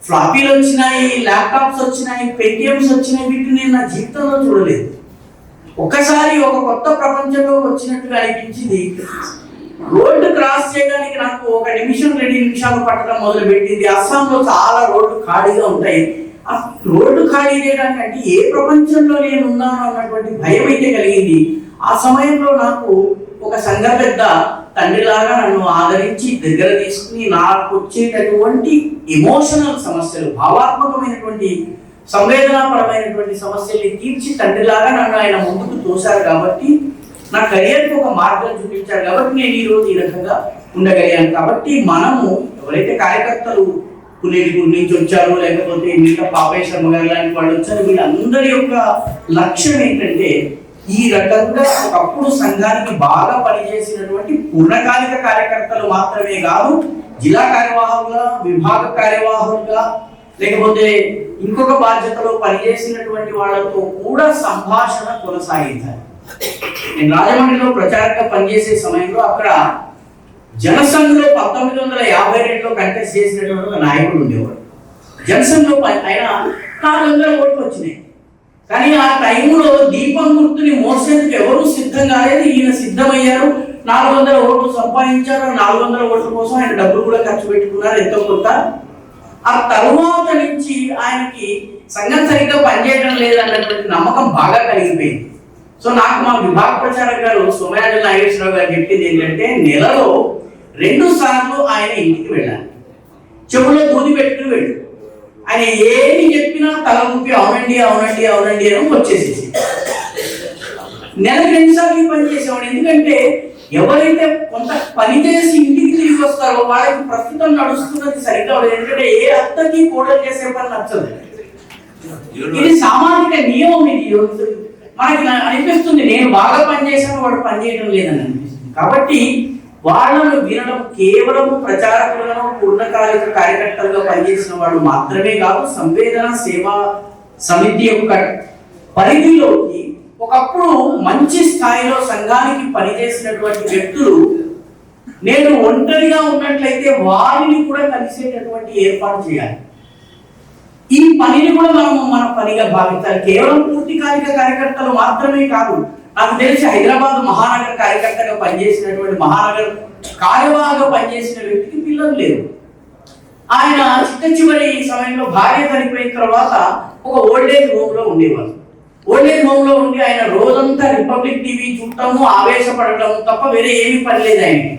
ఫ్లాపీలు వచ్చినాయి, ల్యాప్టాప్స్ వచ్చినాయి, పెటిఎమ్స్ వచ్చినాయి. వీటిని నేను నా జీవితంలో చూడలేదు. ఒక్కసారి ఒక కొత్త ప్రపంచంలో వచ్చినట్టుగా అనిపించింది. రోడ్డు క్రాస్ చేయడానికి నాకు 1 నిమిషం 2 నిమిషాలు పట్టడం మొదలు పెట్టింది. అస్సాంలో చాలా రోడ్లు ఖాళీగా ఉంటాయి. ఆ రోడ్డు ఖాళీ చేయడానికి అంటే ఏ ప్రపంచంలో నేను ఉన్నాను అన్నటువంటి భయం అయితే కలిగింది. ఆ సమయంలో నాకు ఒక సంఘ పెద్ద తండ్రిలాగా నన్ను ఆదరించి దగ్గర తీసుకుని నాకు వచ్చేటటువంటి ఎమోషనల్ సమస్యలు, భావాత్మకమైనటువంటి సంవేదనాపరమైనటువంటి సమస్యల్ని తీర్చి తండ్రిలాగా నన్ను ఆయన ముందుకు తోశారు. కాబట్టి నా కెరియర్కి ఒక మార్గం చూపించారు. కాబట్టి నేను ఈ రోజు ఈ రకంగా ఉండగలిగాను. కాబట్టి మనము ఎవరైతే కార్యకర్తలు పునేటిపూర్ నుంచి వచ్చారో, లేకపోతే మిగతా పాపయ్య శర్మ గారు లాంటి వాళ్ళు వచ్చారు, వీళ్ళందరి యొక్క లక్ష్యం ఏంటంటే ఈ రకంగా ఒకప్పుడు సంఘానికి బాగా పనిచేసినటువంటి పూర్ణకాలిక కార్యకర్తలు మాత్రమే కాదు, జిల్లా కార్యవాహకులుగా, విభాగ కార్యవాహకులుగా, లేకపోతే ఇంకొక బాధ్యతలో పనిచేసినటువంటి వాళ్ళతో కూడా సంభాషణ కొనసాగించాలి. నేను రాజమండ్రిలో ప్రచారంగా పనిచేసే సమయంలో అక్కడ జనసంఘ్లో 1952లో కంటెస్ట్ చేసినటువంటి ఒక నాయకుడు ఉండేవాడు. జనసంఘ్లో ఆయన 400 ఓట్లు వచ్చినాయి. కానీ ఆ టైంలో దీపం గుర్తుని మోసేందుకు ఎవరూ సిద్ధం కాలేదు. ఈయన సిద్ధమయ్యారు, 400 ఓట్లు సంపాదించారు. 400 ఓట్ల కోసం ఆయన డబ్బులు కూడా ఖర్చు పెట్టుకున్నారు ఎంతో కొంత. ఆ తరువాత నుంచి ఆయనకి సంఘం సరిగ్గా పనిచేయడం లేదన్నటువంటి నమ్మకం బాగా కలిగిపోయింది. సో నాకు మా విభాగ ప్రచారక గారు సోమయాజుల నాగేశ్వరరావు గారు చెప్పింది ఏంటంటే, నెలలో 2 సార్లు ఆయన ఇంటికి వెళ్ళాలి. చెవులో దూది పెట్టుకుని వెళ్ళు. ఆయన ఏమి చెప్పినా తల ఊపి అవునండి అవునండి అవునండి అని వచ్చేసేసి నెలకు 2 సార్లు పని చేసేవాడు. ఎందుకంటే ఎవరైతే కొంత పని చేసి ఇంటికి తిరిగి వస్తారో వాళ్ళకి ప్రస్తుతం నడుస్తున్నది సరిగ్గా ఉండదు. ఎందుకంటే ఏ అత్తకి కోడలు చేసే పని నచ్చదు. ఇది సామాజిక నియమం. ఇది మనకి అనిపిస్తుంది నేను బాగా పనిచేసాను, వాడు పనిచేయడం లేదని అనిపిస్తుంది. కాబట్టి వాళ్ళను వినడం కేవలం ప్రచారకులను పూర్ణకాలిక కార్యకర్తలుగా పనిచేసిన వాళ్ళు మాత్రమే కాదు, సంవేదన సేవా సమితి యొక్క పరిధిలోకి ఒకప్పుడు మంచి స్థాయిలో సంఘానికి పనిచేసినటువంటి వ్యక్తులు నేను ఒంటరిగా ఉన్నట్లయితే వారిని కూడా కలిసేటటువంటి ఏర్పాటు చేయాలి. ఈ పనిని కూడా మనం మన పనిగా భావించాలి. కేవలం పూర్తికాలిక కార్యకర్తలు మాత్రమే కాదు. నాకు తెలిసి హైదరాబాద్ మహానగర్ కార్యకర్తగా పనిచేసినటువంటి, మహానగర్ కార్యవాహగా పనిచేసిన వ్యక్తికి పిల్లలు లేరు. ఆయన చివరి సమయంలో భార్య చనిపోయిన తర్వాత ఒక ఓల్డేజ్ హోమ్ లో ఉండేవారు. ఓల్డేజ్ హోమ్ లో ఉండి ఆయన రోజంతా రిపబ్లిక్ టీవీ చూడటము, ఆవేశపడటం తప్ప వేరే ఏమీ పని లేదు ఆయనకి.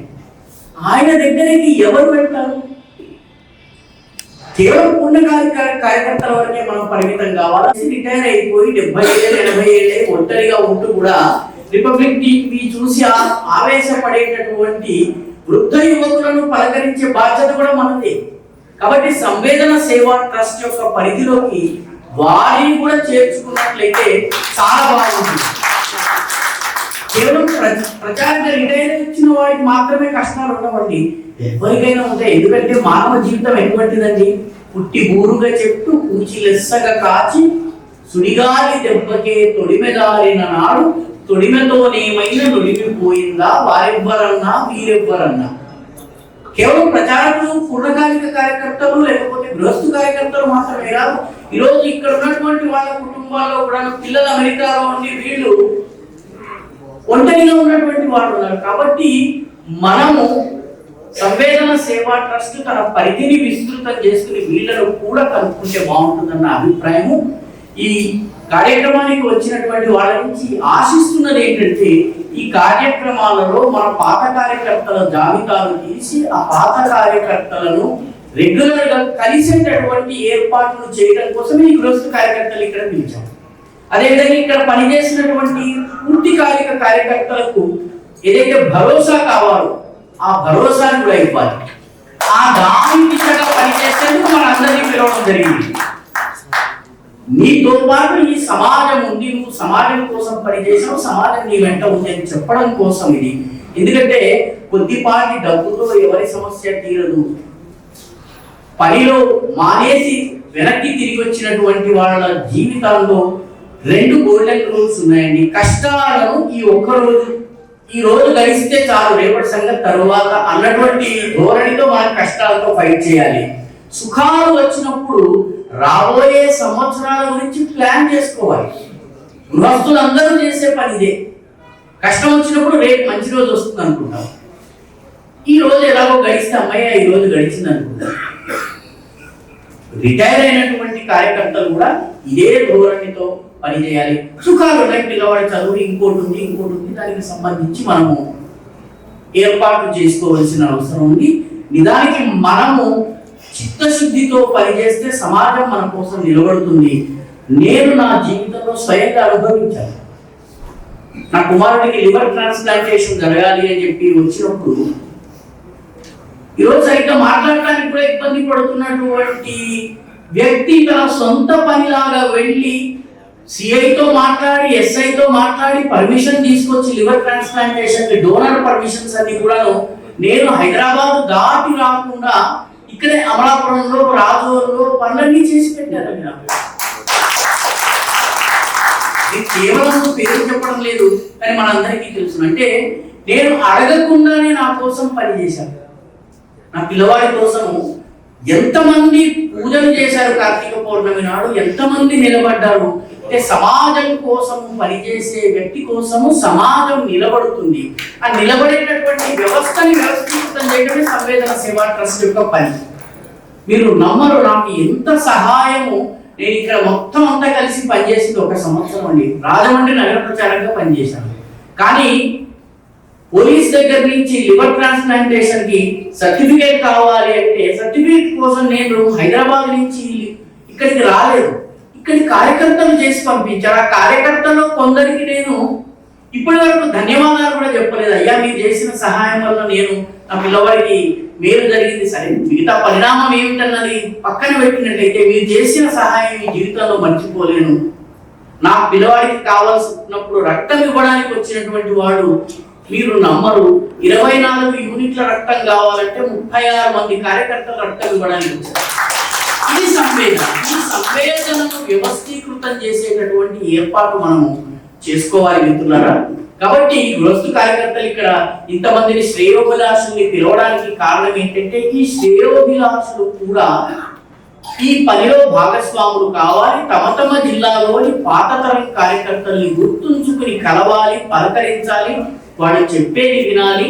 ఆయన దగ్గరికి ఎవరు వెళ్తారు? కేవలం పూర్ణకాలిక కార్యకర్తల వరకే మనం పరిమితం కావాలి. రిటైర్ అయిపోయి 70 ఏళ్ళు 80 ఏళ్ళే ఒంటరిగా ఉంటూ కూడా రిపబ్లిక్ టీవీ చూసి ఆవేశపడేటటువంటి వృద్ధ యువకులను పలకరించే బాధ్యత కూడా మనది. కాబట్టి సంవేదన సేవా ట్రస్ట్ యొక్క పరిధిలోకి వారిని కూడా చేర్చుకున్నట్లయితే చాలా బాగుంటుంది. కేవలం ప్రచారంగా రిటైర్ ఇచ్చిన వారికి మాత్రమే కష్టాలు ఉండవండి, ఎవరికైనా ఉంటాయి. ఎందుకంటే మానవ జీవితం ఎటువంటిదండి? పుట్టి ఊరుగా చెట్టు కూచి లెస్సగా కాచి సుడిగాలి దెబ్బకే తొడిమెదారిన నాడు తొడిమెతోనేమైనా నొడిగిపోయిందా వారెవ్వరన్నా వీరెవ్వరన్నా. కేవలం ప్రచారకులు పూర్ణకాలిక కార్యకర్తలు లేకపోతే గృహస్థు కార్యకర్తలు మాత్రమే కాదు, ఈరోజు ఇక్కడ ఉన్నటువంటి వాళ్ళ కుటుంబాల్లో కూడా పిల్లలు అమెరికాలో ఉండి వీళ్ళు ఒంటరిగా ఉన్నటువంటి వాళ్ళు ఉన్నారు. కాబట్టి మనము సంవేదన సేవా ట్రస్ట్ తన పరిధిని విస్తృతం చేసుకుని వీళ్ళను కూడా కలుపుకుంటే బాగుంటుందన్న అభిప్రాయము. ఈ కార్యక్రమానికి వచ్చినటువంటి వాళ్ళ నుంచి ఆశిస్తున్నది ఏంటంటే ఈ కార్యక్రమాలలో మన పాత కార్యకర్తల జాబితాను తీసి ఆ పాత కార్యకర్తలను రెగ్యులర్ గా కలిసేటటువంటి ఏర్పాట్లు చేయడం కోసం ఈ గృహస్థ కార్యకర్తలు ఇక్కడ పిలిచాం. అదేవిధంగా ఇక్కడ పనిచేసినటువంటి పూర్తికాలిక కార్యకర్తలకు ఏదైతే భరోసా కావాలో ఆ భరోసాను కూడా ఇవ్వాలి. ఆ దాని దిశగా పనిచేసేందుకు మన అందరినీ పిలవడం జరిగింది. నీతో పాటు ఈ సమాజం ఉంది, నువ్వు సమాజం కోసం పనిచేసావు, సమాజం నీ వెంట ఉంది అని చెప్పడం కోసం ఇది. ఎందుకంటే కొద్దిపాటి డబ్బుతో ఎవరి సమస్య తీరదు. పనిలో మానేసి వెనక్కి తిరిగి వచ్చినటువంటి వాళ్ళ జీవితాల్లో 2 గోల్డెన్ రూల్స్ ఉన్నాయండి. కష్టాలను ఈ రోజు గడిస్తే చాలు, రేపటి సంగతి తరువాత అన్నటువంటి ధోరణితో మనం కష్టాలతో ఫైట్ చేయాలి. సుఖాలు వచ్చినప్పుడు రాబోయే సంవత్సరాల గురించి ప్లాన్ చేసుకోవాలి. గృహస్థులు అందరూ చేసే పని ఇదే. కష్టం వచ్చినప్పుడు రేపు మంచి రోజు వస్తుంది అనుకుంటాం. ఈ రోజు ఎలాగో గడిస్తే అమ్మయ్య ఈ రోజు గడిచింది అనుకుంటాం. రిటైర్ అయినటువంటి కార్యకర్తలు కూడా ఇదే ధోరణితో పనిచేయాలి. సుఖాలు ఉన్నాయి, పిల్లవాడి చదువు ఇంకోటి ఉంది, దానికి సంబంధించి మనము ఏర్పాట్లు చేసుకోవాల్సిన అవసరం ఉంది. నిజానికి మనము చిత్తశుద్ధితో పనిచేస్తే సమాజం మన కోసం నిలబడుతుంది. నేను నా జీవితంలో స్వయంగా అనుభవించాను. నా కుమారుడికి లివర్ ట్రాన్స్ప్లాంటేషన్ జరగాలి అని చెప్పి వచ్చినప్పుడు ఈరోజు సరిగ్గా మాట్లాడటానికి కూడా ఇబ్బంది పడుతున్నటువంటి వ్యక్తి తన సొంత పనిలాగా వెళ్ళి సిఐతో మాట్లాడి ఎస్ఐతో మాట్లాడి పర్మిషన్ తీసుకొచ్చి లివర్ ట్రాన్స్ప్లాంటేషన్ డోనర్ పర్మిషన్స్ అన్ని కూడా నేను హైదరాబాద్ దాటి రాకుండా ఇక్కడే అమలాపురంలో రాజోల్లో పనులన్నీ చేసి పెట్టారు. కేవలం పేరు చెప్పడం లేదు, కానీ మనందరికీ తెలుసు. అంటే నేను అడగకుండానే నా కోసం పనిచేశాను. నా పిల్లవాడి కోసము ఎంతమంది పూజలు చేశారు, కార్తీక పౌర్ణమి నాడు ఎంతమంది నిలబడ్డారు. అంటే సమాజం కోసం పనిచేసే వ్యక్తి కోసము సమాజం నిలబడుతుంది. ఆ నిలబడేటటువంటి వ్యవస్థని వ్యవస్థీకృతం చేయడమే సంవేదన సేవా ట్రస్ట్ యొక్క పని. మీరు నమ్మరు, నాకు ఎంత సహాయము. నేను ఇక్కడ మొత్తం అంతా కలిసి పనిచేసింది 1 సంవత్సరం అండి. రాజమండ్రి నగర ప్రచారంగా పనిచేశాను. కానీ పోలీస్ దగ్గర నుంచి లివర్ ట్రాన్స్ప్లాంటేషన్ కి సర్టిఫికేట్ కావాలి అంటే సర్టిఫికేట్ కోసం నేను హైదరాబాద్ నుంచి ఇక్కడికి రాలేదు. ఇక్కడి కార్యకర్తలు చేసి పంపించారు. ఆ కార్యకర్తల్లో కొందరికి నేను ఇప్పటి వరకు ధన్యవాదాలు కూడా చెప్పలేదు. అయ్యా మీరు చేసిన సహాయం వల్ల నేను నా పిల్లవాడికి మేలు జరిగింది. సరే, మిగతా పరిణామం ఏమిటన్నది పక్కన పెట్టినట్లయితే మీరు చేసిన సహాయం ఈ జీవితంలో మర్చిపోలేను. నా పిల్లవాడికి కావాల్సినప్పుడు రక్తం ఇవ్వడానికి వచ్చినటువంటి వాడు, మీరు నమ్మరు, 24 యూనిట్ల రక్తం కావాలంటే 36 మంది కార్యకర్తలు రక్తం ఇవ్వడానికి వచ్చారు. ఇది సంవేదన. ఈ సంవేదనను వ్యవస్థీకృతం చేసేటటువంటి ఏర్పాటు మనము చేసుకోవాలి మిత్రులారా. కాబట్టి ఈ గృహస్థు కార్యకర్తలు ఇక్కడ ఇంతమందిని శ్రేయోభిలాషుల్ని పిలవడానికి కారణం ఏంటంటే ఈ శ్రేయోభిలాషులు కూడా ఈ పనిలో భాగస్వాములు కావాలి. తమ జిల్లాలోని పాతతరం కార్యకర్తల్ని గుర్తుంచుకుని కలవాలి, పలకరించాలి, వాళ్ళు చెప్పేది వినాలి.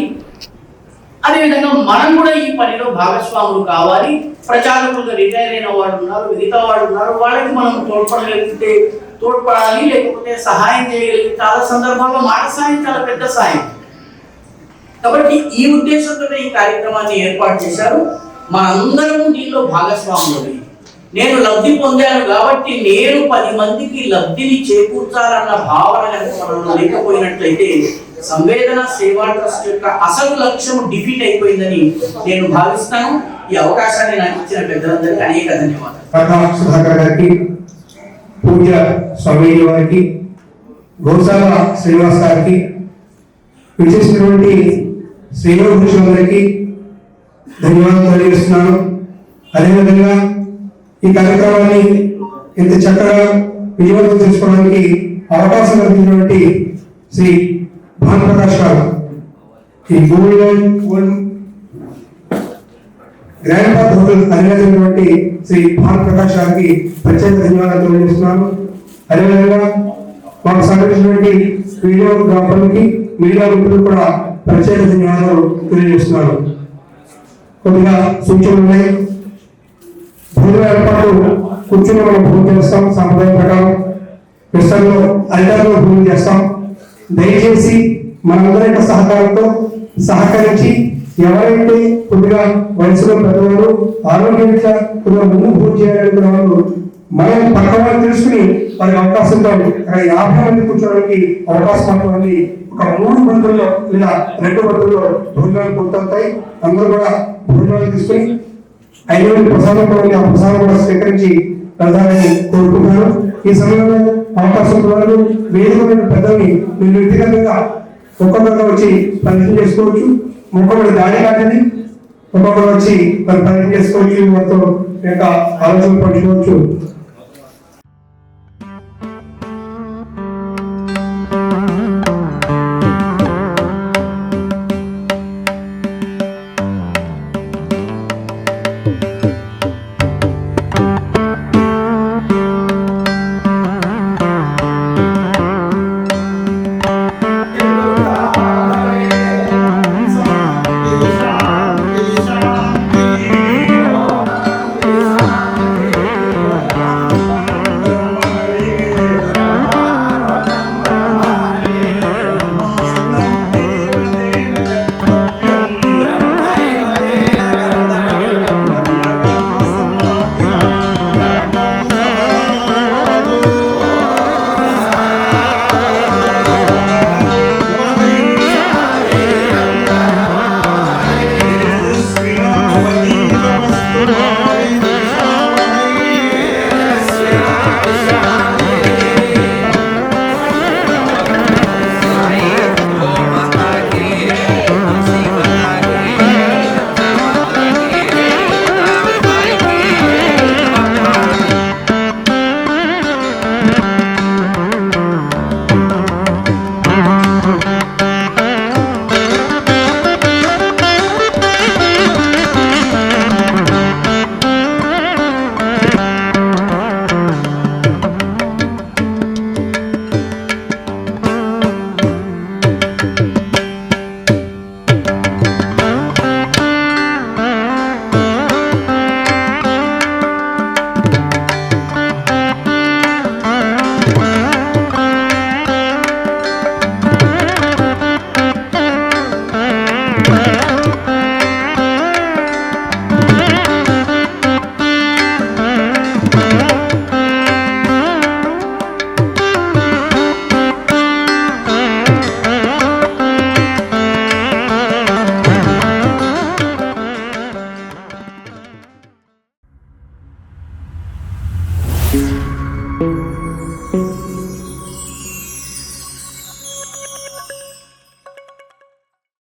అదేవిధంగా మనం కూడా ఈ పనిలో భాగస్వాములు కావాలి. ప్రచారకులుగా రిటైర్ అయిన వాడు ఉన్నారు, మిగతా వాడు ఉన్నారు, వాళ్ళకి మనం తోడ్పడగలిగితే తోడ్పడాలి, లేకపోతే సహాయం చేయగలిగితే చాలా సందర్భాల్లో మాట సాయం చాలా పెద్ద సాయం. కాబట్టి ఈ ఉద్దేశంతో ఈ కార్యక్రమాన్ని ఏర్పాటు చేశారు. మనందరం దీనిలో భాగస్వాములు. నేను లబ్ధి పొందాను కాబట్టి నేను 10 మందికి లబ్ధిని చేకూర్చాలన్న భావన మనలో లేకపోయినట్లయితే సంవేదన సేవా ట్రస్ట్ యొక్క అసలు లక్ష్యం డిఫీట్ అయిపోయిందని నేను భావిస్తాను. ఈ అవకాశాన్ని నాకు ఇచ్చిన పెద్దలందరికీ అనేక ధన్యవాదాలు. సుధాకర్ గారికి, పూజ స్వామి వారికి, గోసాల శ్రీనివాస్ గారికి, విచ్చేసినటువంటి శ్రీనివాసులందరికీ ధన్యవాదాలు తెలియజేస్తున్నాను. అదేవిధంగా ఈ కార్యక్రమాన్ని ఇంత చక్కగా విజయవంతం చేసుకోవడానికి అవకాశం కల్పించినటువంటి శ్రీ భానుప్రకాష్ గారు, ఈ గ్రాండ్ పార్క్ హోటల్ అధినేతటువంటి శ్రీ భానుప్రకాష్ గారికి ప్రత్యేక ధన్యవాదాలు తెలియజేస్తున్నాను. అదేవిధంగా మాకు సహకరించినటువంటి వీడియోగ్రాఫర్లకి, మీడియా మిత్రులకు కూడా ప్రత్యేక ధన్యవాదాలు తెలియజేస్తున్నాను. కొద్దిగా సూచనలు ఉన్నాయి. భోజన ఏర్పాటు కూర్చుని మనం భోజనం చేస్తాం. సాంప్రదాయం ప్రకారం విస్తరణలో అధికారులు భోజనం చేస్తాం. దయచేసి మనందరి యొక్క సహకారంతో సహకరించి ఎవరైతే కొద్దిగా వయసులో పెద్దవారు ఆరోగ్యంగా కొద్దిగా ముందు పూర్తి చేయాలనుకున్న వాళ్ళు మనం పక్క వాళ్ళు తెలుసుకుని వారికి అవకాశంతో అక్కడ 50 మంది కూర్చోడానికి అవకాశం ఉంటుంది. ఒక 3 బంతుల్లో లేదా 2 బంతుల్లో భోజనాలు పూర్తవుతాయి. అందరూ కూడా భోజనాలు తీసుకుని 5 మంది ప్రసాదం కూడా ఆ ప్రసాదం కూడా స్వీకరించి వెళ్తారని కోరుకుంటున్నాను. ఈ సమయంలో అవకాశం వాళ్ళు వేదికమైన పెద్దల్ని మీరు వ్యక్తిగతంగా ఒక్కొక్కరుగా వచ్చి ప్రయత్నం చేసుకోవచ్చు. ఒక్కొక్కరు దాడి కాదని ఒక్కొక్కరు వచ్చి మరి ప్రయత్నం చేసుకోవచ్చు. వారితో యొక్క ఆలోచనలు పంచుకోవచ్చు.